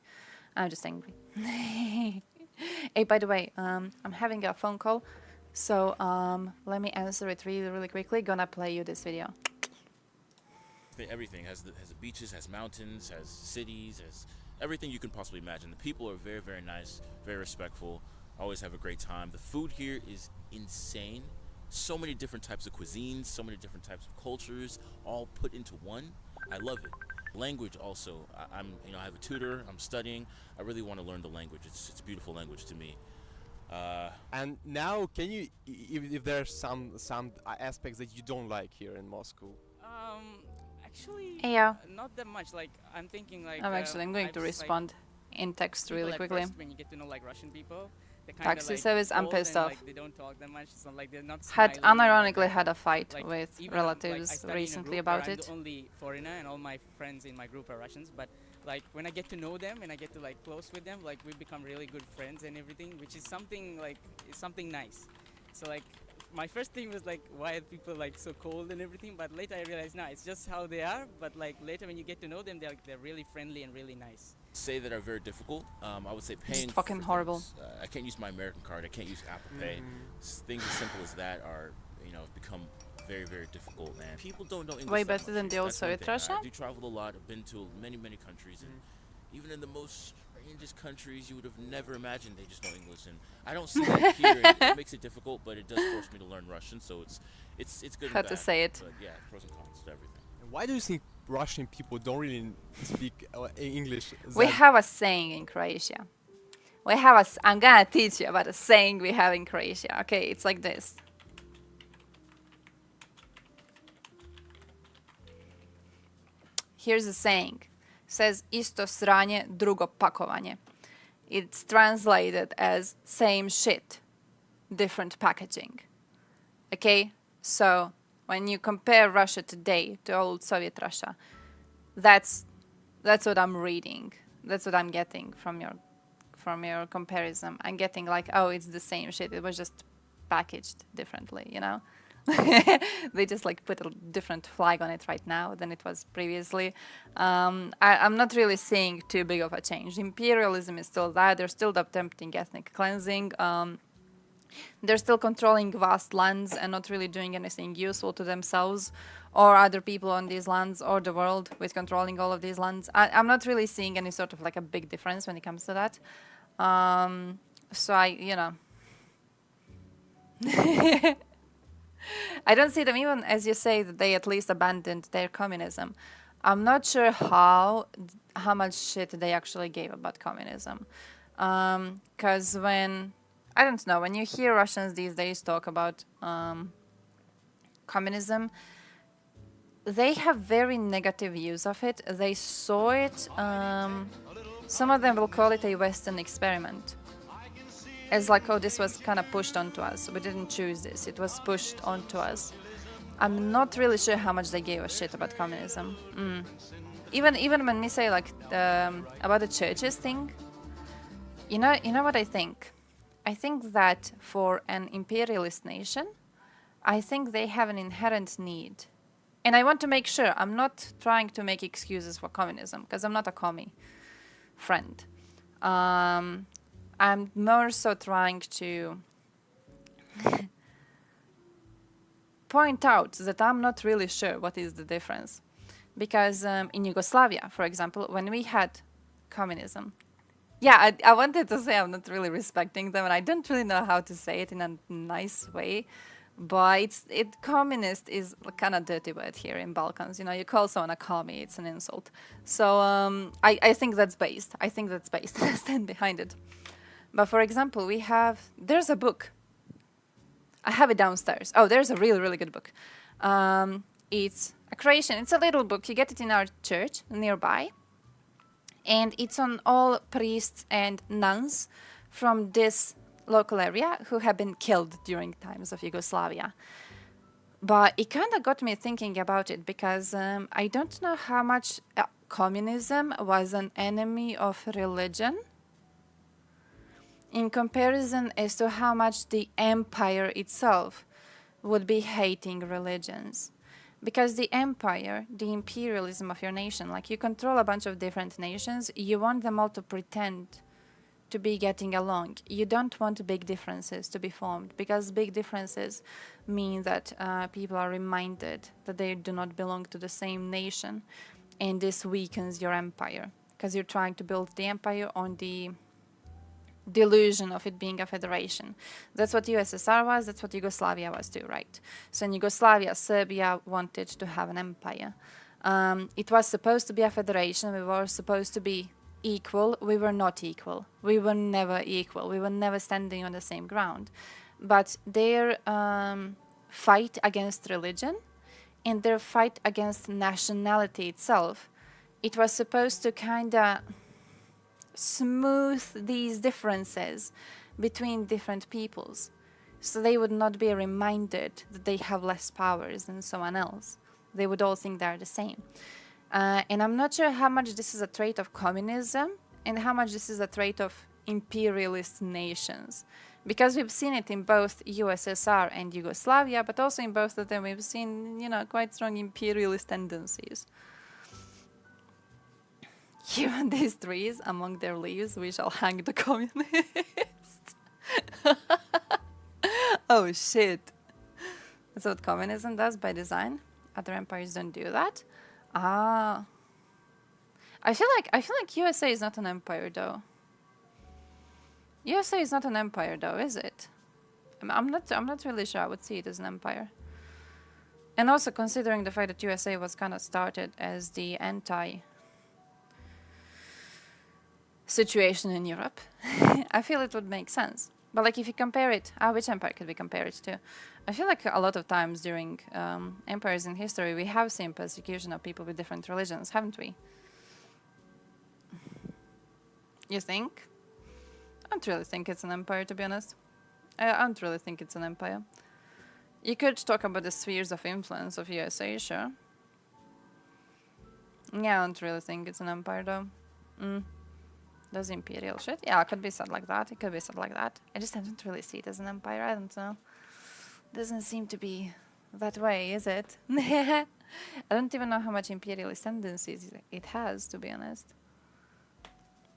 I'm just angry. Hey, by the way, I'm having a phone call, so let me answer it really quickly. Gonna play you this video. Everything has the beaches, has mountains, has cities, has everything you can possibly imagine. The people are very, very nice, very respectful, always have a great time. The food here is insane. So many different types of cuisines, so many different types of cultures, all put into one. I love it. Language also. I have a tutor. I'm studying. I really want to learn the language. It's a beautiful language to me. And now, can you, if there's some aspects that you don't like here in Moscow? Actually, yeah. Not that much. Like I'm thinking, like I'm going to respond in text really quickly. When you get to know like Russian people, taxi service, I'm pissed off. Like, they don't talk that much. It's not like they're not unironically had a fight like, with even, relatives recently about it. I'm the only foreigner and all my friends in my group are Russians, but like when I get to know them and I get to like close with them, like we become really good friends and everything, which is something nice. So like my first thing was like, why are people like so cold and everything? But later I realized, no, it's just how they are. But like later when you get to know them, they're really friendly and really nice. Say that are very difficult. I would say paying. It's fucking horrible. I can't use my American card. I can't use Apple Pay. Things as simple as that are, become very, very difficult, and people don't know English Way that better much than the here. old That's one Soviet thing. Russia? I do travel a lot. I've been to many, many countries, and even in the most strangest countries, you would have never imagined they just know English. And I don't see that here. And it makes it difficult, but it does force me to learn Russian, so it's good How and to bad. say it. But yeah, pros and cons to everything. And why do you think Russian people don't really speak English? We have a saying in Croatia. I'm gonna teach you about a saying we have in Croatia. Okay, it's like this. Here's a saying. It says isto sranje, drugo pakovanje. It's translated as same shit, different packaging. Okay, so when you compare Russia today to old Soviet Russia, that's what I'm reading. That's what I'm getting from your comparison. I'm getting like, oh, it's the same shit. It was just packaged differently, you know? They just like put a different flag on it right now than it was previously. I'm not really seeing too big of a change. Imperialism is still there. They're still attempting ethnic cleansing. They're still controlling vast lands and not really doing anything useful to themselves or other people on these lands or the world with controlling all of these lands. I'm not really seeing any sort of like a big difference when it comes to that. So I don't see them, even as you say that they at least abandoned their communism. I'm not sure how much shit they actually gave about communism. Because when you hear Russians these days talk about communism, they have very negative views of it. They saw it, some of them will call it a Western experiment. As like, oh, this was kind of pushed onto us. We didn't choose this. It was pushed onto us. I'm not really sure how much they gave a shit about communism. Even when we say like about the churches thing, you know what I think? I think that for an imperialist nation, I think they have an inherent need. And I want to make sure I'm not trying to make excuses for communism, because I'm not a commie friend. I'm more so trying to point out that I'm not really sure what is the difference. Because in Yugoslavia, for example, when we had communism, yeah, I wanted to say I'm not really respecting them, and I don't really know how to say it in a nice way, but communist is kind of dirty word here in Balkans. You know, you call someone a commie, it's an insult. So I think that's based. I stand behind it. But for example, there's a book. I have it downstairs. Oh, there's a really, really good book. It's a Croatian. It's a little book. You get it in our church nearby. And it's on all priests and nuns from this local area who have been killed during times of Yugoslavia. But it kind of got me thinking about it because I don't know how much communism was an enemy of religion in comparison as to how much the empire itself would be hating religions. Because the empire, the imperialism of your nation, like you control a bunch of different nations, you want them all to pretend to be getting along. You don't want big differences to be formed, because big differences mean that people are reminded that they do not belong to the same nation, and this weakens your empire, because you're trying to build the empire on the delusion of it being a federation. That's what USSR was, that's what Yugoslavia was too, right? So in Yugoslavia, Serbia wanted to have an empire. It was supposed to be a federation, we were supposed to be equal, we were not equal. We were never equal, we were never standing on the same ground. But their fight against religion and their fight against nationality itself, it was supposed to kind of smooth these differences between different peoples, so they would not be reminded that they have less powers than someone else. They would all think they're the same. And I'm not sure how much this is a trait of communism and how much this is a trait of imperialist nations, because we've seen it in both USSR and Yugoslavia, but also in both of them we've seen, quite strong imperialist tendencies. Here on these trees, among their leaves, we shall hang the communists. Oh shit. That's what communism does by design. Other empires don't do that. Ah. I feel like USA is not an empire though. USA is not an empire though, is it? I'm not really sure I would see it as an empire. And also considering the fact that USA was kind of started as the anti situation in Europe, I feel it would make sense. But like if you compare it, which empire could we compare it to? I feel like a lot of times during empires in history, we have seen persecution of people with different religions, haven't we? You think? I don't really think it's an empire, to be honest. I don't really think it's an empire. You could talk about the spheres of influence of USA, sure. Yeah, I don't really think it's an empire, though. Does imperial shit? Yeah, it could be said like that. It could be said like that. I just don't really see it as an empire. I don't know. Doesn't seem to be that way, is it? I don't even know how much imperialist tendencies it has, to be honest.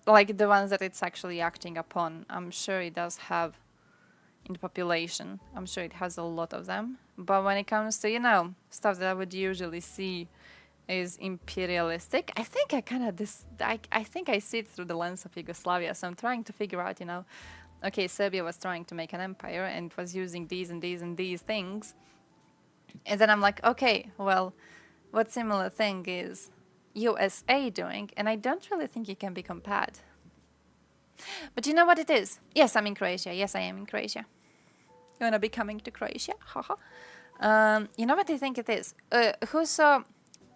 Like the ones that it's actually acting upon. I'm sure it does have in the population. I'm sure it has a lot of them. But when it comes to, you know, stuff that I would usually see is imperialistic, I think I think I see it through the lens of Yugoslavia. So I'm trying to figure out, you know, okay, Serbia was trying to make an empire and was using these and these and these things. And then I'm like, okay, well, what similar thing is USA doing? And I don't really think it can be compared. But you know what it is? Yes, I'm in Croatia. Yes, I am in Croatia. You want to be coming to Croatia? Haha. You know what I think it is? Who saw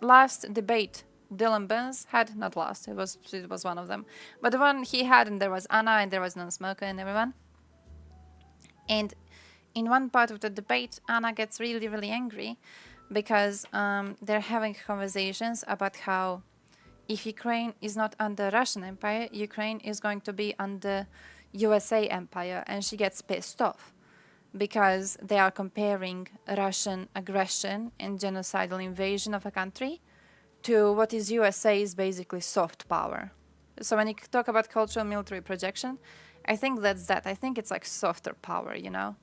last debate Dylan Burns had? Not last, it was one of them. But the one he had, and there was Anna, and there was non-smoker and everyone. And in one part of the debate, Anna gets really, really angry because they're having conversations about how if Ukraine is not under Russian Empire, Ukraine is going to be under USA Empire, and she gets pissed off because they are comparing Russian aggression and genocidal invasion of a country to what is USA's basically soft power. So when you talk about cultural military projection, I think that's that. I think it's like softer power, you know?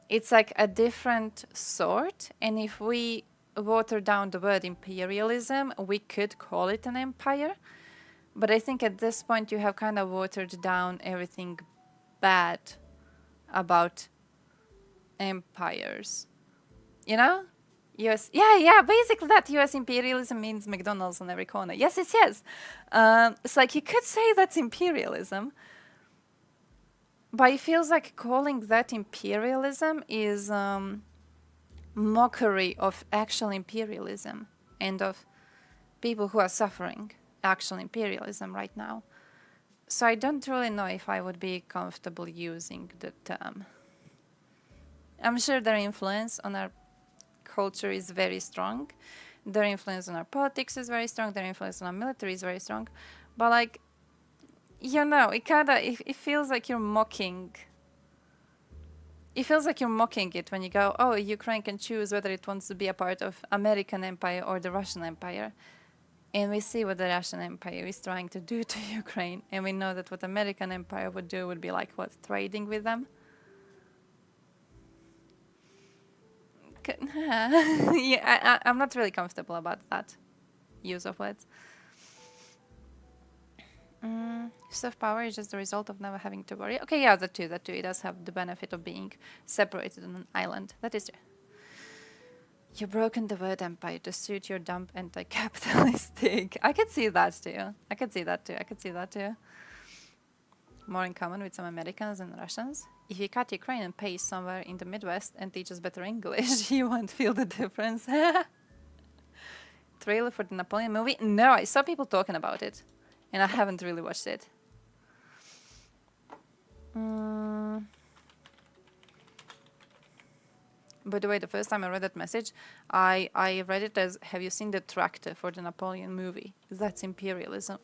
It's like a different sort, and if we water down the word imperialism, we could call it an empire. But I think at this point you have kind of watered down everything bad about empires. You know? Yeah, basically that US imperialism means McDonald's on every corner. Yes. It's like you could say that's imperialism, but it feels like calling that imperialism is mockery of actual imperialism and of people who are suffering actual imperialism right now. So I don't really know if I would be comfortable using the term. I'm sure their influence on our culture is very strong. Their influence on our politics is very strong. Their influence on our military is very strong. But like, you know, it feels like you're mocking. It feels like you're mocking it when you go, oh, Ukraine can choose whether it wants to be a part of American Empire or the Russian Empire. And we see what the Russian Empire is trying to do to Ukraine. And we know that what American Empire would do would be like, what, trading with them? Yeah, I'm not really comfortable about that use of words. Soft power is just the result of never having to worry. Okay, yeah, that too. It does have the benefit of being separated on an island. That is true. You've broken the word empire to suit your dumb anti-capitalistic. I could see that too. More in common with some Americans and Russians. If you cut Ukraine and paste somewhere in the Midwest and teach us better English, you won't feel the difference. Trailer for the Napoleon movie? No, I saw people talking about it. And I haven't really watched it. By the way, the first time I read that message, I read it as, have you seen the tractor for the Napoleon movie? That's imperialism.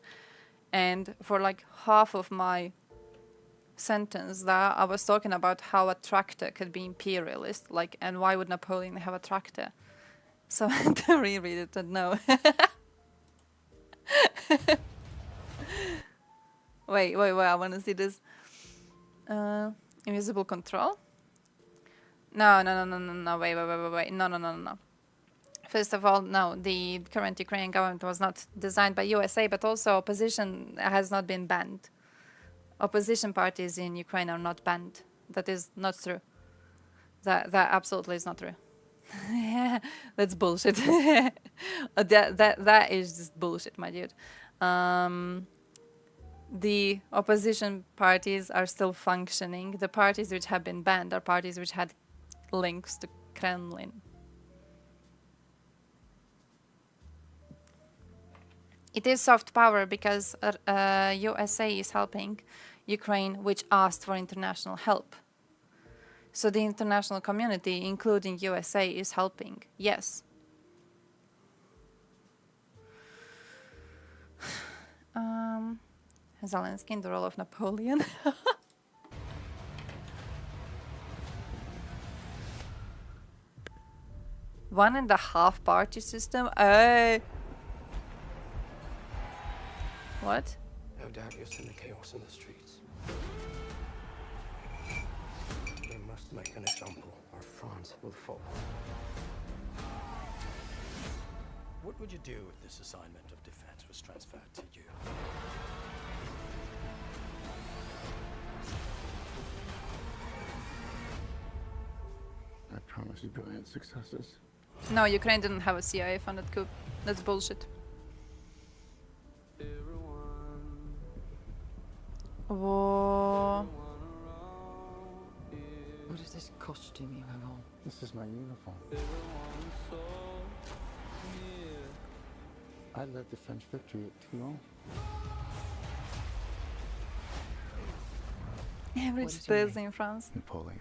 And for like half of my sentence there, I was talking about how a tractor could be imperialist, like, and why would Napoleon have a tractor? So I had to reread it and no. Wait, I want to see this. Invisible control. No, wait. No. First of all, no, the current Ukrainian government was not designed by USA, but also opposition has not been banned. Opposition parties in Ukraine are not banned. That is not true. That absolutely is not true. That's bullshit. that is just bullshit, my dude. The opposition parties are still functioning. The parties which have been banned are parties which had links to Kremlin. It is soft power because USA is helping Ukraine, which asked for international help. So the international community, including USA, is helping. Yes. Zelensky in the role of Napoleon. 1.5 party system. What? No doubt you're seeing the chaos in the streets. We must make an example, or France will fall. What would you do if this assignment of defense was transferred to you? I promise you brilliant successes. No, Ukraine didn't have a CIA-funded coup. That's bullshit. Whoa. What is this costume you have on? This is my uniform. I led the French victory at Toulon. Average Thursday in France. Napoleon.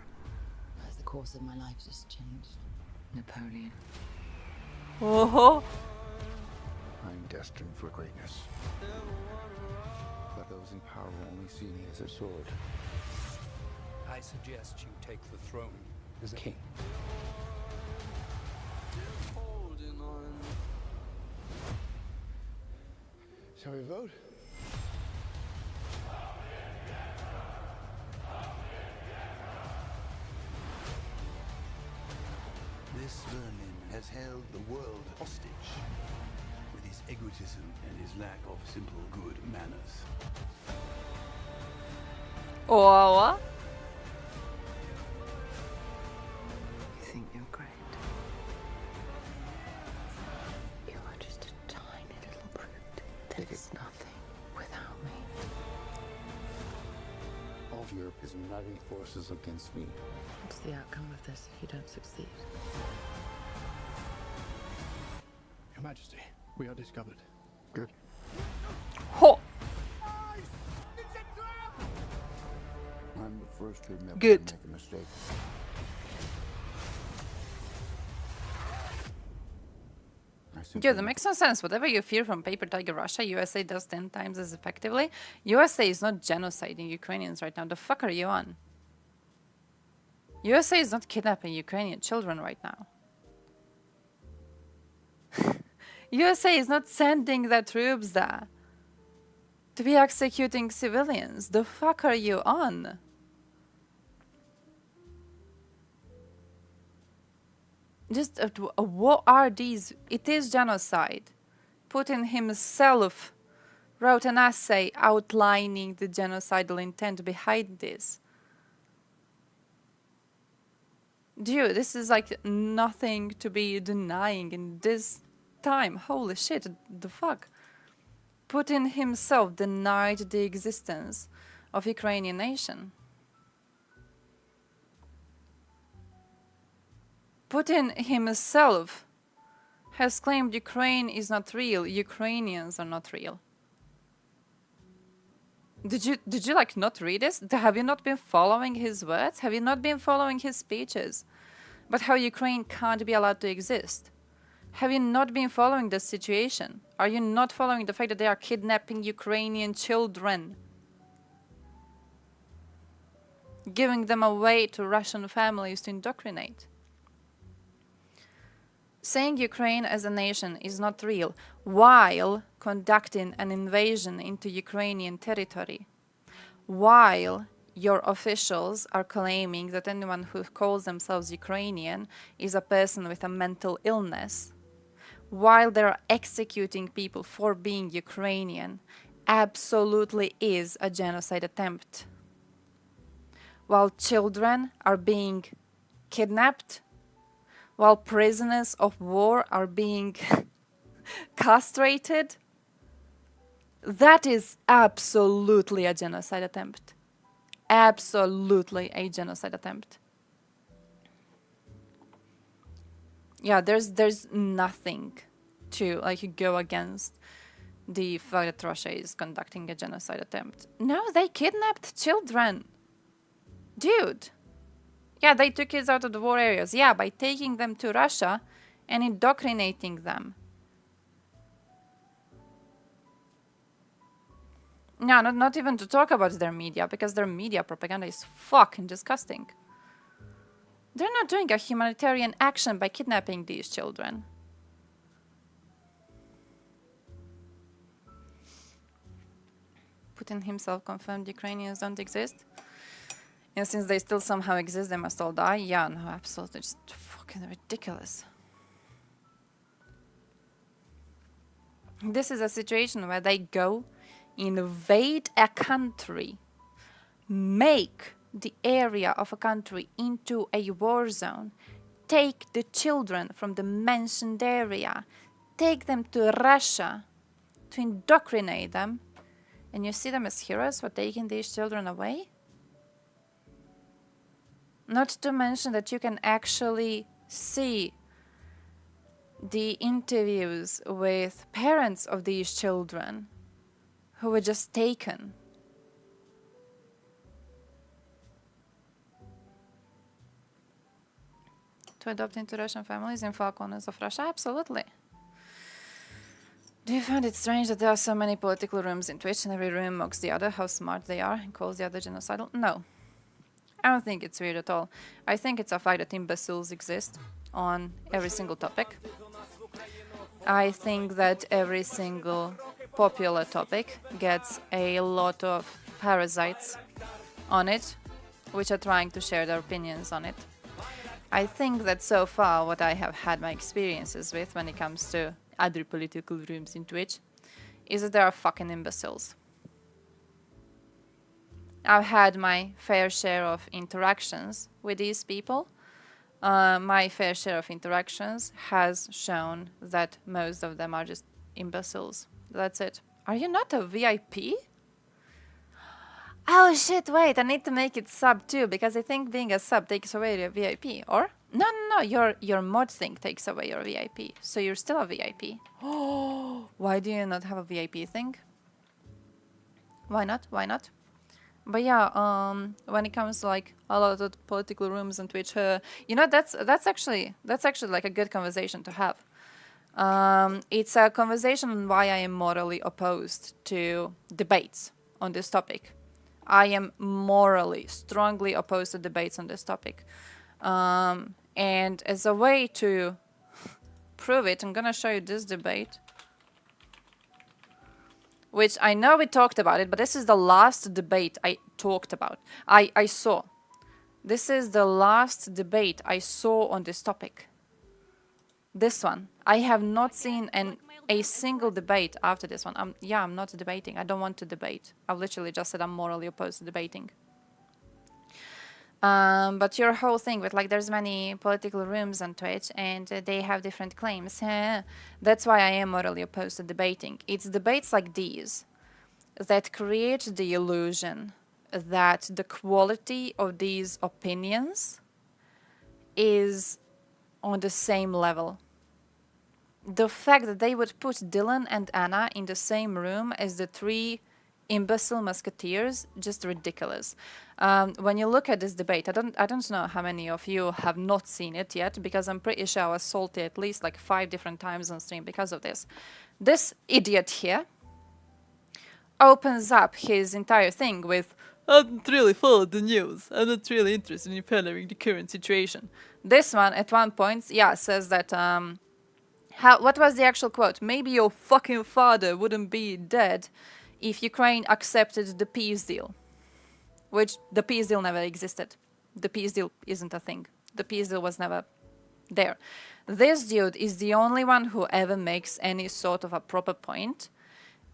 As the course of my life just changed. Napoleon. Oh. I'm destined for greatness. But those in power will only see me as a sword. I suggest you take the throne as a king. Shall we vote? This vermin has held the world hostage with his egotism and his lack of simple good manners. Oh. You think you're great? You are just a tiny little brute that is nothing without me. All of Europe is uniting forces against me. What's the outcome of this if you don't succeed? Your Majesty, we are discovered. Good. Ho! I'm the first to admit Good. when I make a mistake. Yeah, that makes no sense. Whatever you fear from Paper Tiger Russia, USA does 10 times as effectively. USA is not genociding Ukrainians right now. The fuck are you on? USA is not kidnapping Ukrainian children right now. USA is not sending their troops there to be executing civilians. The fuck are you on? Just what are these? It is genocide. Putin himself wrote an essay outlining the genocidal intent behind this. Dude, this is like nothing to be denying in this time. Holy shit, the fuck? Putin himself denied the existence of Ukrainian nation. Putin himself has claimed Ukraine is not real. Ukrainians are not real. Did you like not read this? Have you not been following his words? Have you not been following his speeches? But how Ukraine can't be allowed to exist? Have you not been following the situation? Are you not following the fact that they are kidnapping Ukrainian children? Giving them away to Russian families to indoctrinate? Saying Ukraine as a nation is not real while conducting an invasion into Ukrainian territory, while your officials are claiming that anyone who calls themselves Ukrainian is a person with a mental illness, while they're executing people for being Ukrainian, absolutely is a genocide attempt. While children are being kidnapped, while prisoners of war are being castrated, that is absolutely a genocide attempt. Absolutely a genocide attempt. Yeah, there's nothing to like go against the fact that Russia is conducting a genocide attempt. No, they kidnapped children. Dude. Yeah, they took kids out of the war areas. Yeah, by taking them to Russia and indoctrinating them. No, not even to talk about their media, because their media propaganda is fucking disgusting. They're not doing a humanitarian action by kidnapping these children. Putin himself confirmed Ukrainians don't exist. And since they still somehow exist, they must all die? Yeah, no, absolutely. Just fucking ridiculous. This is a situation where they go, invade a country, make the area of a country into a war zone, take the children from the mentioned area, take them to Russia to indoctrinate them, and you see them as heroes for taking these children away? Not to mention that you can actually see the interviews with parents of these children who were just taken. To adopt into Russian families in far corners of Russia? Absolutely. Do you find it strange that there are so many political rooms in Twitch and every room mocks the other, how smart they are, and calls the other genocidal? No. I don't think it's weird at all. I think it's a fact that imbeciles exist on every single topic. I think that every single popular topic gets a lot of parasites on it, which are trying to share their opinions on it. I think that so far what I have had my experiences with when it comes to other political rooms in Twitch is that there are fucking imbeciles. I've had my fair share of interactions with these people. My fair share of interactions has shown that most of them are just imbeciles. That's it. Are you not a VIP? Oh shit, wait, I need to make it sub too, because I think being a sub takes away your VIP. Or? No, your mod thing takes away your VIP. So you're still a VIP. Oh, why do you not have a VIP thing? Why not? Why not? But yeah, when it comes to like a lot of political rooms on Twitch, you know, that's actually like a good conversation to have. It's a conversation on why I am morally opposed to debates on this topic. I am morally, strongly opposed to debates on this topic. And as a way to prove it, I'm gonna show you this debate. Which I know we talked about it, but this is the last debate I talked about. I saw. This is the last debate I saw on this topic. This one. I have not seen a single debate after this one. I'm not debating. I don't want to debate. I've literally just said I'm morally opposed to debating. But your whole thing with like there's many political rooms on Twitch and they have different claims. That's why I am morally opposed to debating. It's debates like these that create the illusion that the quality of these opinions is on the same level. The fact that they would put Dylan and Anna in the same room as the three imbecile musketeers, just ridiculous. When you look at this debate, I don't know how many of you have not seen it yet, because I'm pretty sure I was salty at least like 5 different times on stream because of this. This idiot here opens up his entire thing with, I don't really follow the news. I'm not really interested in following the current situation. This one, at one point, yeah, says that, what was the actual quote? Maybe your fucking father wouldn't be dead if Ukraine accepted the peace deal. which the peace deal never existed. The peace deal isn't a thing. The peace deal was never there. This dude is the only one who ever makes any sort of a proper point.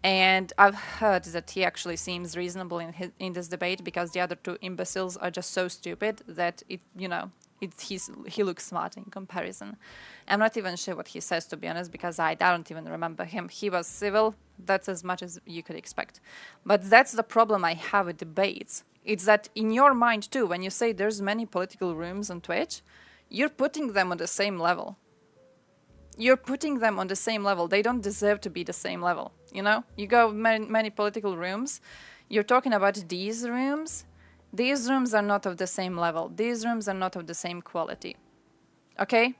And I've heard that he actually seems reasonable in this debate because the other two imbeciles are just so stupid that he looks smart in comparison. I'm not even sure what he says, to be honest, because I don't even remember him. He was civil. That's as much as you could expect. But that's the problem I have with debates. It's that in your mind too, when you say there's many political rooms on Twitch, you're putting them on the same level. You're putting them on the same level. They don't deserve to be the same level, you know? You go many political rooms, you're talking about these rooms. These rooms are not of the same level. These rooms are not of the same quality. Okay?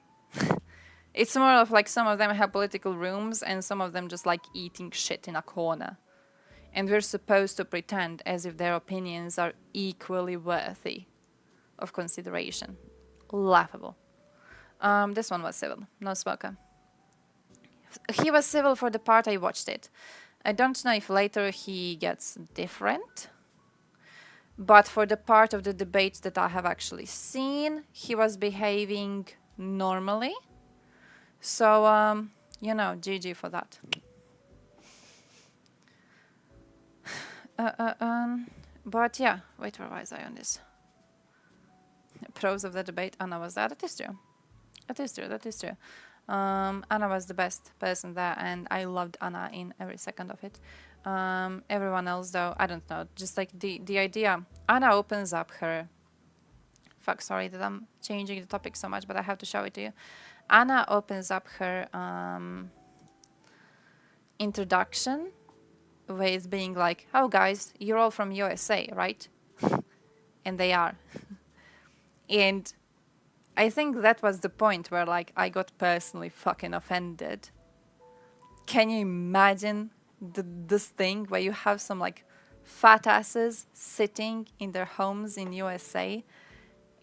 It's more of like some of them have political rooms and some of them just like eating shit in a corner. And we're supposed to pretend as if their opinions are equally worthy of consideration. Laughable. This one was civil, no smoker. He was civil for the part I watched it. I don't know if later he gets different, but for the part of the debate that I have actually seen, he was behaving normally. So, you know, GG for that. But yeah, wait, where was I on this? Pros of the debate, Anna was there. That is true. That is true, that is true. Anna was the best person there, and I loved Anna in every second of it. Everyone else, though, I don't know. Just like the idea, Anna opens up her... Fuck, sorry that I'm changing the topic so much, but I have to show it to you. Anna opens up her introduction with being like, oh guys, you're all from USA, right? And they are. And I think that was the point where like I got personally fucking offended. Can you imagine this thing where you have some like fat asses sitting in their homes in USA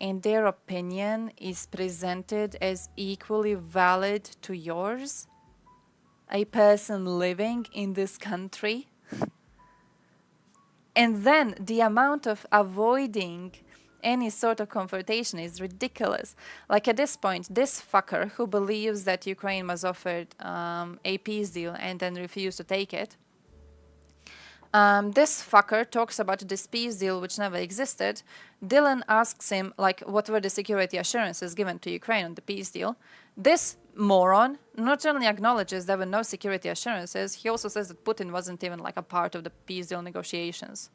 and their opinion is presented as equally valid to yours? A person living in this country? And then the amount of avoiding any sort of confrontation is ridiculous. Like at this point, this fucker who believes that Ukraine was offered a peace deal and then refused to take it, this fucker talks about this peace deal which never existed. Dylan asks him, like, what were the security assurances given to Ukraine on the peace deal? This moron not only acknowledges there were no security assurances, he also says that Putin wasn't even like a part of the peace deal negotiations.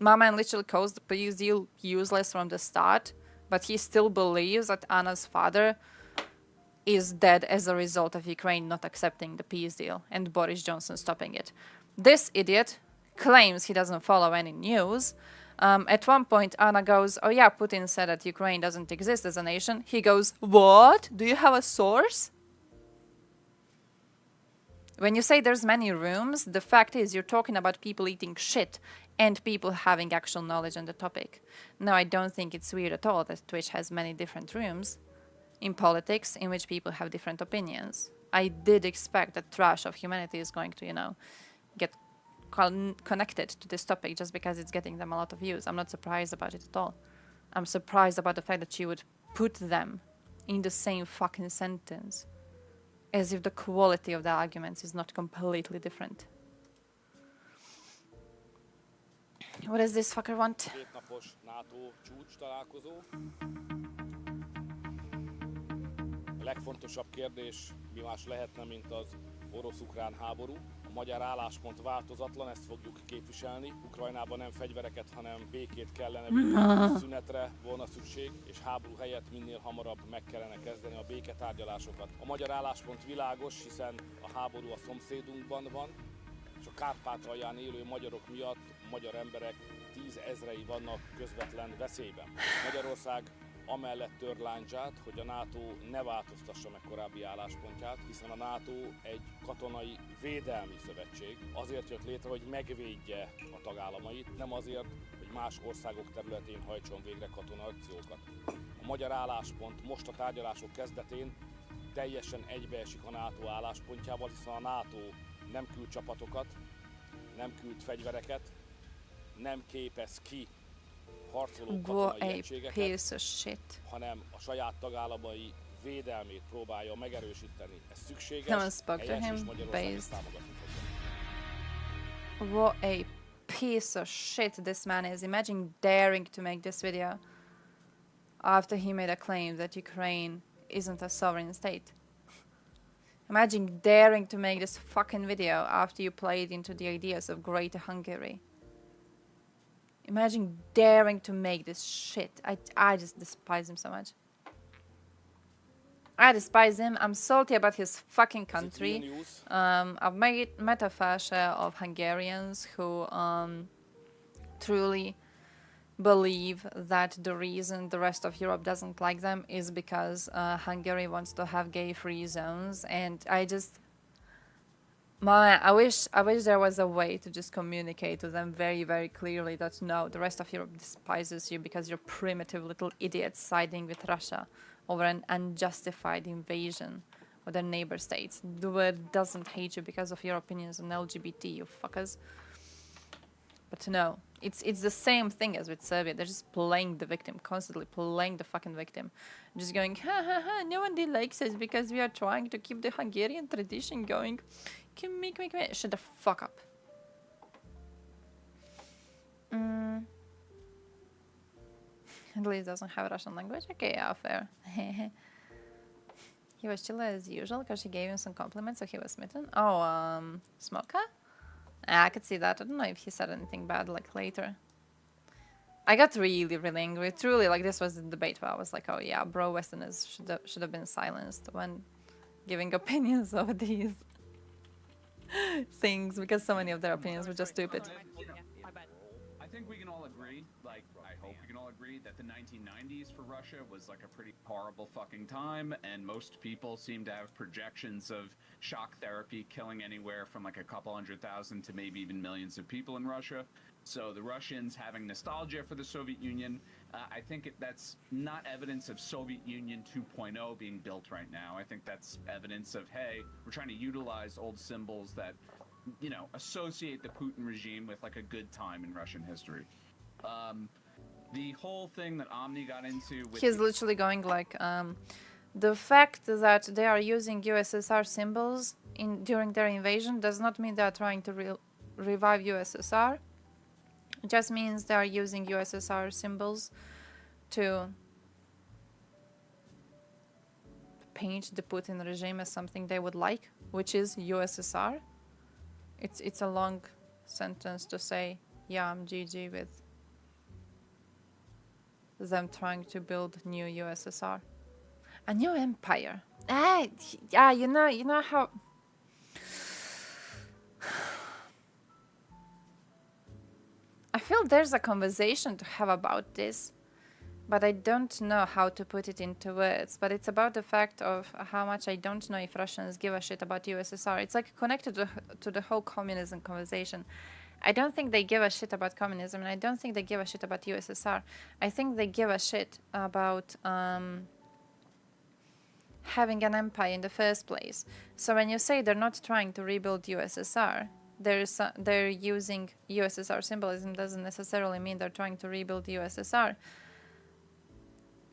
My man literally calls the peace deal useless from the start, but he still believes that Anna's father is dead as a result of Ukraine not accepting the peace deal and Boris Johnson stopping it. This idiot claims he doesn't follow any news. At one point, Anna goes, oh yeah, Putin said that Ukraine doesn't exist as a nation. He goes, what? Do you have a source? When you say there's many rooms, the fact is you're talking about people eating shit and people having actual knowledge on the topic. No, I don't think it's weird at all that Twitch has many different rooms in politics in which people have different opinions. I did expect that trash of humanity is going to, you know, get connected to this topic just because it's getting them a lot of views. I'm not surprised about it at all. I'm surprised about the fact that you would put them in the same fucking sentence as if the quality of the arguments is not completely different. What does this fucker want? Kétnapos NATO csúcs találkozó. A legfontosabb kérdés, mi más lehetne, mint az orosz-ukrán háború. A magyar álláspont változatlan, ezt fogjuk képviselni. Ukrajnában nem fegyvereket, hanem békét kellene vinni. Szünetre volna szükség, és háború helyett minél hamarabb meg kellene kezdeni a béketárgyalásokat. A magyar álláspont világos, hiszen a háború a szomszédunkban van, és a Kárpátalján élő magyarok miatt magyar emberek 10 000-ei vannak közvetlen veszélyben. Magyarország amellett tör lándzsát, hogy a NATO ne változtassa meg korábbi álláspontját, hiszen a NATO egy katonai védelmi szövetség. Azért jött létre, hogy megvédje a tagállamait, nem azért, hogy más országok területén hajtson végre katonaakciókat. A magyar álláspont most a tárgyalások kezdetén teljesen egybeesik a NATO álláspontjával, hiszen a NATO nem küld csapatokat, nem küld fegyvereket, nem képez ki harcoló What katonai a egységeket, piece of shit. hanem a saját tagállamai védelmét próbálja megerősíteni. Ez No one szükséges, spoke to helyes és him, Magyarország ezt based. támogatni fogja. What a piece of shit this man is. Imagine daring to make this video after he made a claim that Ukraine isn't a sovereign state. Imagine daring to make this fucking video after you played into the ideas of Greater Hungary. Imagine daring to make this shit. I just despise him so much. I despise him. I'm salty about his fucking country. I've met a fair share of Hungarians who truly believe that the reason the rest of Europe doesn't like them is because Hungary wants to have gay-free zones, and I wish there was a way to just communicate to them very, very clearly that no, the rest of Europe despises you because you're primitive little idiots siding with Russia over an unjustified invasion of their neighbor states. The world doesn't hate you because of your opinions on LGBT, you fuckers. But no, it's the same thing as with Serbia. They're just playing the victim, constantly playing the fucking victim. Just going, ha ha ha, no one likes us because we are trying to keep the Hungarian tradition going. Shut the fuck up. At least doesn't have Russian language. Okay, yeah, fair. He was chill as usual because she gave him some compliments, so he was smitten. Oh, Smoker? I could see that. I don't know if he said anything bad, like, later. I got really, really angry. Truly, like, this was the debate where I was like, oh yeah, bro, Westerners should have been silenced when giving opinions of these things, because so many of their opinions were just stupid. I think we can all agree, like, I hope we can all agree that the 1990s for Russia was like a pretty horrible fucking time, and most people seem to have projections of shock therapy killing anywhere from like a couple 100,000 to maybe even millions of people in Russia. So the Russians having nostalgia for the Soviet Union, I think that's not evidence of Soviet Union 2.0 being built right now. I think that's evidence of, hey, we're trying to utilize old symbols that, you know, associate the Putin regime with like a good time in Russian history. The whole thing that Omni got into with He's literally going like, the fact that they are using USSR symbols during their invasion does not mean they are trying to revive USSR. It just means they are using USSR symbols to paint the Putin regime as something they would like, which is USSR. It's a long sentence to say, yeah, I'm GG with them trying to build new USSR. A new empire. Yeah, you know how... I feel there's a conversation to have about this, but I don't know how to put it into words. But it's about the fact of how much I don't know if Russians give a shit about USSR. It's like connected to the whole communism conversation. I don't think they give a shit about communism, and I don't think they give a shit about USSR. I think they give a shit about having an empire in the first place. So when you say they're not trying to rebuild USSR, they're using USSR symbolism doesn't necessarily mean they're trying to rebuild USSR.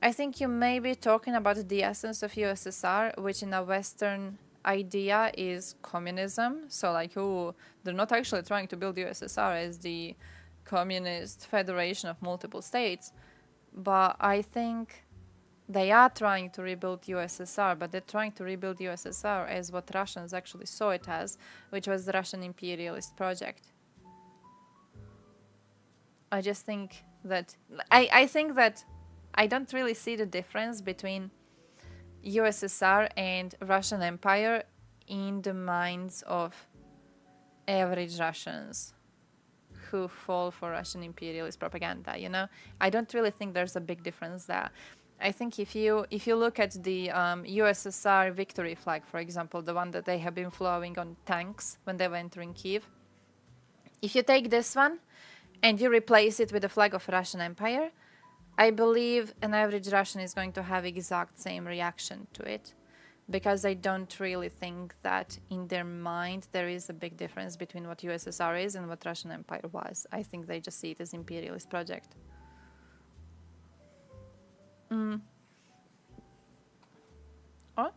I think you may be talking about the essence of USSR, which in a Western idea is communism. So like, oh, they're not actually trying to build USSR as the communist federation of multiple states. But I think they are trying to rebuild USSR, but they're trying to rebuild USSR as what Russians actually saw it as, which was the Russian imperialist project. I just think that... I think that I don't really see the difference between USSR and Russian Empire in the minds of average Russians who fall for Russian imperialist propaganda, you know? I don't really think there's a big difference there. I think if you look at the USSR victory flag, for example, the one that they have been flying on tanks when they were entering Kyiv, if you take this one and you replace it with the flag of Russian Empire, I believe an average Russian is going to have exact same reaction to it. because I don't really think that in their mind there is a big difference between what USSR is and what Russian Empire was. I think they just see it as imperialist project. Oh?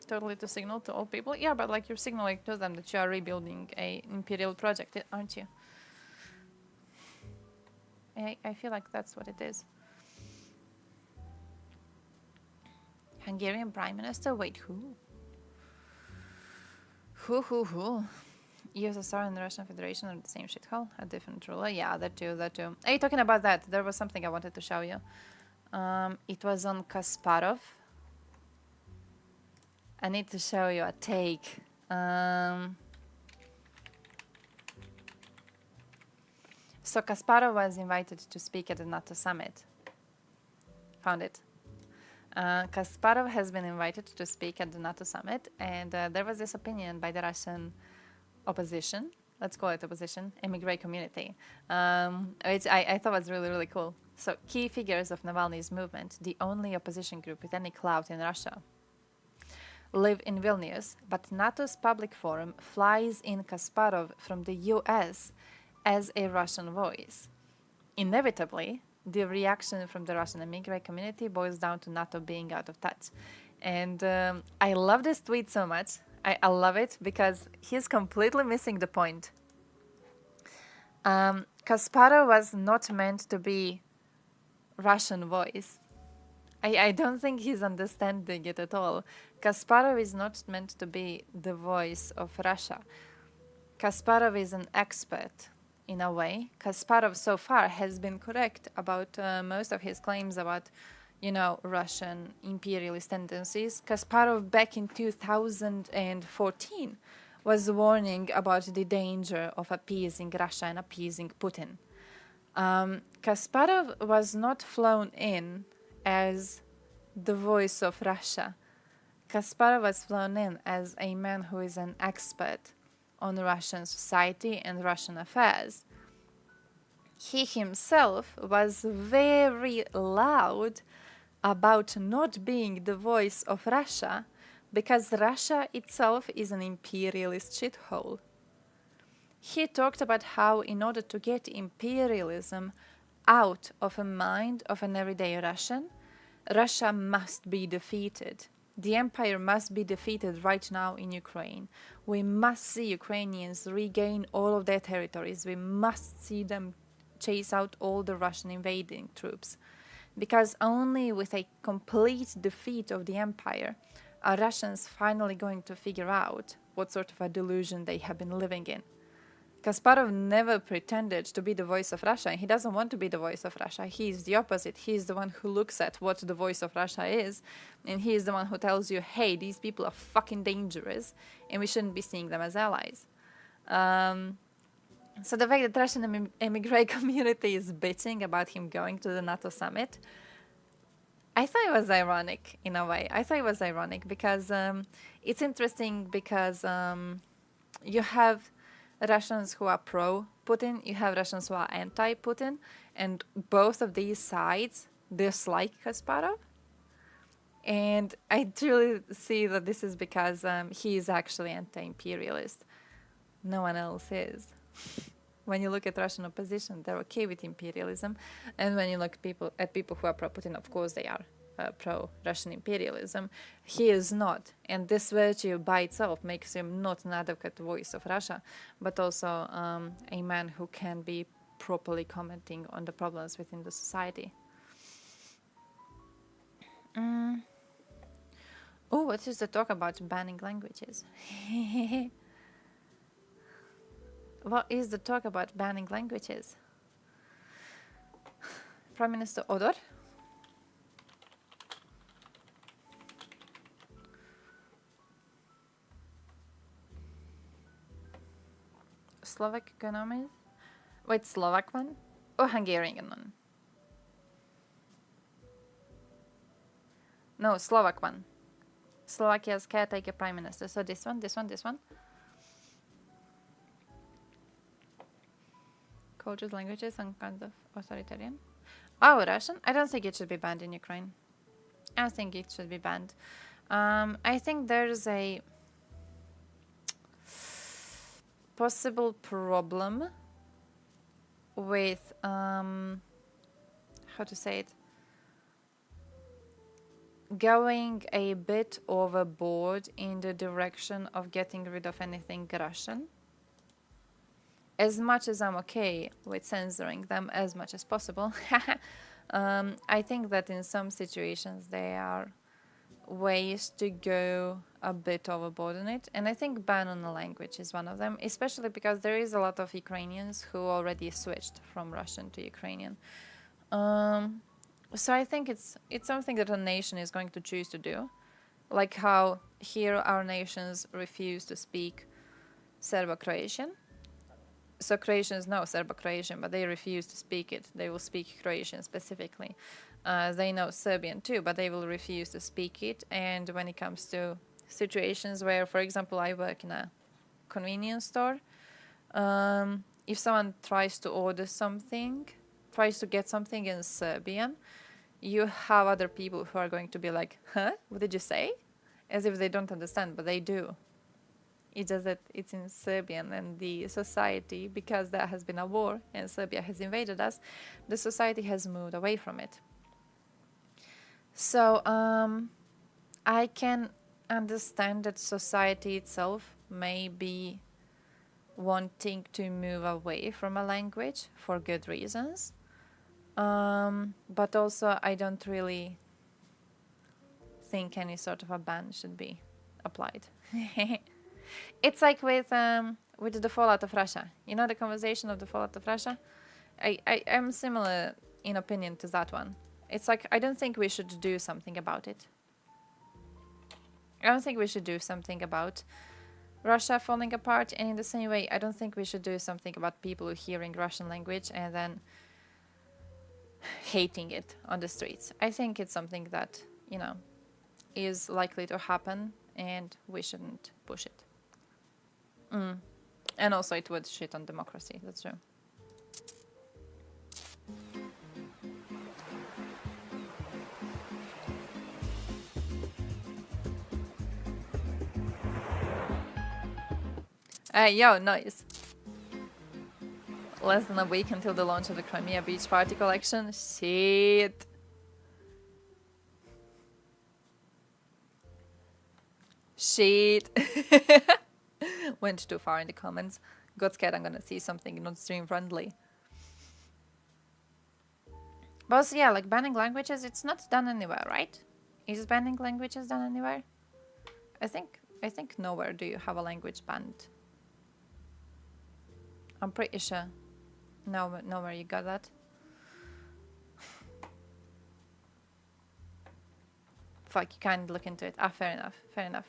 Totally to signal to all people. Yeah, but like you're signaling to them that you are rebuilding a imperial project, aren't you? I feel like that's what it is. Hungarian Prime Minister? Wait, who? Who? USSR and the Russian Federation are the same shithole? A different ruler? Yeah, that too. Hey, talking about that, there was something I wanted to show you. It was on Kasparov. I need to show you a take. So Kasparov was invited to speak at the NATO summit. Found it. Kasparov has been invited to speak at the NATO summit, and there was this opinion by the Russian opposition, let's call it opposition, immigrant community, which I thought was really, really cool. So, key figures of Navalny's movement, the only opposition group with any clout in Russia, live in Vilnius, but NATO's public forum flies in Kasparov from the US as a Russian voice. Inevitably, the reaction from the Russian immigrant community boils down to NATO being out of touch. And I love this tweet so much. I love it because he's completely missing the point. Kasparov was not meant to be Russian voice. I don't think he's understanding it at all. Kasparov is not meant to be the voice of Russia. Kasparov is an expert in a way. Kasparov so far has been correct about most of his claims about, you know, Russian imperialist tendencies. Kasparov back in 2014 was warning about the danger of appeasing Russia and appeasing Putin. Kasparov was not flown in as the voice of Russia. Kasparov was flown in as a man who is an expert on Russian society and Russian affairs. He himself was very loud about not being the voice of Russia because Russia itself is an imperialist shithole. He talked about how in order to get imperialism out of the mind of an everyday Russian, Russia must be defeated. The empire must be defeated right now in Ukraine. We must see Ukrainians regain all of their territories. We must see them chase out all the Russian invading troops. Because only with a complete defeat of the empire are Russians finally going to figure out what sort of a delusion they have been living in. Kasparov never pretended to be the voice of Russia. He doesn't want to be the voice of Russia. He is the opposite. He is the one who looks at what the voice of Russia is, and he is the one who tells you, hey, these people are fucking dangerous, and we shouldn't be seeing them as allies. So the fact that the Russian emigre community is bitching about him going to the NATO summit, I thought it was ironic in a way. I thought it was ironic because it's interesting because you have Russians who are pro-Putin, you have Russians who are anti-Putin, and both of these sides dislike Kasparov. And I truly see that this is because he is actually anti-imperialist. No one else is. When you look at Russian opposition, they're okay with imperialism, and when you look at people who are pro-Putin, of course they are pro-Russian imperialism. He is not, and this virtue by itself makes him not an advocate voice of Russia, but also a man who can be properly commenting on the problems within the society. Oh, what is the talk about banning languages? What is the talk about banning languages? Prime Minister Odor? Slovak economy? Wait, Slovak one? Or Hungarian one? No, Slovak one. Slovakia's caretaker prime minister. So this one. Cultures, languages, and kinds of authoritarian. Oh, Russian? I don't think it should be banned in Ukraine. I think it should be banned. I think there's a possible problem with how to say it, going a bit overboard in the direction of getting rid of anything Russian. As much as I'm okay with censoring them as much as possible, I think that in some situations there are ways to go a bit overboard on it, and I think ban on a language is one of them, especially because there is a lot of Ukrainians who already switched from Russian to Ukrainian. So I think it's something that a nation is going to choose to do, like how here our nations refuse to speak Serbo-Croatian. So Croatians know Serbo-Croatian, but they refuse to speak it. They will speak Croatian specifically. They know Serbian too, but they will refuse to speak it. And when it comes to situations where, for example, I work in a convenience store, if someone tries to order something, tries to get something in Serbian, you have other people who are going to be like, huh? What did you say? As if they don't understand, but they do. It's just that it's in Serbian, and the society, because there has been a war and Serbia has invaded us, the society has moved away from it. So I can understand that society itself may be wanting to move away from a language for good reasons. But also I don't really think any sort of a ban should be applied. It's like with the fallout of Russia. You know, the conversation of the fallout of Russia? I'm similar in opinion to that one. It's like, I don't think we should do something about it. I don't think we should do something about Russia falling apart, and in the same way, I don't think we should do something about people hearing Russian language and then hating it on the streets. I think it's something that, you know, is likely to happen, and we shouldn't push it. And also it would shit on democracy, that's true. Yo, nice. Less than a week until the launch of the Crimea Beach Party collection. Shit. Shit. Went too far in the comments. Got scared I'm gonna see something not stream friendly. But also, yeah, like banning languages, it's not done anywhere, right? Is banning languages done anywhere? I think nowhere do you have a language banned. I'm pretty sure. Nowhere you got that. Fuck, you can't look into it. Ah, fair enough. Fair enough.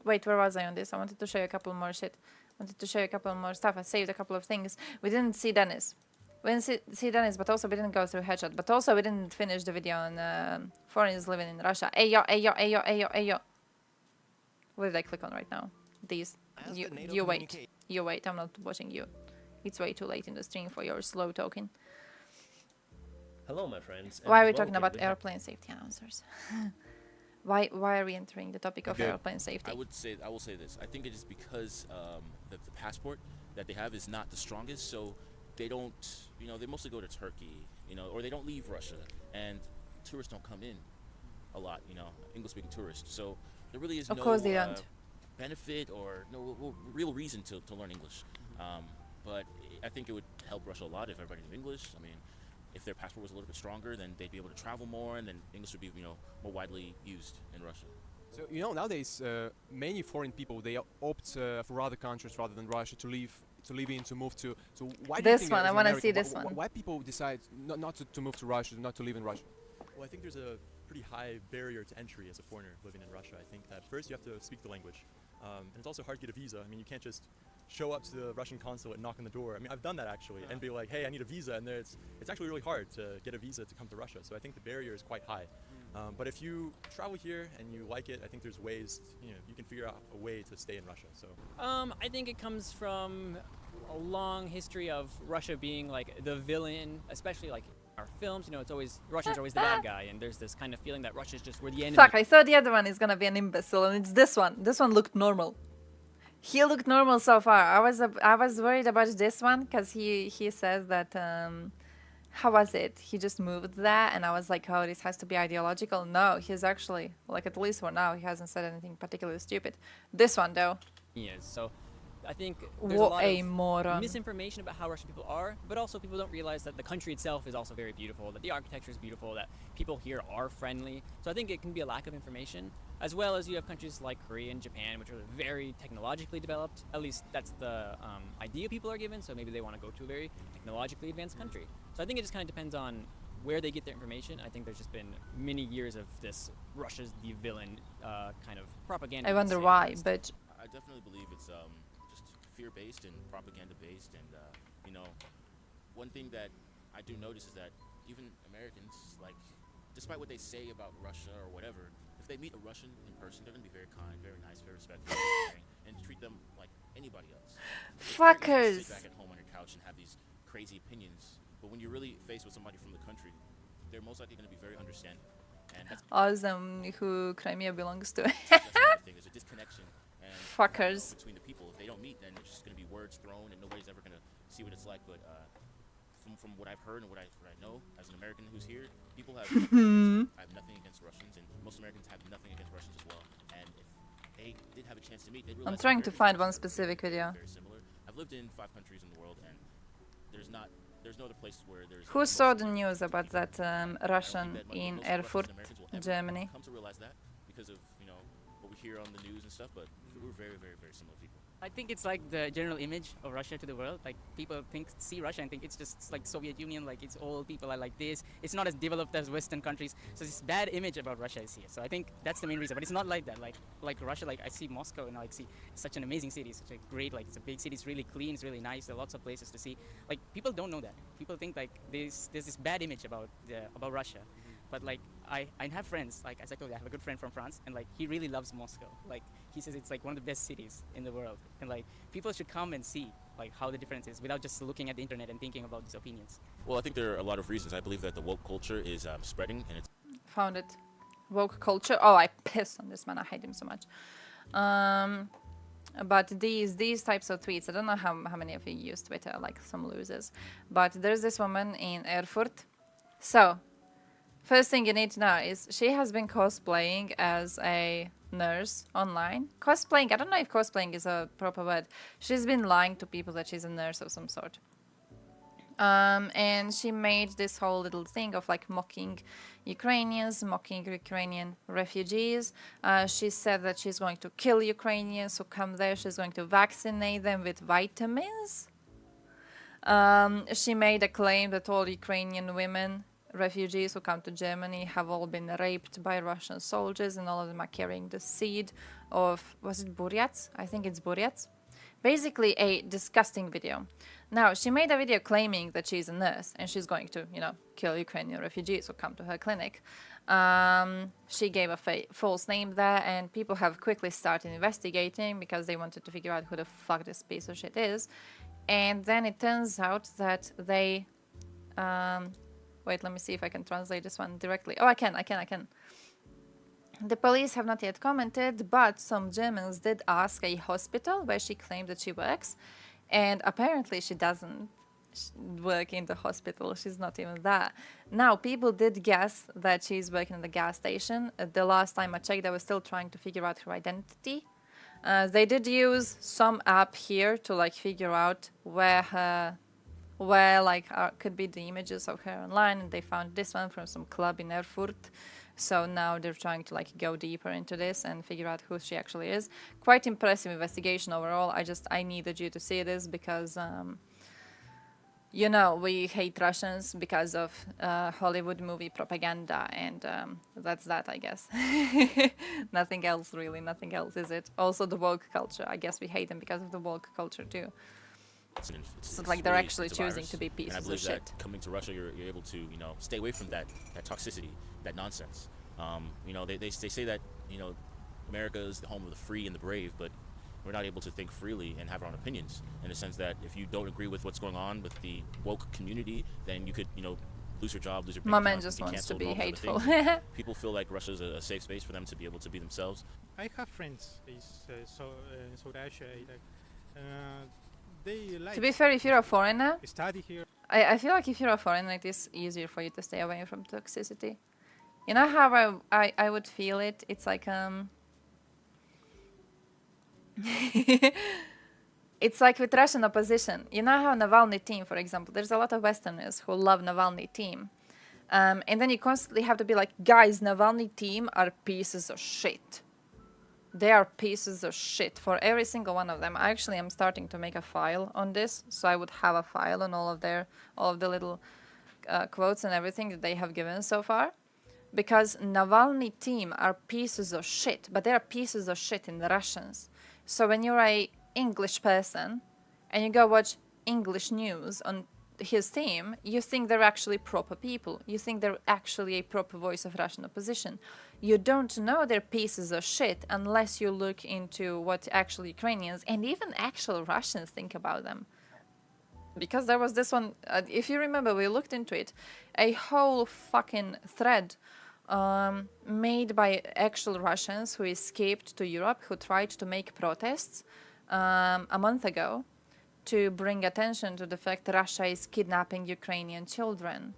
Wait, where was I on this? I wanted to show you a couple more shit. Wanted to show you a couple more stuff. I saved a couple of things. We didn't see Dennis. We didn't see Dennis, but also we didn't go through Headshot. But also we didn't finish the video on foreigners living in Russia. Ayo, ayo, ayo, ayo, ayo. What did I click on right now? These. You wait. You wait. I'm not watching you. It's way too late in the stream for your slow talking. Hello, my friends. Why are we talking about airplane safety announcers? Why are we entering the topic of airplane safety? I will say this. I think it is because the passport that they have is not the strongest, so they don't, you know, they mostly go to Turkey, you know, or they don't leave Russia, and tourists don't come in a lot, you know, English-speaking tourists. So there really is no benefit or no real reason to learn English. But I think it would help Russia a lot if everybody knew English. I mean, if their passport was a little bit stronger, then they'd be able to travel more, and then English would be, you know, more widely used in Russia. So, you know, nowadays, many foreign people, they opt for other countries rather than Russia to live in, to move to. So why do you think I want to see this one. Why people decide not to move to Russia, not to live in Russia? Well, I think there's a pretty high barrier to entry as a foreigner living in Russia. I think that first you have to speak the language. And it's also hard to get a visa. I mean, you can't just show up to the Russian consulate and knock on the door. I mean, I've done that actually, and be like, hey, I need a visa, and it's actually really hard to get a visa to come to Russia. So I think the barrier is quite high. But if you travel here and you like it, I think there's ways, you can figure out a way to stay in Russia. So I think it comes from a long history of Russia being like the villain, especially like our films, you know, it's always Russians are always the bad guy, and there's this kind of feeling that Russia's just we're the enemy. Fuck, I thought the other one is gonna be an imbecile, and it's this one. This one looked normal. He looked normal so far. I was worried about this one because he says that how was it? He just moved that, and I was like, oh, this has to be ideological. No, he's actually, like, at least for now, he hasn't said anything particularly stupid. This one, though. Yes, so I think there's What a lot a of moron. misinformation about how Russian people are, but also people don't realize that the country itself is also very beautiful, that the architecture is beautiful, that people here are friendly. So I think it can be a lack of information, as well as you have countries like Korea and Japan, which are very technologically developed. At least that's the idea people are given, so maybe they want to go to a very technologically advanced country. So I think it just kind of depends on where they get their information. I think there's just been many years of this Russia's the villain kind of propaganda. I wonder why, but... I definitely believe it's just fear-based and propaganda-based, and you know, one thing that I do notice is that even Americans, like, despite what they say about Russia or whatever, if they meet a Russian in person, they're gonna be very kind, very nice, very respectful, and treat them like anybody else. Fuckers! Sit back at home on your couch and have these crazy opinions, but when you're really faced with somebody from the country, they're most likely gonna be very understanding. And that's Awesome, who Crimea belongs to. there's a disconnection. And, Fuckers. between the people, if they don't meet, then it's just gonna be words thrown, and nobody's ever gonna see what it's like. But from what I've heard and what I know as an American who's here, people have nothing against Russians, and most Americans have nothing against Russians as well. And if they did have a chance to meet, they'd realize I'm trying to find one Americans specific video. very similar. I've lived in 5 countries in the world, and there's no other place where there's. Who saw the news about that Russian in Erfurt, Germany? Come to realize that because of what we hear on the news and stuff, but we're very, very, very similar people. I think it's like the general image of Russia to the world. Like people see Russia and think it's just like Soviet Union, like it's all people are like this. It's not as developed as Western countries. So this bad image about Russia is here. So I think that's the main reason. But it's not like that. Like Russia, like I see Moscow and I see such an amazing city, such a great, like it's a big city. It's really clean. It's really nice. There are lots of places to see. Like people don't know that. People think like there's this bad image about Russia. But like I have friends, like as I told you, I have a good friend from France, and like he really loves Moscow. Like he says it's like one of the best cities in the world, and like people should come and see like how the difference is without just looking at the internet and thinking about these opinions. Well, I think there are a lot of reasons. I believe that the woke culture is spreading, and it's Found it. Woke culture. Oh, I piss on this man. I hate him so much. But these types of tweets, I don't know how many of you use Twitter, like some losers. But there's this woman in Erfurt. So, first thing you need to know is she has been cosplaying as a nurse online. Cosplaying, I don't know if cosplaying is a proper word. She's been lying to people that she's a nurse of some sort. And she made this whole little thing of like mocking Ukrainians, mocking Ukrainian refugees. She said that she's going to kill Ukrainians who come there. She's going to vaccinate them with vitamins. She made a claim that all Ukrainian women, refugees who come to Germany, have all been raped by Russian soldiers, and all of them are carrying the seed of, was it Buryats? I think it's Buryats. Basically a disgusting video. Now, she made a video claiming that she's a nurse and she's going to, kill Ukrainian refugees who come to her clinic. She gave a false name there, and people have quickly started investigating because they wanted to figure out who the fuck this piece of shit is. And then it turns out that they... wait, let me see if I can translate this one directly. Oh, I can. The police have not yet commented, but some Germans did ask a hospital where she claimed that she works. And apparently she doesn't work in the hospital. She's not even that. Now, people did guess that she's working at the gas station. The last time I checked, they were still trying to figure out her identity. They did use some app here to like figure out where could be the images of her online, and they found this one from some club in Erfurt. So now they're trying to like go deeper into this and figure out who she actually is. Quite impressive investigation overall. I needed you to see this because we hate Russians because of Hollywood movie propaganda, and that's that, I guess. Nothing else, really. Nothing else, is it? Also the woke culture. I guess we hate them because of the woke culture too. So like they're actually choosing to be pieces of shit. That coming to Russia, you're able to stay away from that toxicity, that nonsense. They say that America is the home of the free and the brave, but we're not able to think freely and have our own opinions. In the sense that if you don't agree with what's going on with the woke community, then you could lose your job, lose your My bank man account, just be wants to canceled, be and all these other hateful. things. People feel like Russia is a safe space for them to be able to be themselves. I have friends in South Asia. They like To be fair, if you're a foreigner, study here. I feel like if you're a foreigner, it is easier for you to stay away from toxicity. You know how I would feel it? It's like it's like with Russian opposition. You know how Navalny team, for example, there's a lot of Westerners who love Navalny team. And then you constantly have to be like, guys, Navalny team are pieces of shit. They are pieces of shit for every single one of them. Actually, I'm starting to make a file on this, so I would have a file on all of the little quotes and everything that they have given so far. Because Navalny team are pieces of shit, but they are pieces of shit in the Russians. So when you're a English person and you go watch English news on his team, you think they're actually proper people. You think they're actually a proper voice of Russian opposition. You don't know they're pieces of shit unless you look into what actual Ukrainians and even actual Russians think about them. Because there was this one, if you remember, we looked into it, a whole fucking thread made by actual Russians who escaped to Europe, who tried to make protests a month ago to bring attention to the fact that Russia is kidnapping Ukrainian children.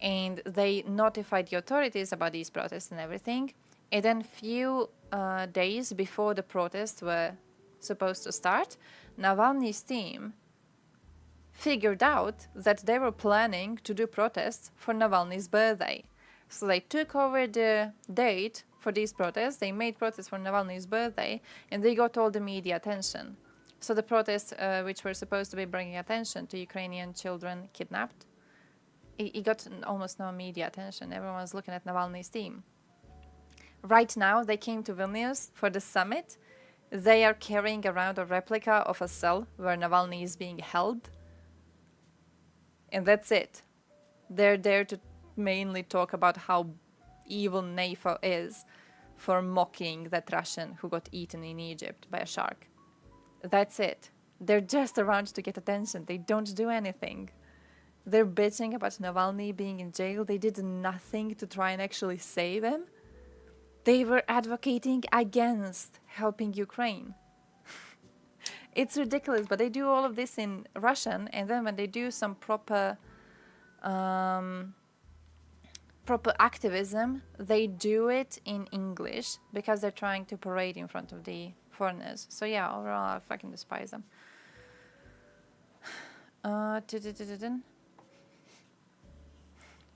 And they notified the authorities about these protests and everything. And then few days before the protests were supposed to start, Navalny's team figured out that they were planning to do protests for Navalny's birthday. So they took over the date for these protests, they made protests for Navalny's birthday, and they got all the media attention. So the protests, which were supposed to be bringing attention to Ukrainian children kidnapped, it got almost no media attention. Everyone was looking at Navalny's team. Right now, they came to Vilnius for the summit. They are carrying around a replica of a cell where Navalny is being held. And that's it. They're there to mainly talk about how evil NATO is for mocking that Russian who got eaten in Egypt by a shark. That's it. They're just around to get attention. They don't do anything. They're bitching about Navalny being in jail. They did nothing to try and actually save him. They were advocating against helping Ukraine. It's ridiculous, but they do all of this in Russian, and then when they do some proper activism, they do it in English because they're trying to parade in front of the foreigners. So yeah, overall, I fucking despise them.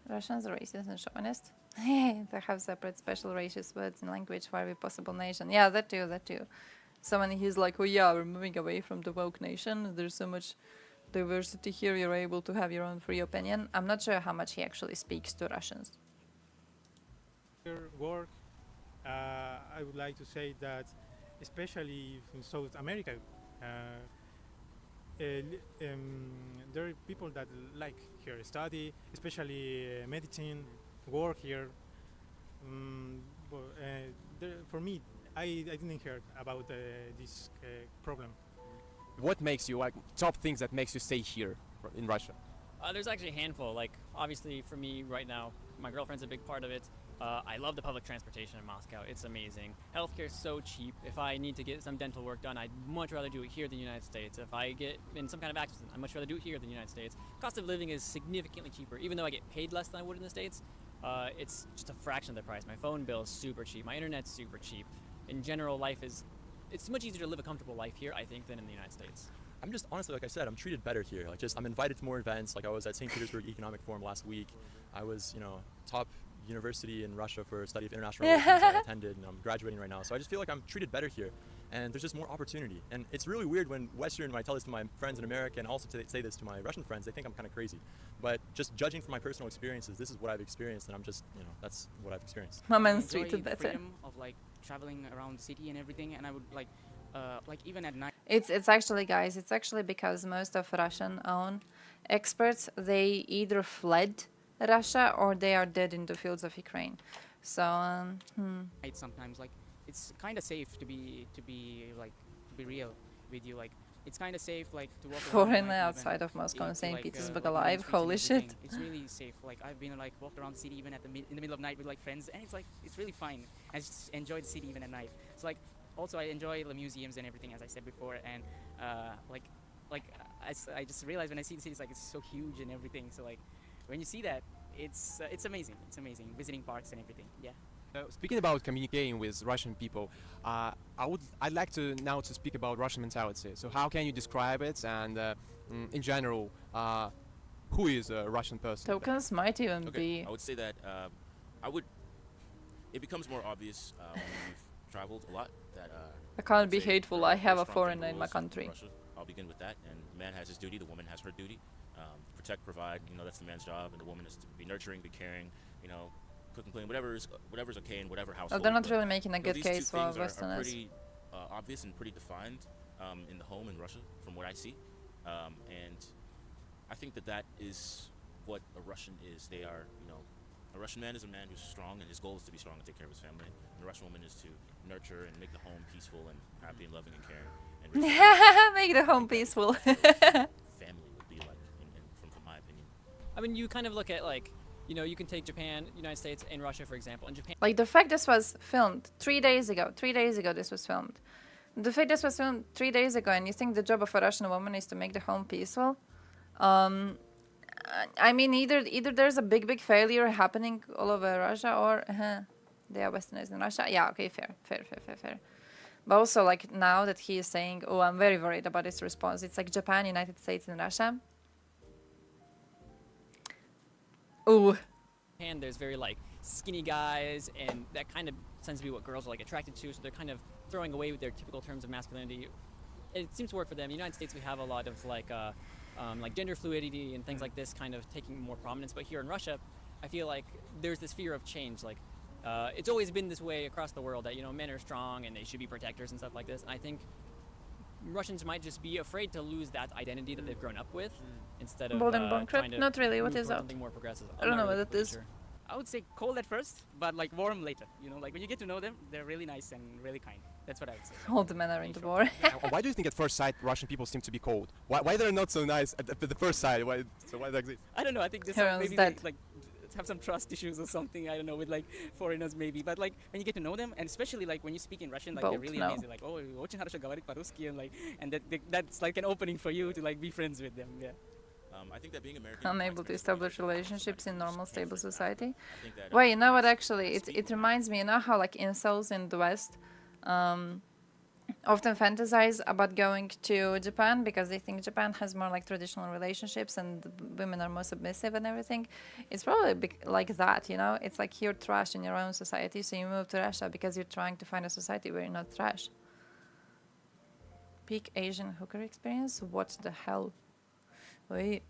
Russians are racist and chauvinist. They have separate special racist words and language for every possible nation. Yeah, that too. Someone who's like, oh yeah, we're moving away from the woke nation. There's so much diversity here. You're able to have your own free opinion. I'm not sure how much he actually speaks to Russians. Work, I would like to say that, especially in South America, there are people that like here study, especially medicine, work here. For me, I didn't hear about this problem. What makes you, like, top things that makes you stay here in Russia? There's actually a handful. Like, obviously for me right now, my girlfriend's a big part of it. I love the public transportation in Moscow. It's amazing. Healthcare is so cheap. If I need to get some dental work done, I'd much rather do it here than the United States. If I get in some kind of accident, I'd much rather do it here than the United States. Cost of living is significantly cheaper. Even though I get paid less than I would in the States, it's just a fraction of the price. My phone bill is super cheap. My internet's super cheap. In general, it's much easier to live a comfortable life here, I think, than in the United States. I'm just, honestly, like I said, I'm treated better here. Like, I'm invited to more events. Like, I was at St. Petersburg Economic Forum last week. I was, top university in Russia for a study of international relations I attended, and I'm graduating right now. So I just feel like I'm treated better here, and there's just more opportunity. And it's really weird when I tell this to my friends in America, and also say this to my Russian friends, they think I'm kind of crazy. But just judging from my personal experiences, this is what I've experienced, and I'm just, that's what I've experienced. My man's treated better. Freedom of like traveling around the city and everything, and I would like even at night. It's actually, guys, it's actually because most of Russian-owned experts, they either fled Russia or they are dead in the fields of Ukraine. So Sometimes like it's kind of safe to be real with you. Like It's kind of safe, like to walk around. Foreigner like, outside of Moscow and St. like, Petersburg walk around the alive. streets and Holy shit. everything. It's really safe. Like I've been like walked around the city even at in the middle of night with like friends, and it's like it's really fine. I just enjoy the city even at night. So like also I enjoy the museums and everything, as I said before, and I just realized when I see the city, it's like it's so huge and everything. So like when you see that, it's amazing. It's amazing visiting parks and everything. Yeah. Speaking about communicating with Russian people, I'd like to now to speak about Russian mentality. So how can you describe it, and in general, who is a Russian person? Tokens might even Okay, be. I would say that it becomes more obvious when you've traveled a lot that I can't be say hateful. there are I have a strong foreigner in my rules country. Russia. I'll begin with that. And man has his duty, the woman has her duty. Protect, provide. That's the man's job, and the woman is to be nurturing, be caring. Cook and clean, whatever's okay in whatever household. Oh, they're not but, really making a good these case two for things are Westerners. pretty obvious and pretty defined in the home in Russia, from what I see. And I think that is what a Russian is. They are, a Russian man is a man who's strong, and his goal is to be strong and take care of his family. And a Russian woman is to nurture and make the home peaceful and happy and loving and caring. And make the home peaceful. family would be like, from my opinion. I mean, you kind of look at like, you can take Japan, United States, and Russia, for example. In Japan, Like the fact this was filmed 3 days ago. 3 days ago this was filmed. The fact this was filmed 3 days ago, and you think the job of a Russian woman is to make the home peaceful. I mean, either there's a big failure happening all over Russia, or they are Westerners in Russia. Yeah, okay, fair. But also, like now that he is saying, "Oh, I'm very worried about his response." It's like Japan, United States, and Russia. Ooh. Japan, there's very like skinny guys, and that kind of tends to be what girls are like attracted to. So they're kind of throwing away with their typical terms of masculinity. It seems to work for them. In the United States, we have a lot of like gender fluidity and things like this kind of taking more prominence. But here in Russia, I feel like there's this fear of change. Like it's always been this way across the world that men are strong and they should be protectors and stuff like this. And I think Russians might just be afraid to lose that identity that they've grown up with, instead of Bold and bankrupt? trying to Not really. What move is towards that? something more progressive. I don't know what it is. Sure. I would say cold at first, but like warm later. Like when you get to know them, they're really nice and really kind. That's what I would say. All the men are into war. Why do you think at first sight Russian people seem to be cold? Why they're not so nice at the first sight? Why that exist? I don't know. I think this Everyone's maybe dead. they, like have some trust issues or something. I don't know, with like foreigners maybe. But like when you get to know them, and especially like when you speak in Russian, like they're Both, really no. amazing. Like, oh, очень хорошо говорит по-русски, and that's like an opening for you to like be friends with them. Yeah. I think that being American, Unable to establish relationships in normal, stable society. I think that, Well, you know what? Actually, it reminds me. You know how like incels in the West often fantasize about going to Japan because they think Japan has more like traditional relationships and the women are more submissive and everything. It's probably like that. It's like you're trash in your own society, so you move to Russia because you're trying to find a society where you're not trash. Peak Asian hooker experience? What the hell? Wait.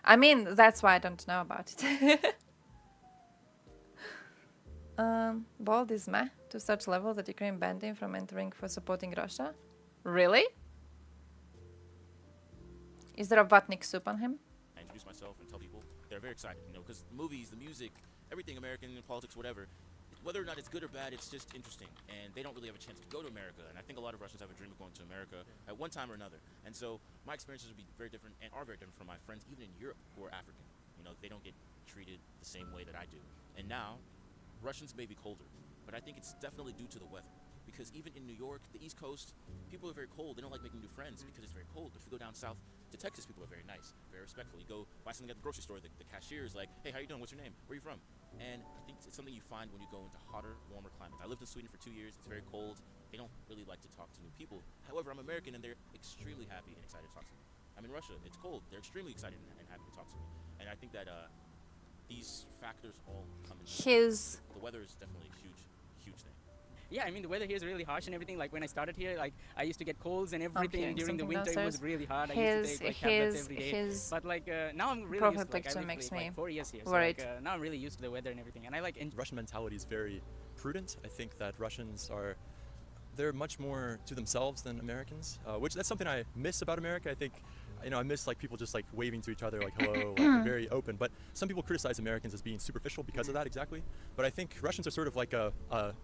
I mean, that's why I don't know about it. Bold is meh to such level that Ukraine banned him from entering for supporting Russia. Really? Is there a vatnik soup on him? I introduce myself and tell people they're very excited, because the movies, the music, everything American, politics, whatever, whether or not it's good or bad, it's just interesting, and they don't really have a chance to go to America. And I think a lot of Russians have a dream of going to America at one time or another. And so my experiences would be very different, and are very different from my friends, even in Europe, who are African. They don't get treated the same way that I do. And now, Russians may be colder, but I think it's definitely due to the weather. Because even in New York, the East Coast, people are very cold. They don't like making new friends because it's very cold. But if you go down south to Texas, people are very nice, very respectful. You go buy something at the grocery store, the cashier is like, hey, how you doing? What's your name? Where are you from? And I think it's something you find when you go into hotter, warmer climates. I lived in Sweden for 2 years. It's very cold. They don't really like to talk to new people. However, I'm American, and they're extremely happy and excited to talk to me. I'm in Russia. It's cold. They're extremely excited and happy to talk to me. And I think that these factors all come into the weather is definitely a huge thing. Yeah, I mean the weather here is really harsh and everything. Like when I started here, like I used to get colds and everything. And during the winter, it was really hard. I used to take like tablets every day. But like now I'm really used to like, I lived like 4 years here. So like, now I'm really used to the weather and everything. And I like Russian mentality is very prudent. I think that Russians are they're much more to themselves than Americans, which that's something I miss about America. I think, you know, I miss like people just like waving to each other like hello, like very open. But some people criticize Americans as being superficial because of that exactly. But I think Russians are sort of like a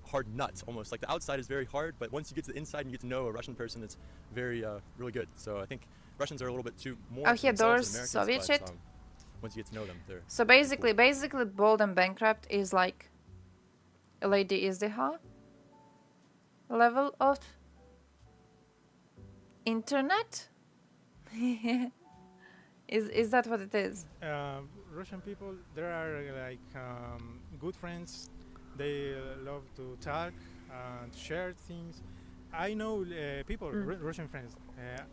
hard nut almost. Like the outside is very hard, but once you get to the inside and you get to know a Russian person, it's very really good. So I think Russians are a little bit too more. Oh, here themselves doors than Americans, Soviet but, shit. Once you get to know them, they're So basically, Bold and Bankrupt is like a Lady Izdiha level of internet. Is that what it is? Russian people, there are like good friends. They love to talk, to share things. I know people, Russian friends.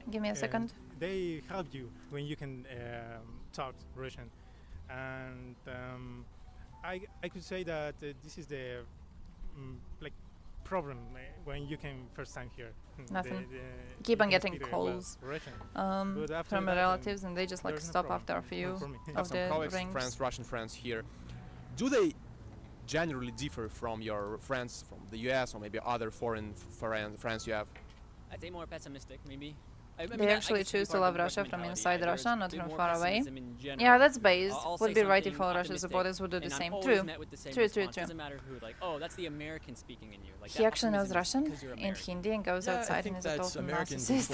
Give me a second. They help you when you can talk Russian, and I could say that this is the like problem when you came first time here. Nothing. Keep on getting calls from relatives, and they just like stop after a few of the rings. Friends, Russian friends here. Do they generally differ from your friends from the US or maybe other foreign friends you have? I'd say more pessimistic, maybe. They actually choose to love Russia from inside Russia, not from far away. Yeah, that's based. Would be right if all Russian supporters would do the same. True. True. Doesn't matter who, like, oh, that's the American speaking in you. Like, he actually knows Russian and Hindi and goes outside and is a total narcissist.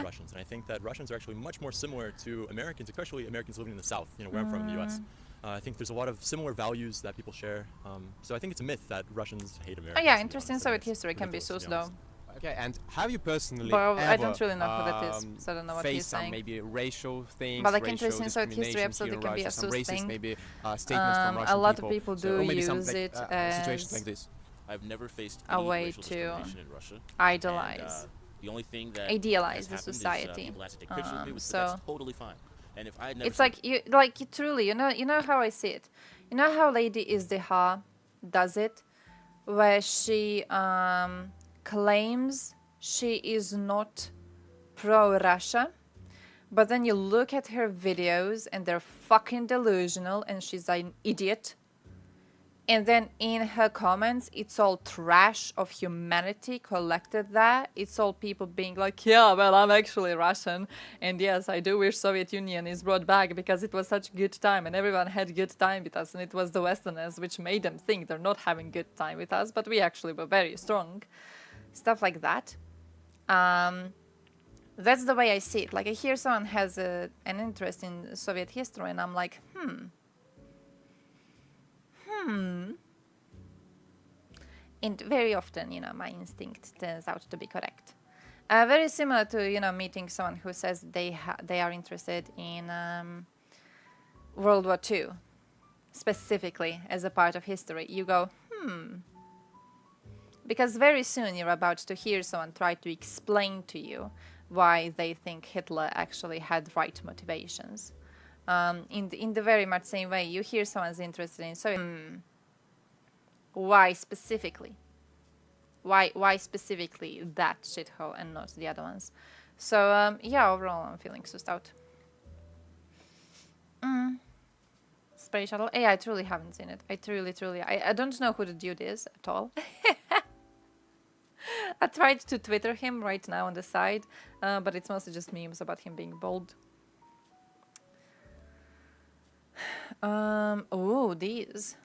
Russians, and I think that Russians are actually much more similar to Americans, especially Americans living in the South, you know, where I'm from in the US. I think there's a lot of similar values that people share. So I think it's a myth that Russians hate Americans. Oh yeah, interesting Soviet history can be sus though. Okay, and have you personally but ever I don't really know who that is, so I don't know what he's saying. Some maybe racial things, but like interesting Soviet history absolutely can be a sus racist, thing. Maybe statements from Russian a lot of people do use it as situations like this. I've never faced a way to idolize, the only thing that idealize the society. People had to take pictures of me, so that's totally fine. And if I had never it's like you truly, you know how I see it. You know how Lady Izdiha does it, where she claims she is not pro-Russia, but then you look at her videos and they're fucking delusional and she's an idiot. And then in her comments, it's all trash of humanity collected there. It's all people being like, yeah, well, I'm actually Russian. And yes, I do wish Soviet Union is brought back because it was such a good time and everyone had good time with us. And it was the Westerners which made them think they're not having good time with us. But we actually were very strong. Stuff like that. That's the way I see it. Like I hear someone has an interest in Soviet history and I'm like, And very often, you know, my instinct turns out to be correct. Very similar to, you know, meeting someone who says they are interested in World War II, specifically as a part of history. You go, because very soon you're about to hear someone try to explain to you why they think Hitler actually had right motivations. In the very much same way, you hear someone's interested in Soviet. Why specifically? Why specifically that shithole and not the other ones? So yeah, overall I'm feeling sussed out. Space Shuttle. Yeah, I truly haven't seen it. I don't know who the dude is at all. I tried to Twitter him right now on the side, but it's mostly just memes about him being bold. Oh, these.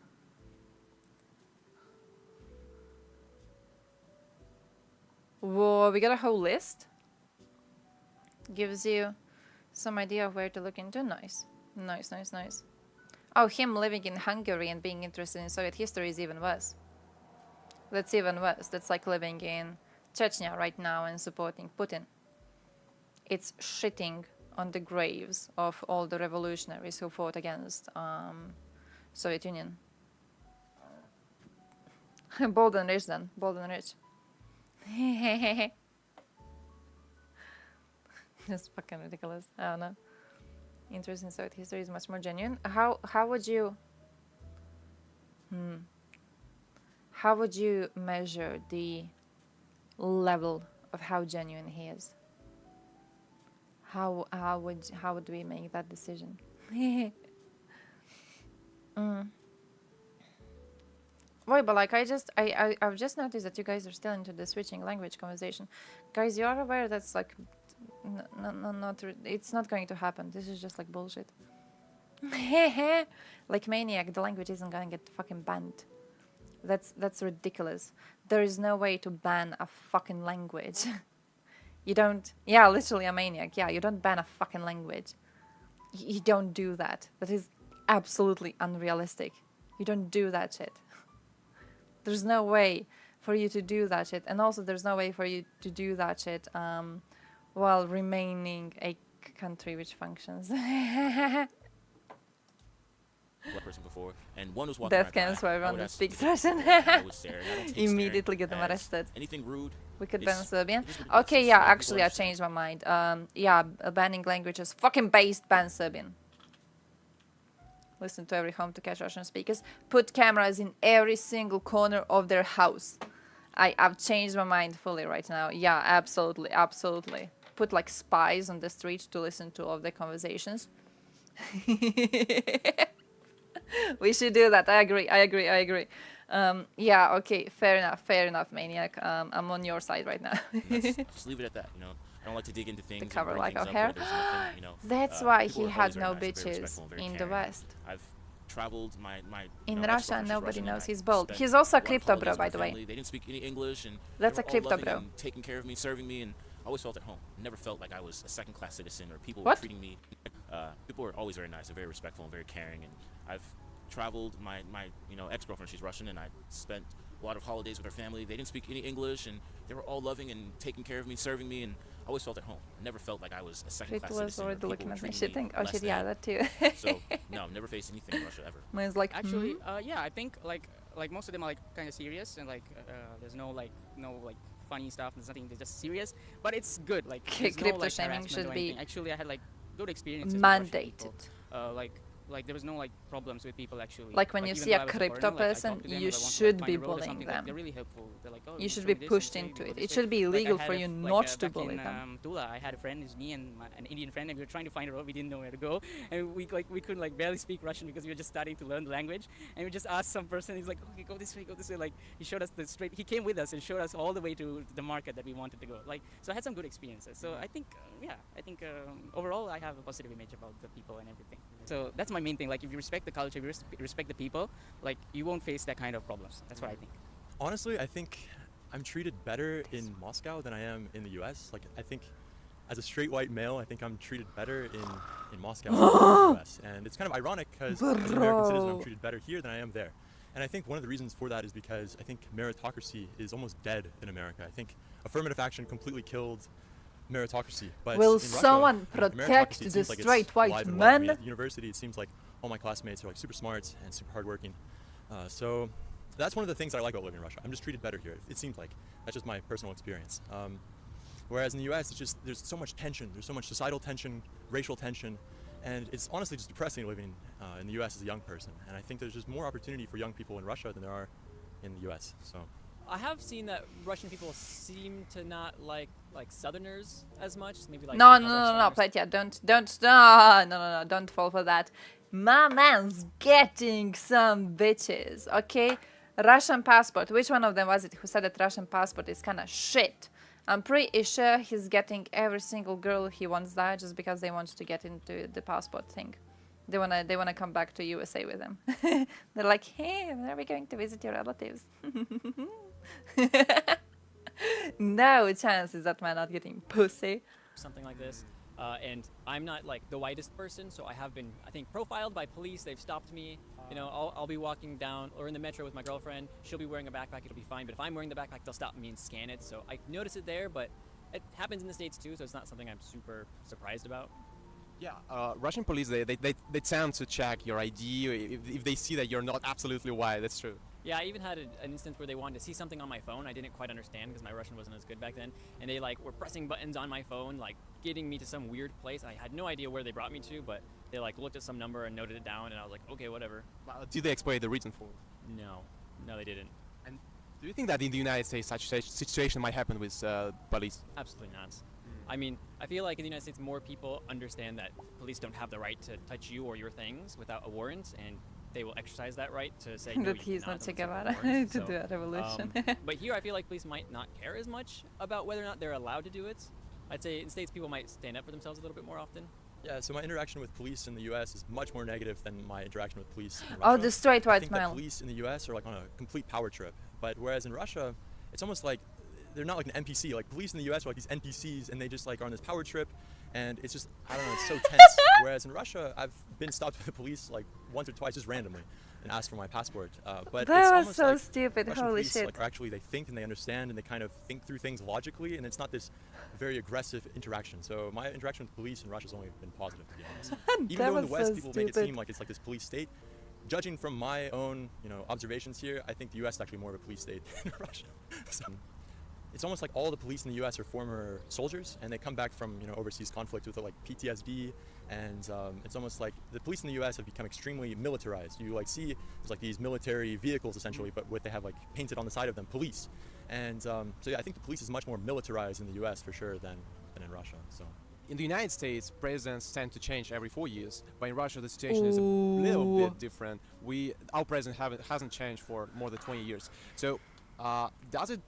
Whoa, we got a whole list. Gives you some idea of where to look into. Nice. Nice. Oh, him living in Hungary and being interested in Soviet history is even worse. That's even worse. That's like living in Chechnya right now and supporting Putin. It's shitting on the graves of all the revolutionaries who fought against Soviet Union. Bold and rich then. Bold and rich. Just fucking ridiculous. I don't know. Interest in Soviet history is much more genuine. How would you how would you measure the level of how genuine he is? How would we make that decision? Wait, but like I've just noticed that you guys are still into the switching language conversation. Guys, you are aware that's like, it's not going to happen. This is just like bullshit. Like Maniac, the language isn't gonna get fucking banned. That's ridiculous. There is no way to ban a fucking language. You don't, yeah, literally a Maniac. Yeah, you don't ban a fucking language. You don't do that. That is absolutely unrealistic. You don't do that shit. There's no way for you to do that shit. And also there's no way for you to do that shit while remaining a country which functions. Person before, and one was walking Death around camps where I everyone would that ask speaks the Russian. people, I would stare, and I don't take Immediately staring get them as arrested. anything rude. We could It's- ban Serbian. it is what it is. Okay, It's yeah, what actually I people changed my mind. Yeah, banning languages. Fucking based ban Serbian. Listen to every home to catch Russian speakers. Put cameras in every single corner of their house. I've changed my mind fully right now. Yeah, absolutely, absolutely. Put like spies on the street to listen to all of the conversations. We should do that. I agree. Yeah, okay, fair enough, Maniac. I'm on your side right now. Just leave it at that, you know. I don't like to dig into things. To cover and bring like things our up hair. where there's nothing, you know. That's why people he are had always very no nice, very bitches respectful and very in the caring. West. I've traveled my In you know, Russia, ex-girlfriend, she's nobody Russian, knows and he's I bold. spent He's also a lot of crypto holidays bro, with by my the way. family. They didn't speak any English, and That's they a were all crypto loving bro. and taking care of me, serving me, and I always felt at home. Never felt like I was a second-class citizen or people What? were treating me. People were always very nice and very respectful and very caring. And I've traveled. My you know ex-girlfriend, she's Russian, and I spent a lot of holidays with her family. They didn't speak any English, and they were all loving and taking care of me, serving me, and I always felt at home. Never felt like I was a second-class It was citizen. or already people looking were at me treating shitting. Oh less shit, yeah, than. that too. So no, never faced anything in Russia ever. Mine's like, Actually, yeah, I think like most of them are like kind of serious and like there's no funny stuff. There's nothing. They're just serious, but it's good. Like there's no, Crypto like, shaming harassment should or be anything. Actually, I had like good experiences. with Russian people. mandated. Like there was no like problems with people actually. Like when you even see though a I was crypto foreigner, like, I person, talked to them you if I want to, like, should find be a road or bullying something, like, them. they're really helpful. They're like, oh, You should show be me this and pushed say, into go it. this It way. should be Like, I illegal had for a you like, not to back bully in, them. Tula, I had a friend, it was me and an Indian friend, and we were trying to find a road. We didn't know where to go, and we couldn't like barely speak Russian because we were just starting to learn the language. And we just asked some person. He's like, okay, go this way, go this way. Like he showed us the straight. He came with us and showed us all the way to the market that we wanted to go. Like so, I had some good experiences. So I think, overall, I have a positive image about the people and everything. So that's my main thing. Like if you respect the culture, if you respect the people, like you won't face that kind of problems. That's what I think. Honestly, I think I'm treated better in Moscow than I am in the U.S. Like I think, as a straight white male, I think I'm treated better in Moscow than in the U.S. And it's kind of ironic because as an American citizen, I'm treated better here than I am there. And I think one of the reasons for that is because I think meritocracy is almost dead in America. I think affirmative action completely killed meritocracy. But Will in Russia, someone you know, protect meritocracy, it the seems like it's straight white alive and well. I mean, man? at the university, it seems like all my classmates are like super smart and super hardworking. So that's one of the things I like about living in Russia. I'm just treated better here. It seems like that's just my personal experience. Whereas in the U.S., it's just there's so much tension. There's so much societal tension, racial tension, and it's honestly just depressing living in the U.S. as a young person. And I think there's just more opportunity for young people in Russia than there are in the U.S. So I have seen that Russian people seem to not like Southerners as much. Maybe like No, Kazakhstaners. Petya, don't fall for that. My man's getting some bitches, okay? Russian passport. Which one of them was it who said that Russian passport is kind of shit? I'm pretty sure he's getting every single girl he wants there just because they want to get into the passport thing. They wanna come back to USA with him. They're like, hey, when are we going to visit your relatives? No chances that man not getting pussy. Something like this. And I'm not like the whitest person, so I have been, I think, profiled by police. They've stopped me. You know, I'll be walking down or in the metro with my girlfriend. She'll be wearing a backpack. It'll be fine. But if I'm wearing the backpack, they'll stop me and scan it. So I notice it there, but it happens in the States too. So it's not something I'm super surprised about. Yeah, Russian police, they tend to check your ID if they see that you're not absolutely white. That's true. Yeah, I even had an instance where they wanted to see something on my phone. I didn't quite understand because my Russian wasn't as good back then. And they like were pressing buttons on my phone, like getting me to some weird place. I had no idea where they brought me to, but they like looked at some number and noted it down. And I was like, okay, whatever. Did they explain the reason for it? No, they didn't. And do you think that in the United States such a situation might happen with police? Absolutely not. I mean, I feel like in the United States more people understand that police don't have the right to touch you or your things without a warrant, and they will exercise that right to say no, That you he's cannot, not Che and it's Guevara even to worse. do a revolution. But here I feel like police might not care as much about whether or not they're allowed to do it. I'd say in States people might stand up for themselves a little bit more often. Yeah, so my interaction with police in the U.S. is much more negative than my interaction with police in Russia. Oh, the straight I white think smile. that police in the U.S. are like on a complete power trip, but whereas in Russia, it's almost like they're not like an NPC. Like police in the U.S. are like these NPCs, and they just like are on this power trip, and it's just, I don't know, it's so tense. Whereas in Russia, I've been stopped by the police like once or twice just randomly and asked for my passport. But That it's was almost so like stupid, Russian holy police, shit. Like, are actually, they think and they understand and they kind of think through things logically, and it's not this very aggressive interaction. So my interaction with police in Russia has only been positive, to be honest. Even That though in the was West so people make it stupid. seem like it's like this police state, judging from my own, observations here, I think the U.S. is actually more of a police state than Russia. So, it's almost like all the police in the U.S. are former soldiers, and they come back from overseas conflict with like PTSD, and it's almost like the police in the U.S. have become extremely militarized. You like see there's like these military vehicles essentially, but what they have like painted on the side of them, police, and so yeah, I think the police is much more militarized in the U.S. for sure than in Russia. So. In the United States, presidents tend to change every 4 years, but in Russia the situation is a little bit different. Our president hasn't changed for more than 20 years. So does it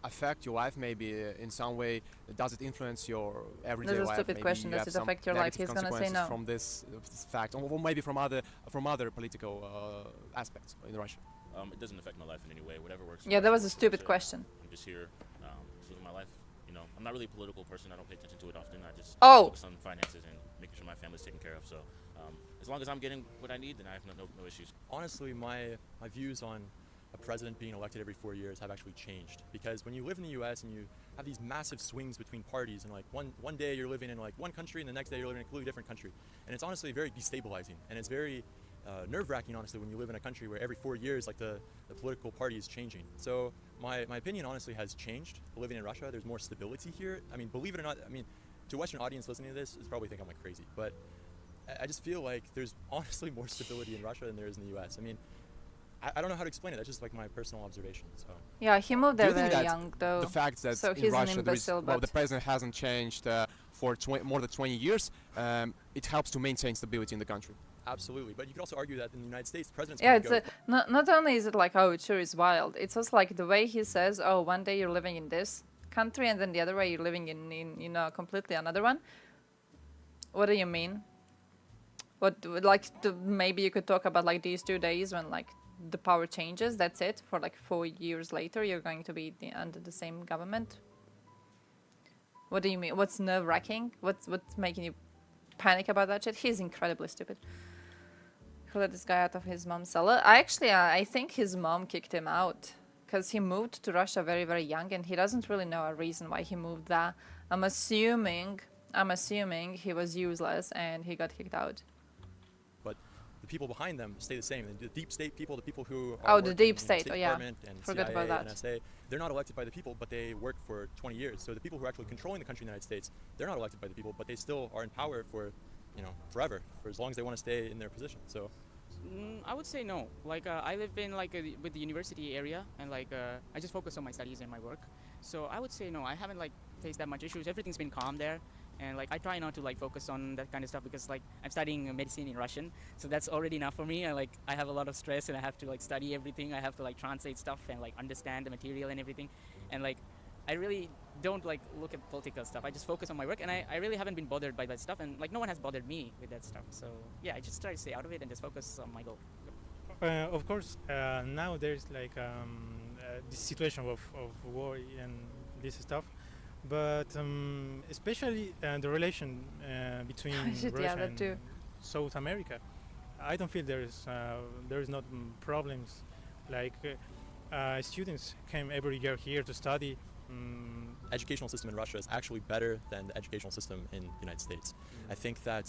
affect your life maybe in some way? Does it influence your everyday life? That's a stupid Maybe question. you Does have it some affect your life? negative He's gonna say consequences no. from this fact, or maybe from other political aspects in Russia. It doesn't affect my life in any way. Whatever works. Yeah, that was a stupid question. I'm just here, just living my life. I'm not really a political person. I don't pay attention to it often. I just Oh. focus on finances and making sure my family's taken care of. So as long as I'm getting what I need, then I have no issues. Honestly, my views on a president being elected every 4 years have actually changed, because when you live in the U.S. and you have these massive swings between parties, and like one day you're living in like one country and the next day you're living in a completely different country, and it's honestly very destabilizing, and it's very nerve-wracking honestly when you live in a country where every 4 years like the political party is changing. So my opinion honestly has changed. Living in Russia, there's more stability here. I mean, believe it or not, to a Western audience listening to this is probably think I'm like crazy, but I just feel like there's honestly more stability in Russia than there is in the U.S. I mean, I don't know how to explain it. That's just like my personal observation. So. Yeah, he moved Do there you think very that young though. the fact that so in he's Russia an imbecile, the but president hasn't changed for more than 20 years, it helps to maintain stability in the country. Absolutely, but you could also argue that in the United States, presidents. yeah, come and it's go. not only is it like, oh, it sure is wild. It's also like the way he says, oh, one day you're living in this country and then the other way you're living in completely another one. What do you mean? Maybe you could talk about like these 2 days when like the power changes. That's it. For like 4 years later, you're going to be under the same government. What do you mean? What's nerve-wracking? What's making you panic about that shit? He's incredibly stupid. Who let this guy out of his mom's cellar? I think his mom kicked him out because he moved to Russia very, very young, and he doesn't really know a reason why he moved there. I'm assuming he was useless and he got kicked out. But the people behind them stay the same. The deep state people, the people who Oh, are the working deep in state. State Oh, yeah. Department and Forgot CIA about that. and NSA, they're not elected by the people, but they work for 20 years. So the people who are actually controlling the country in the United States, they're not elected by the people, but they still are in power for, forever, for as long as they want to stay in their position. So. I would say no. Like I live in with the university area, and I just focus on my studies and my work. So I would say no. I haven't faced that much issues. Everything's been calm there, and I try not to focus on that kind of stuff because I'm studying medicine in Russian, so that's already enough for me. And I have a lot of stress, and I have to study everything. I have to translate stuff and understand the material and everything, and I really don't look at political stuff. I just focus on my work, and I really haven't been bothered by that stuff, and no one has bothered me with that stuff. So yeah, I just try to stay out of it and just focus on my goal. Of course, now there's this situation of war and this stuff, but especially the relation between Russia and South America. I don't feel there is not problems students came every year here to study. Educational system in Russia is actually better than the educational system in the United States. I think that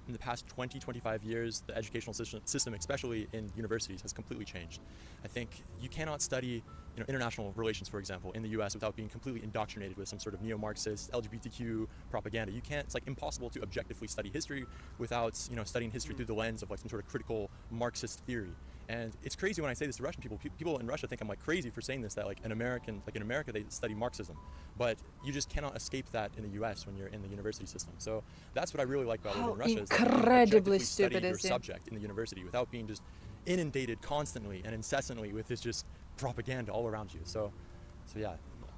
in the past 20-25 years, the educational system, especially in universities, has completely changed. I think you cannot study international relations, for example, in the US without being completely indoctrinated with some sort of neo-Marxist, LGBTQ propaganda. You can't, it's impossible to objectively study history without, studying history through the lens of some sort of critical Marxist theory. And it's crazy when I say this to Russian people. People in Russia think I'm crazy for saying this, that in America they study Marxism, but you just cannot escape that in the US when you're in the university system. So that's what I really like about living in Russia, is that you can objectively study your subject in the university without being just inundated constantly and incessantly with this just propaganda all around you. So yeah.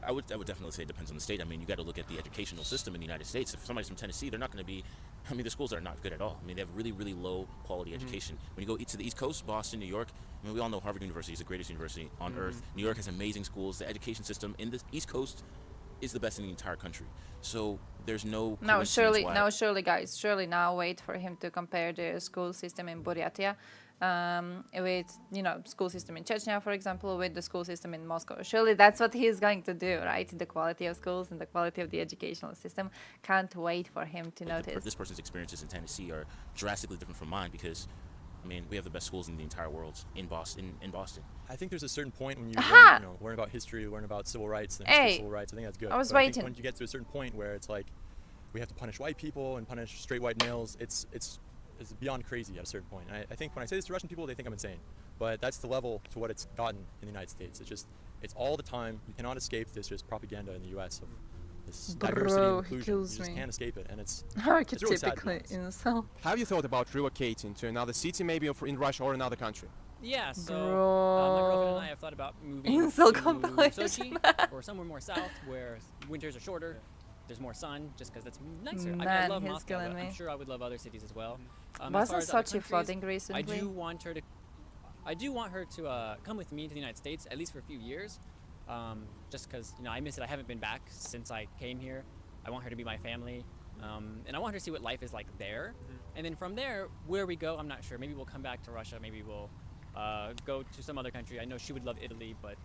I would definitely say it depends on the state. I mean, you got to look at the educational system in the United States. If somebody's from Tennessee, they're not going to be. I mean, the schools are not good at all. I mean, they have really, really low quality education. When you go to the East Coast, Boston, New York, I mean, we all know Harvard University is the greatest university on earth. New York has amazing schools. The education system in the East Coast is the best in the entire country. So there's no. No, surely, guys, surely now wait for him to compare the school system in Buryatia with, school system in Chechnya, for example, with the school system in Moscow. Surely that's what he's going to do, right? The quality of schools and the quality of the educational system. Can't wait for him to notice. This person's experiences in Tennessee are drastically different from mine because, I mean, we have the best schools in the entire world in Boston. I think there's a certain point when you learn about history, learn about civil rights, and civil rights. I think that's good. I was but waiting. I think when you get to a certain point where it's like we have to punish white people and punish straight white males, it's beyond crazy at a certain point. And I think when I say this to Russian people, they think I'm insane. But that's the level to what it's gotten in the United States. It's all the time. You cannot escape this just propaganda in the U.S. of this diversity and inclusion. You just can't escape it, and it's really sad. Have you thought about relocating to another city, maybe in Russia or another country? Yeah, so my girlfriend and I have thought about moving to Sochi or somewhere more south where winters are shorter. There's more sun, just because that's nicer. I mean, I love Moscow, but I'm sure I would love other cities as well. Wasn't Sochi flooding recently? I do want her to come with me to the United States, at least for a few years, just because I miss it. I haven't been back since I came here. I want her to be my family, and I want her to see what life is like there. And then from there, where we go, I'm not sure. Maybe we'll come back to Russia. Maybe we'll go to some other country. I know she would love Italy, but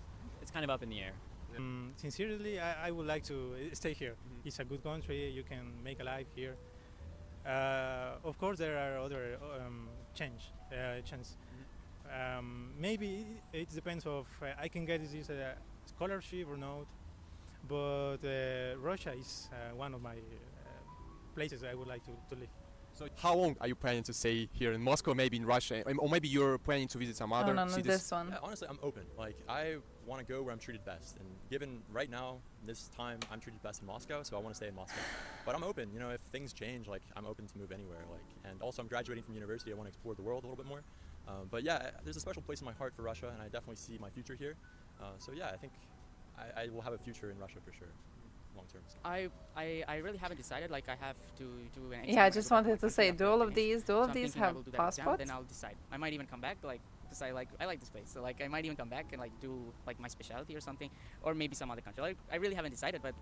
it's kind of up in the air. Sincerely, I would like to stay here. It's a good country. You can make a life here. Of course, there are other chance. Maybe it depends of I can get this scholarship or not. But Russia is one of my places I would like to live. So how long are you planning to stay here in Moscow, maybe in Russia, or maybe you're planning to visit some other cities? This one. Yeah, honestly, I'm open. Like, I want to go where I'm treated best. And given right now, this time, I'm treated best in Moscow, so I want to stay in Moscow. But I'm open. If things change, like, I'm open to move anywhere. And also, I'm graduating from university. I want to explore the world a little bit more. But yeah, there's a special place in my heart for Russia, and I definitely see my future here. So yeah, I think I will have a future in Russia for sure. Long-term. I really haven't decided. Like, I have to do an exam. Yeah, I just wanted to say, do all of these have passports? Then I'll decide. I might even come back, because I like this place. So I might even come back and do my specialty or something, or maybe some other country. I really haven't decided, but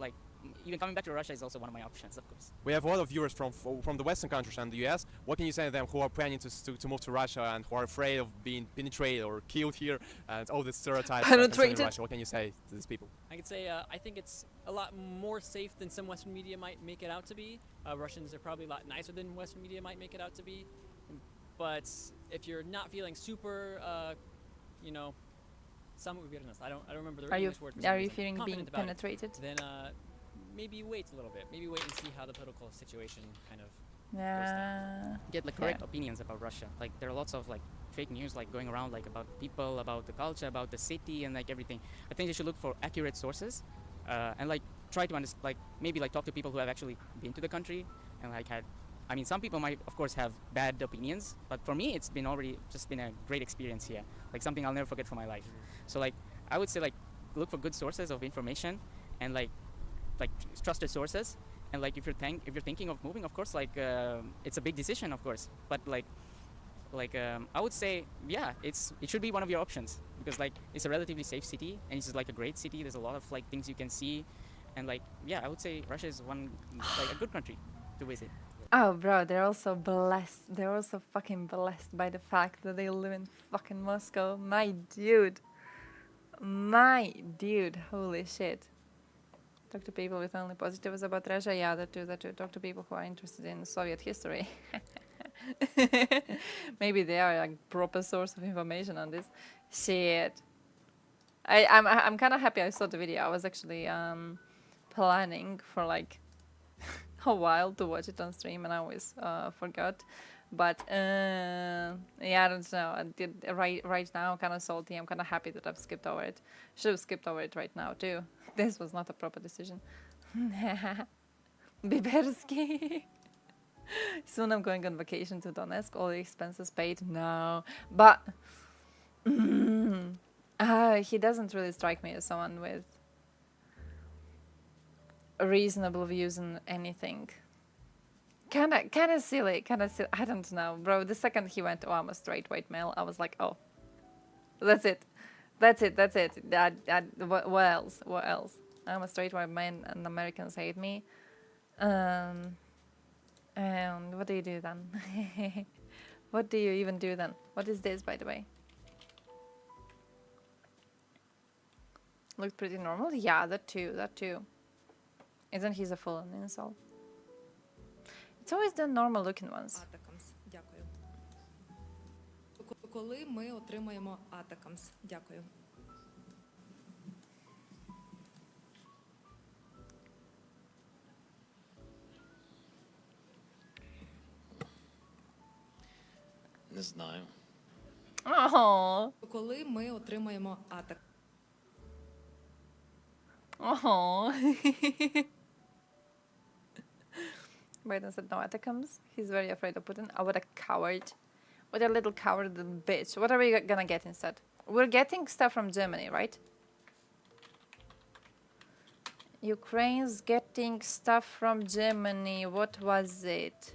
even coming back to Russia is also one of my options, of course. We have a lot of viewers from the Western countries and the US. What can you say to them who are planning to move to Russia and who are afraid of being penetrated or killed here and all the stereotypes concerning Russia? What can you say to these people? I could say I think it's a lot more safe than some Western media might make it out to be. Russians are probably a lot nicer than Western media might make it out to be. But if you're not feeling super, some weirdness. I don't remember the English word. Are you feeling being penetrated? Then maybe wait a little bit. Maybe wait and see how the political situation kind of get correct opinions about Russia. There are lots of fake news going around about people, about the culture, about the city, and everything. I think you should look for accurate sources and try to understand, maybe talk to people who have actually been to the country and had. I mean, some people might, of course, have bad opinions, but for me, it's been just been a great experience here. Something I'll never forget for my life. So I would say look for good sources of information and trusted sources. And if you're thinking of moving, of course, it's a big decision, of course. But I would say, yeah, it should be one of your options because it's a relatively safe city and it's just a great city. There's a lot of things you can see, and yeah, I would say Russia is one a good country to visit. Oh, bro, they're also blessed. They're also fucking blessed by the fact that they live in fucking Moscow. My dude, holy shit. Talk to people with only positives about Russia. Yeah, that too. Talk to people who are interested in Soviet history. Maybe they are a proper source of information on this. Shit. I'm kind of happy I saw the video. I was actually planning for a while to watch it on stream, and I always forgot. But yeah, I don't know. I did right now. I'm kind of salty. I'm kind of happy that I've skipped over it. Should have skipped over it right now too. This was not a proper decision. Biberski. Soon I'm going on vacation to Donetsk. All the expenses paid. No, but He doesn't really strike me as someone with reasonable views on anything. Kind of silly. I don't know, bro. The second he went, "Oh, I'm a straight white male," I was like, "Oh, that's it. What else? What else? I'm a straight white man, and Americans hate me." And what do you do then? What do you even do then? What is this, by the way? Looks pretty normal. Yeah, that too. Isn't he a full insult? It's always the normal looking ones. Атакамс. Дякую. Коли ми отримаємо Атакамс? Дякую. Не знаю. Oh. Коли ми отримаємо Атак? Oh. Biden said no Atacams. He's very afraid of Putin. Oh, what a coward. What a little coward little bitch. What are we gonna get instead? We're getting stuff from Germany, right? Ukraine's getting stuff from Germany. What was it?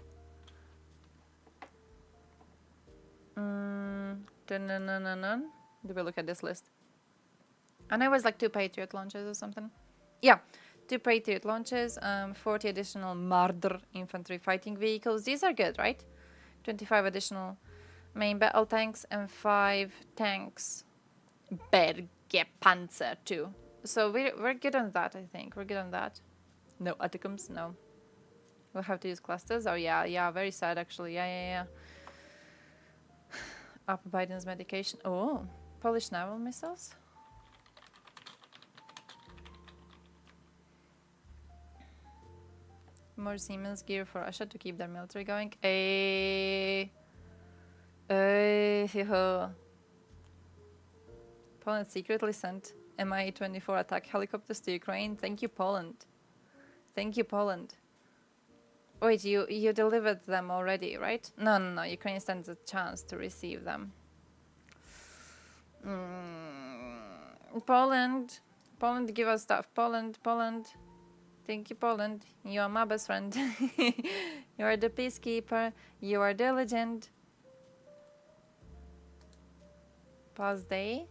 Do we look at this list? And it was like 2 Patriot launches or something. Yeah, 2 Patriot launches, 40 additional Marder infantry fighting vehicles. These are good, right? 25 additional main battle tanks and 5 tanks. Bergepanzer too. So we're good on that, I think. We're good on that. No Atacams, no. We'll have to use clusters. Oh yeah, very sad actually. Yeah. Up Biden's medication. Oh, Polish naval missiles. More Siemens gear for Russia to keep their military going. Poland secretly sent Mi-24 attack helicopters to Ukraine. Thank you, Poland. Thank you, Poland. Wait, you delivered them already, right? No. Ukraine stands a chance to receive them. Poland, give us stuff. Poland. Thank you, Poland. You are my best friend. You are the peacekeeper. You are diligent. Pause day.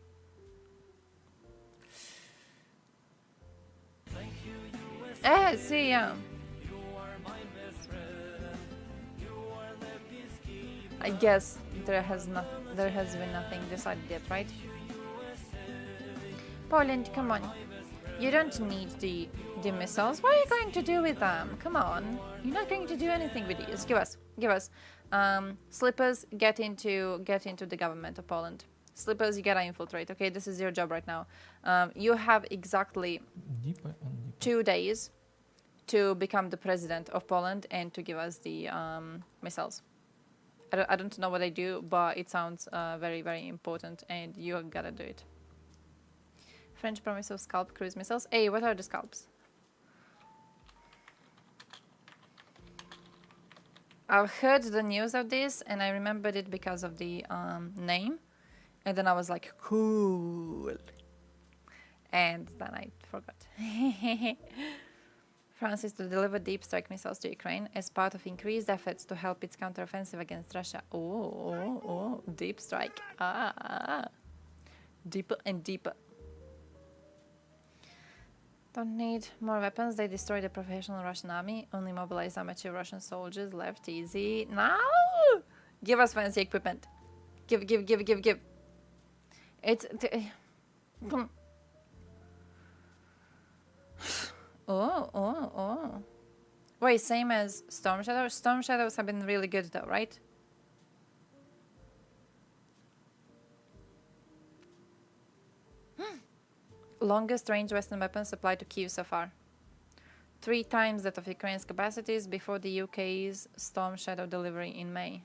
See, yeah. I guess there has been nothing decided yet, right? Poland, come on. You don't need the missiles. What are you going to do with them? Come on. You're not going to do anything with these. Give us. Slippers, get into the government of Poland. Slippers, you gotta infiltrate. Okay, this is your job right now. You have exactly 2 days to become the president of Poland and to give us the missiles. I don't know what I do, but it sounds very, very important, and you gotta do it. French promise of scalp cruise missiles. Hey, what are the scalps? I've heard the news of this, and I remembered it because of the name, and then I was like, cool. And then I forgot. France is to deliver deep strike missiles to Ukraine as part of increased efforts to help its counteroffensive against Russia. Oh, deep strike. Deeper and deeper. Don't need more weapons. They destroyed the professional Russian army. Only mobilized amateur Russian soldiers left. Easy. No! Give us fancy equipment. Give. It's... Oh. Wait, same as Storm Shadows? Storm Shadows have been really good though, right? Longest range Western weapons supplied to Kyiv so far. 3 times that of Ukraine's capacities before the UK's Storm Shadow delivery in May.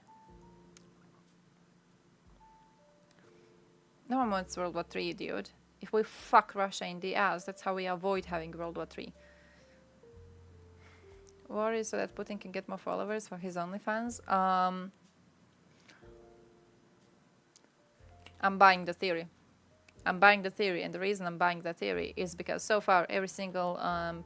No one wants World War III, dude. If we fuck Russia in the ass, that's how we avoid having World War III. Worry so that Putin can get more followers for his OnlyFans. I'm buying the theory. I'm buying the theory, and the reason I'm buying the theory is because so far every single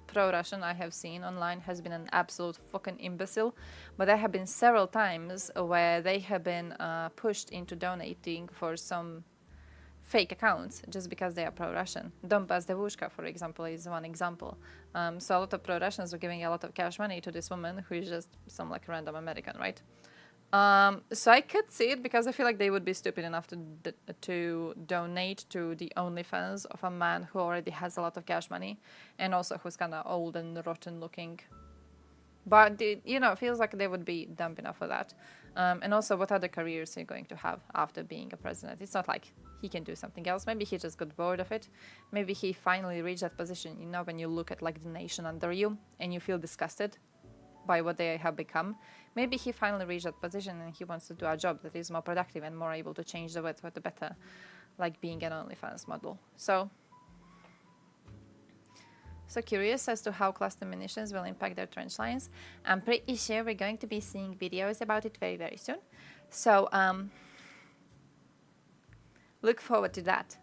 pro-Russian I have seen online has been an absolute fucking imbecile, but there have been several times where they have been pushed into donating for some fake accounts just because they are pro-Russian. Donbas Devushka, for example, is one example. So a lot of pro-Russians were giving a lot of cash money to this woman who is just some like random American, right? So I could see it because I feel like they would be stupid enough to donate to the OnlyFans of a man who already has a lot of cash money and also who's kind of old and rotten looking. But, you know, it feels like they would be dumb enough for that. And also, what other careers are you going to have after being a president? It's not like he can do something else. Maybe he just got bored of it. Maybe he finally reached that position, you know, when you look at like the nation under you and you feel disgusted by what they have become. Maybe he finally reached that position and he wants to do a job that is more productive and more able to change the world for the better, like being an OnlyFans model. So curious as to how cluster munitions will impact their trench lines. I'm pretty sure we're going to be seeing videos about it very, very soon. So look forward to that.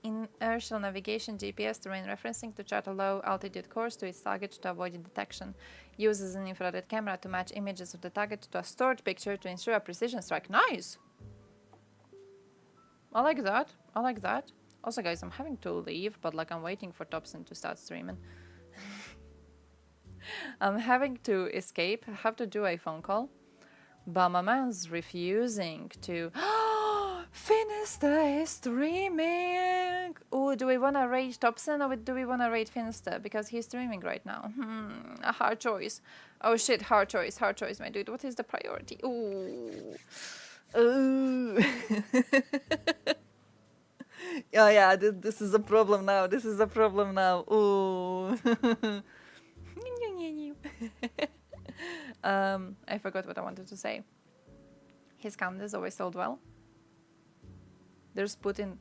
Inertial navigation GPS terrain referencing to chart a low altitude course to its target to avoid detection. Uses an infrared camera to match images of the target to a stored picture to ensure a precision strike. Nice! I like that. I like that. Also, guys, I'm having to leave, but like I'm waiting for Thompson to start streaming. I'm having to escape. I have to do a phone call. But my man's refusing to... Finister is streaming! Oh, do we want to raid Thompson or do we want to raid Finister? Because he's streaming right now. A hard choice. Oh shit, hard choice, my dude. What is the priority? Ooh. Ooh. Yeah, this is a problem now. This is a problem now. Ooh. I forgot what I wanted to say. His calendars always sold well. There's Putin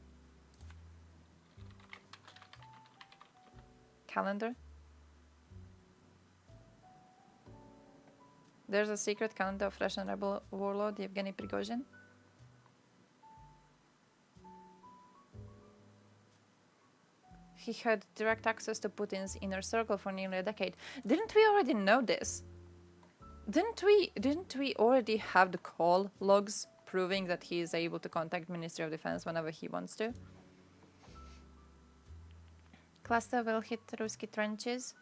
calendar. There's a secret calendar of Russian rebel warlord Yevgeny Prigozhin. He had direct access to Putin's inner circle for nearly a decade. Didn't we already know this? Didn't we already have the call logs proving that he is able to contact Ministry of Defense whenever he wants to? Cluster will hit Ruski trenches.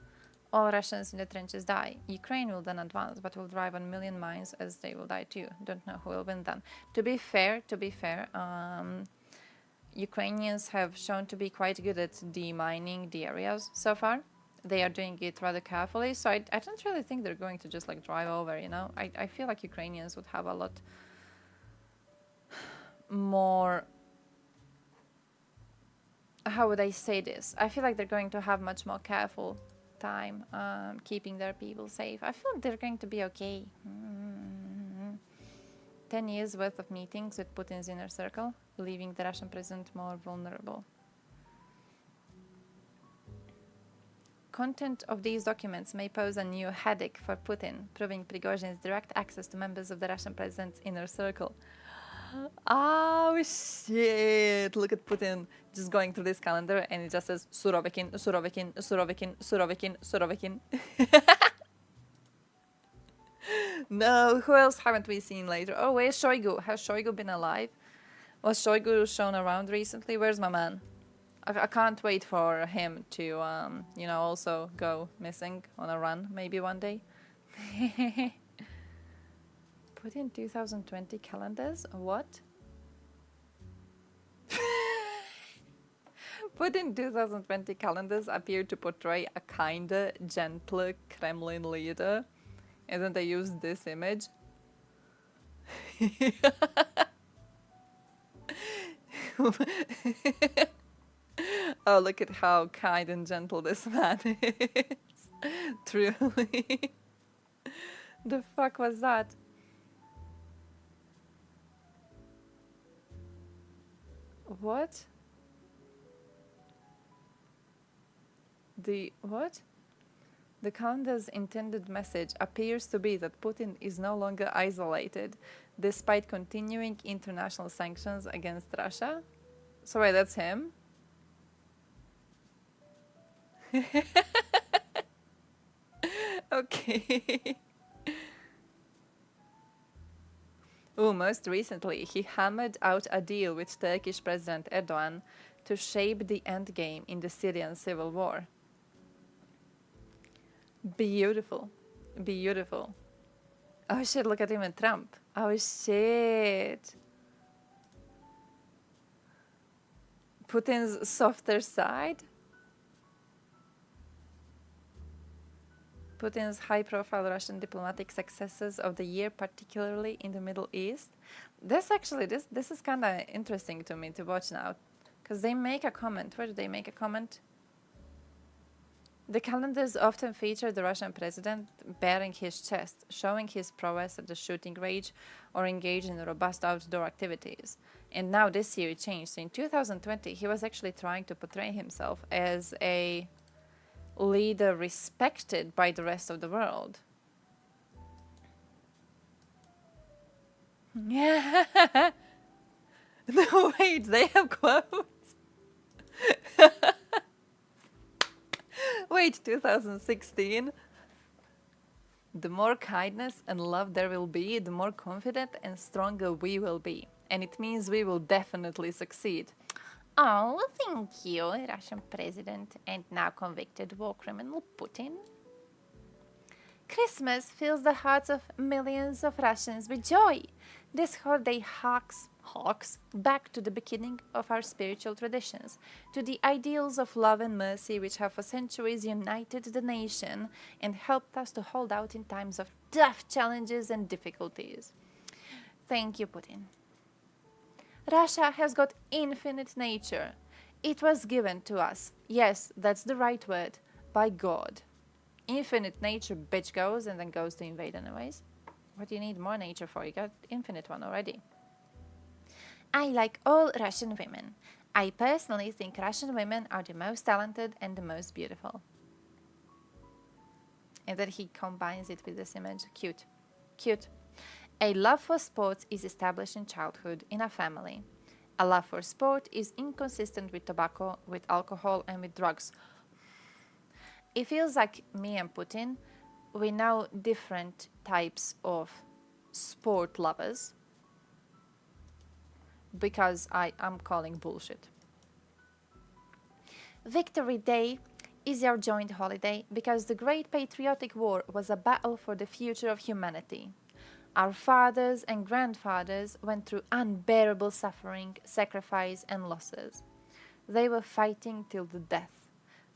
All Russians in the trenches die. Ukraine will then advance, but will drive 1 million mines as they will die too. Don't know who will win then. To be fair, Ukrainians have shown to be quite good at demining the areas so far. They are doing it rather carefully, so I don't really think they're going to just like drive over, you know. I feel like Ukrainians would have a lot more, how would I say this? I feel like they're going to have much more careful time keeping their people safe. I feel like they're going to be okay. 10 years worth of meetings with Putin's inner circle, leaving the Russian president more vulnerable. Content of these documents may pose a new headache for Putin, proving Prigozhin's direct access to members of the Russian president's inner circle. Oh shit! Look at Putin just going through this calendar and it just says Surovikin, Surovikin, Surovikin, Surovikin, Surovikin. No, who else haven't we seen later? Oh, where's Shoigu? Has Shoigu been alive? Was Shoigu shown around recently? Where's my man? I can't wait for him to, you know, also go missing on a run maybe one day. Put in 2020 calendars? What? Put in 2020 calendars appear to portray a kinder, gentler Kremlin leader. And then they use this image. Oh, look at how kind and gentle this man is. Truly. The fuck was that? What? What? The calendar's intended message appears to be that Putin is no longer isolated, despite continuing international sanctions against Russia. So wait, that's him? Okay. Oh, most recently, he hammered out a deal with Turkish President Erdogan to shape the endgame in the Syrian civil war. Beautiful. Beautiful. Oh shit, look at him and Trump. Oh shit. Putin's softer side? Putin's high-profile Russian diplomatic successes of the year, particularly in the Middle East. This actually, this is kind of interesting to me to watch now, because they make a comment. Where do they make a comment? The calendars often feature the Russian president bearing his chest, showing his prowess at the shooting range or engaged in robust outdoor activities. And now this year it changed. So in 2020, he was actually trying to portray himself as a leader respected by the rest of the world. Yeah. No, wait, they have quotes. Wait, 2016. The more kindness and love there will be, the more confident and stronger we will be. And it means we will definitely succeed. Oh, thank you, Russian president and now convicted war criminal Putin. Christmas fills the hearts of millions of Russians with joy. This holiday harks back to the beginning of our spiritual traditions, to the ideals of love and mercy which have for centuries united the nation and helped us to hold out in times of tough challenges and difficulties. Thank you, Putin. Russia has got infinite nature. It was given to us. Yes, that's the right word. By God. Infinite nature bitch goes and then goes to invade anyways. What do you need more nature for? You got infinite one already. I like all Russian women. I personally think Russian women are the most talented and the most beautiful. And then he combines it with this image. Cute. Cute. A love for sports is established in childhood, in a family. A love for sport is inconsistent with tobacco, with alcohol, and with drugs. It feels like me and Putin, we know different types of sport lovers because I am calling bullshit. Victory Day is our joint holiday because the Great Patriotic War was a battle for the future of humanity. Our fathers and grandfathers went through unbearable suffering, sacrifice, and losses. They were fighting till the death.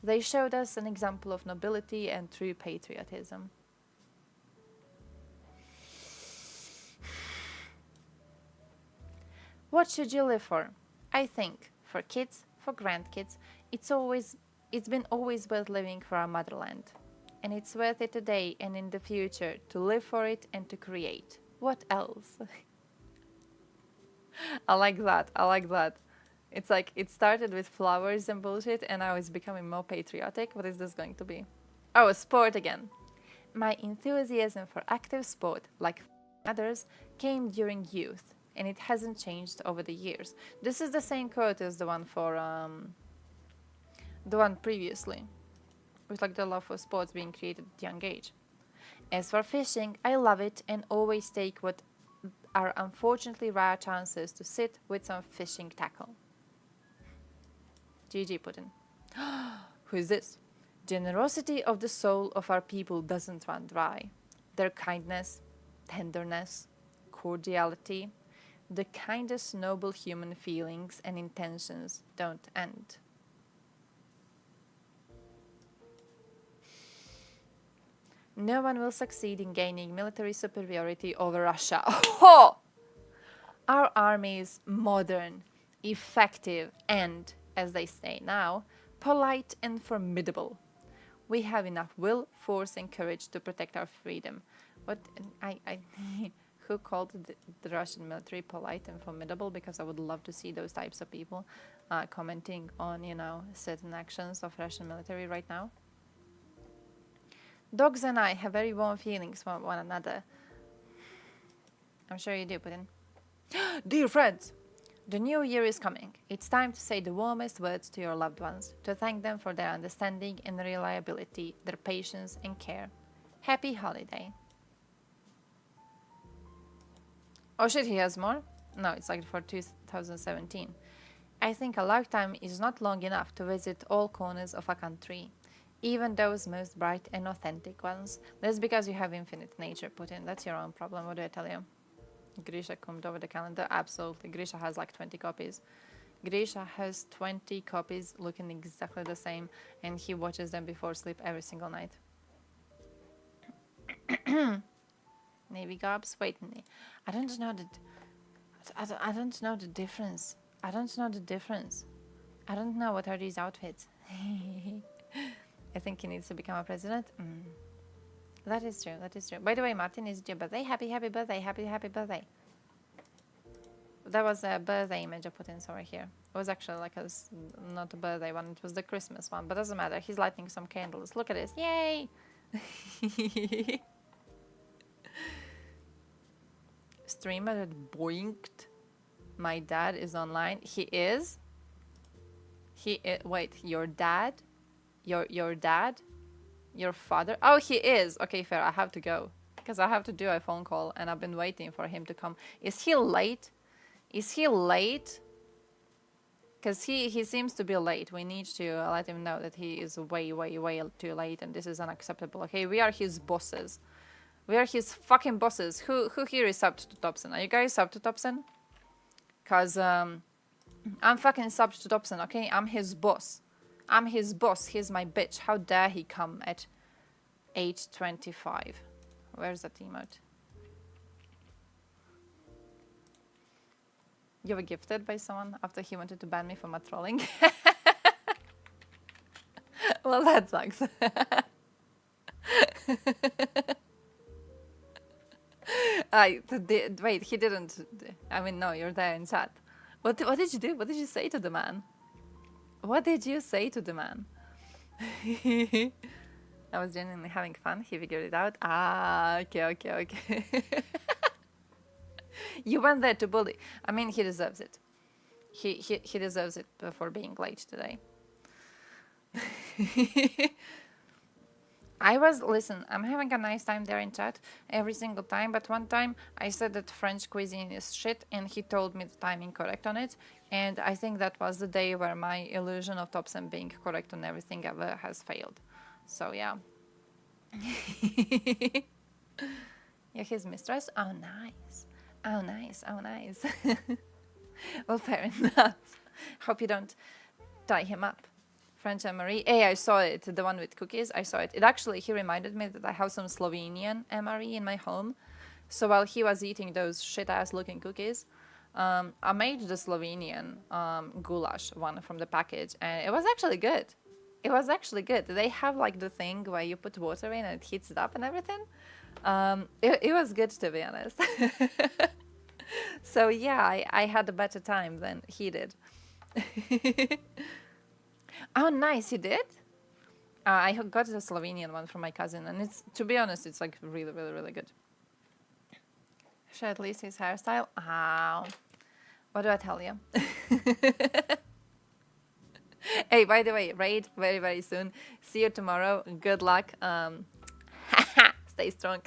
They showed us an example of nobility and true patriotism. What should you live for? I think for kids, for grandkids, it's been always worth living for our motherland. And it's worth it today and in the future to live for it and to create. What else? I like that. I like that. It's like it started with flowers and bullshit and now it's becoming more patriotic. What is this going to be? Oh, sport again. My enthusiasm for active sport, like others, came during youth and it hasn't changed over the years. This is the same quote as the one for the one previously. With like the love for sports being created at a young age. As for fishing, I love it and always take what are unfortunately rare chances to sit with some fishing tackle. GG Putin. Who is this? Generosity of the soul of our people doesn't run dry. Their kindness, tenderness, cordiality, the kindest noble human feelings and intentions don't end. No one will succeed in gaining military superiority over Russia. Oh! Our army is modern, effective, and, as they say now, polite and formidable. We have enough will, force, and courage to protect our freedom. What who called the Russian military polite and formidable? Because I would love to see those types of people commenting on, certain actions of Russian military right now. Dogs and I have very warm feelings for one another. I'm sure you do, Putin. Dear friends, the new year is coming. It's time to say the warmest words to your loved ones, to thank them for their understanding and reliability, their patience and care. Happy holiday. Oh shit, he has more? No, it's like for 2017. I think a lifetime is not long enough to visit all corners of a country, even those most bright and authentic ones. That's because you have infinite nature, Putin. That's your own problem. What do I tell you? Grisha combed over the calendar. Absolutely. Grisha has like 20 copies. Grisha has 20 copies looking exactly the same, and he watches them before sleep every single night. Navy gobs. Wait, I don't know the. I don't know the difference. I don't know the difference. I don't know what are these outfits. I think he needs to become a president. That is true. That is true. By the way, Martin, is it your birthday? Happy birthday. Happy birthday. That was a birthday image I put in over here. It was actually like not a birthday one. It was the Christmas one. But doesn't matter. He's lighting some candles. Look at this. Yay! Streamer that boinked. My dad is online. He is? Wait, your dad? Your dad? Your father? Oh, he is. Okay, fair. I have to go. Because I have to do a phone call and I've been waiting for him to come. Is he late? Is he late? Because he seems to be late. We need to let him know that he is way too late and this is unacceptable. Okay, we are his bosses. We are his fucking bosses. Who here is subbed to Thompson? Are you guys subbed to Thompson? Because I'm fucking subbed to Thompson, okay? I'm his boss. I'm his boss. He's my bitch. How dare he come at 8:25? Where's that emote? You were gifted by someone after he wanted to ban me for my trolling? Well, that sucks. Wait, he didn't. I mean, no, you're there in chat. What did you do? What did you say to the man? What did you say to the man? I was genuinely having fun. He figured it out. Ah, okay. You went there to bully. I mean, he deserves it. He deserves it for being late today. Listen, I'm having a nice time there in chat every single time, but one time I said that French cuisine is shit and he told me the timing correct on it, and I think that was the day where my illusion of Thompson being correct on everything ever has failed. So yeah. You're his mistress? Oh nice. Oh nice. Well, fair enough. Hope you don't tie him up. French MRE. Hey, I saw it, the one with cookies. I saw it. He reminded me that I have some Slovenian MRE in my home. So while he was eating those shit-ass looking cookies, I made the Slovenian goulash one from the package, and it was actually good. They have like the thing where you put water in and it heats it up and everything. It was good, to be honest. So yeah, I had a better time than he did. Oh, nice, you did? I got the Slovenian one from my cousin, and to be honest, it's like really good. Should at least his hairstyle? Ow. What do I tell you? Hey, by the way, raid very soon. See you tomorrow. Good luck. Stay strong.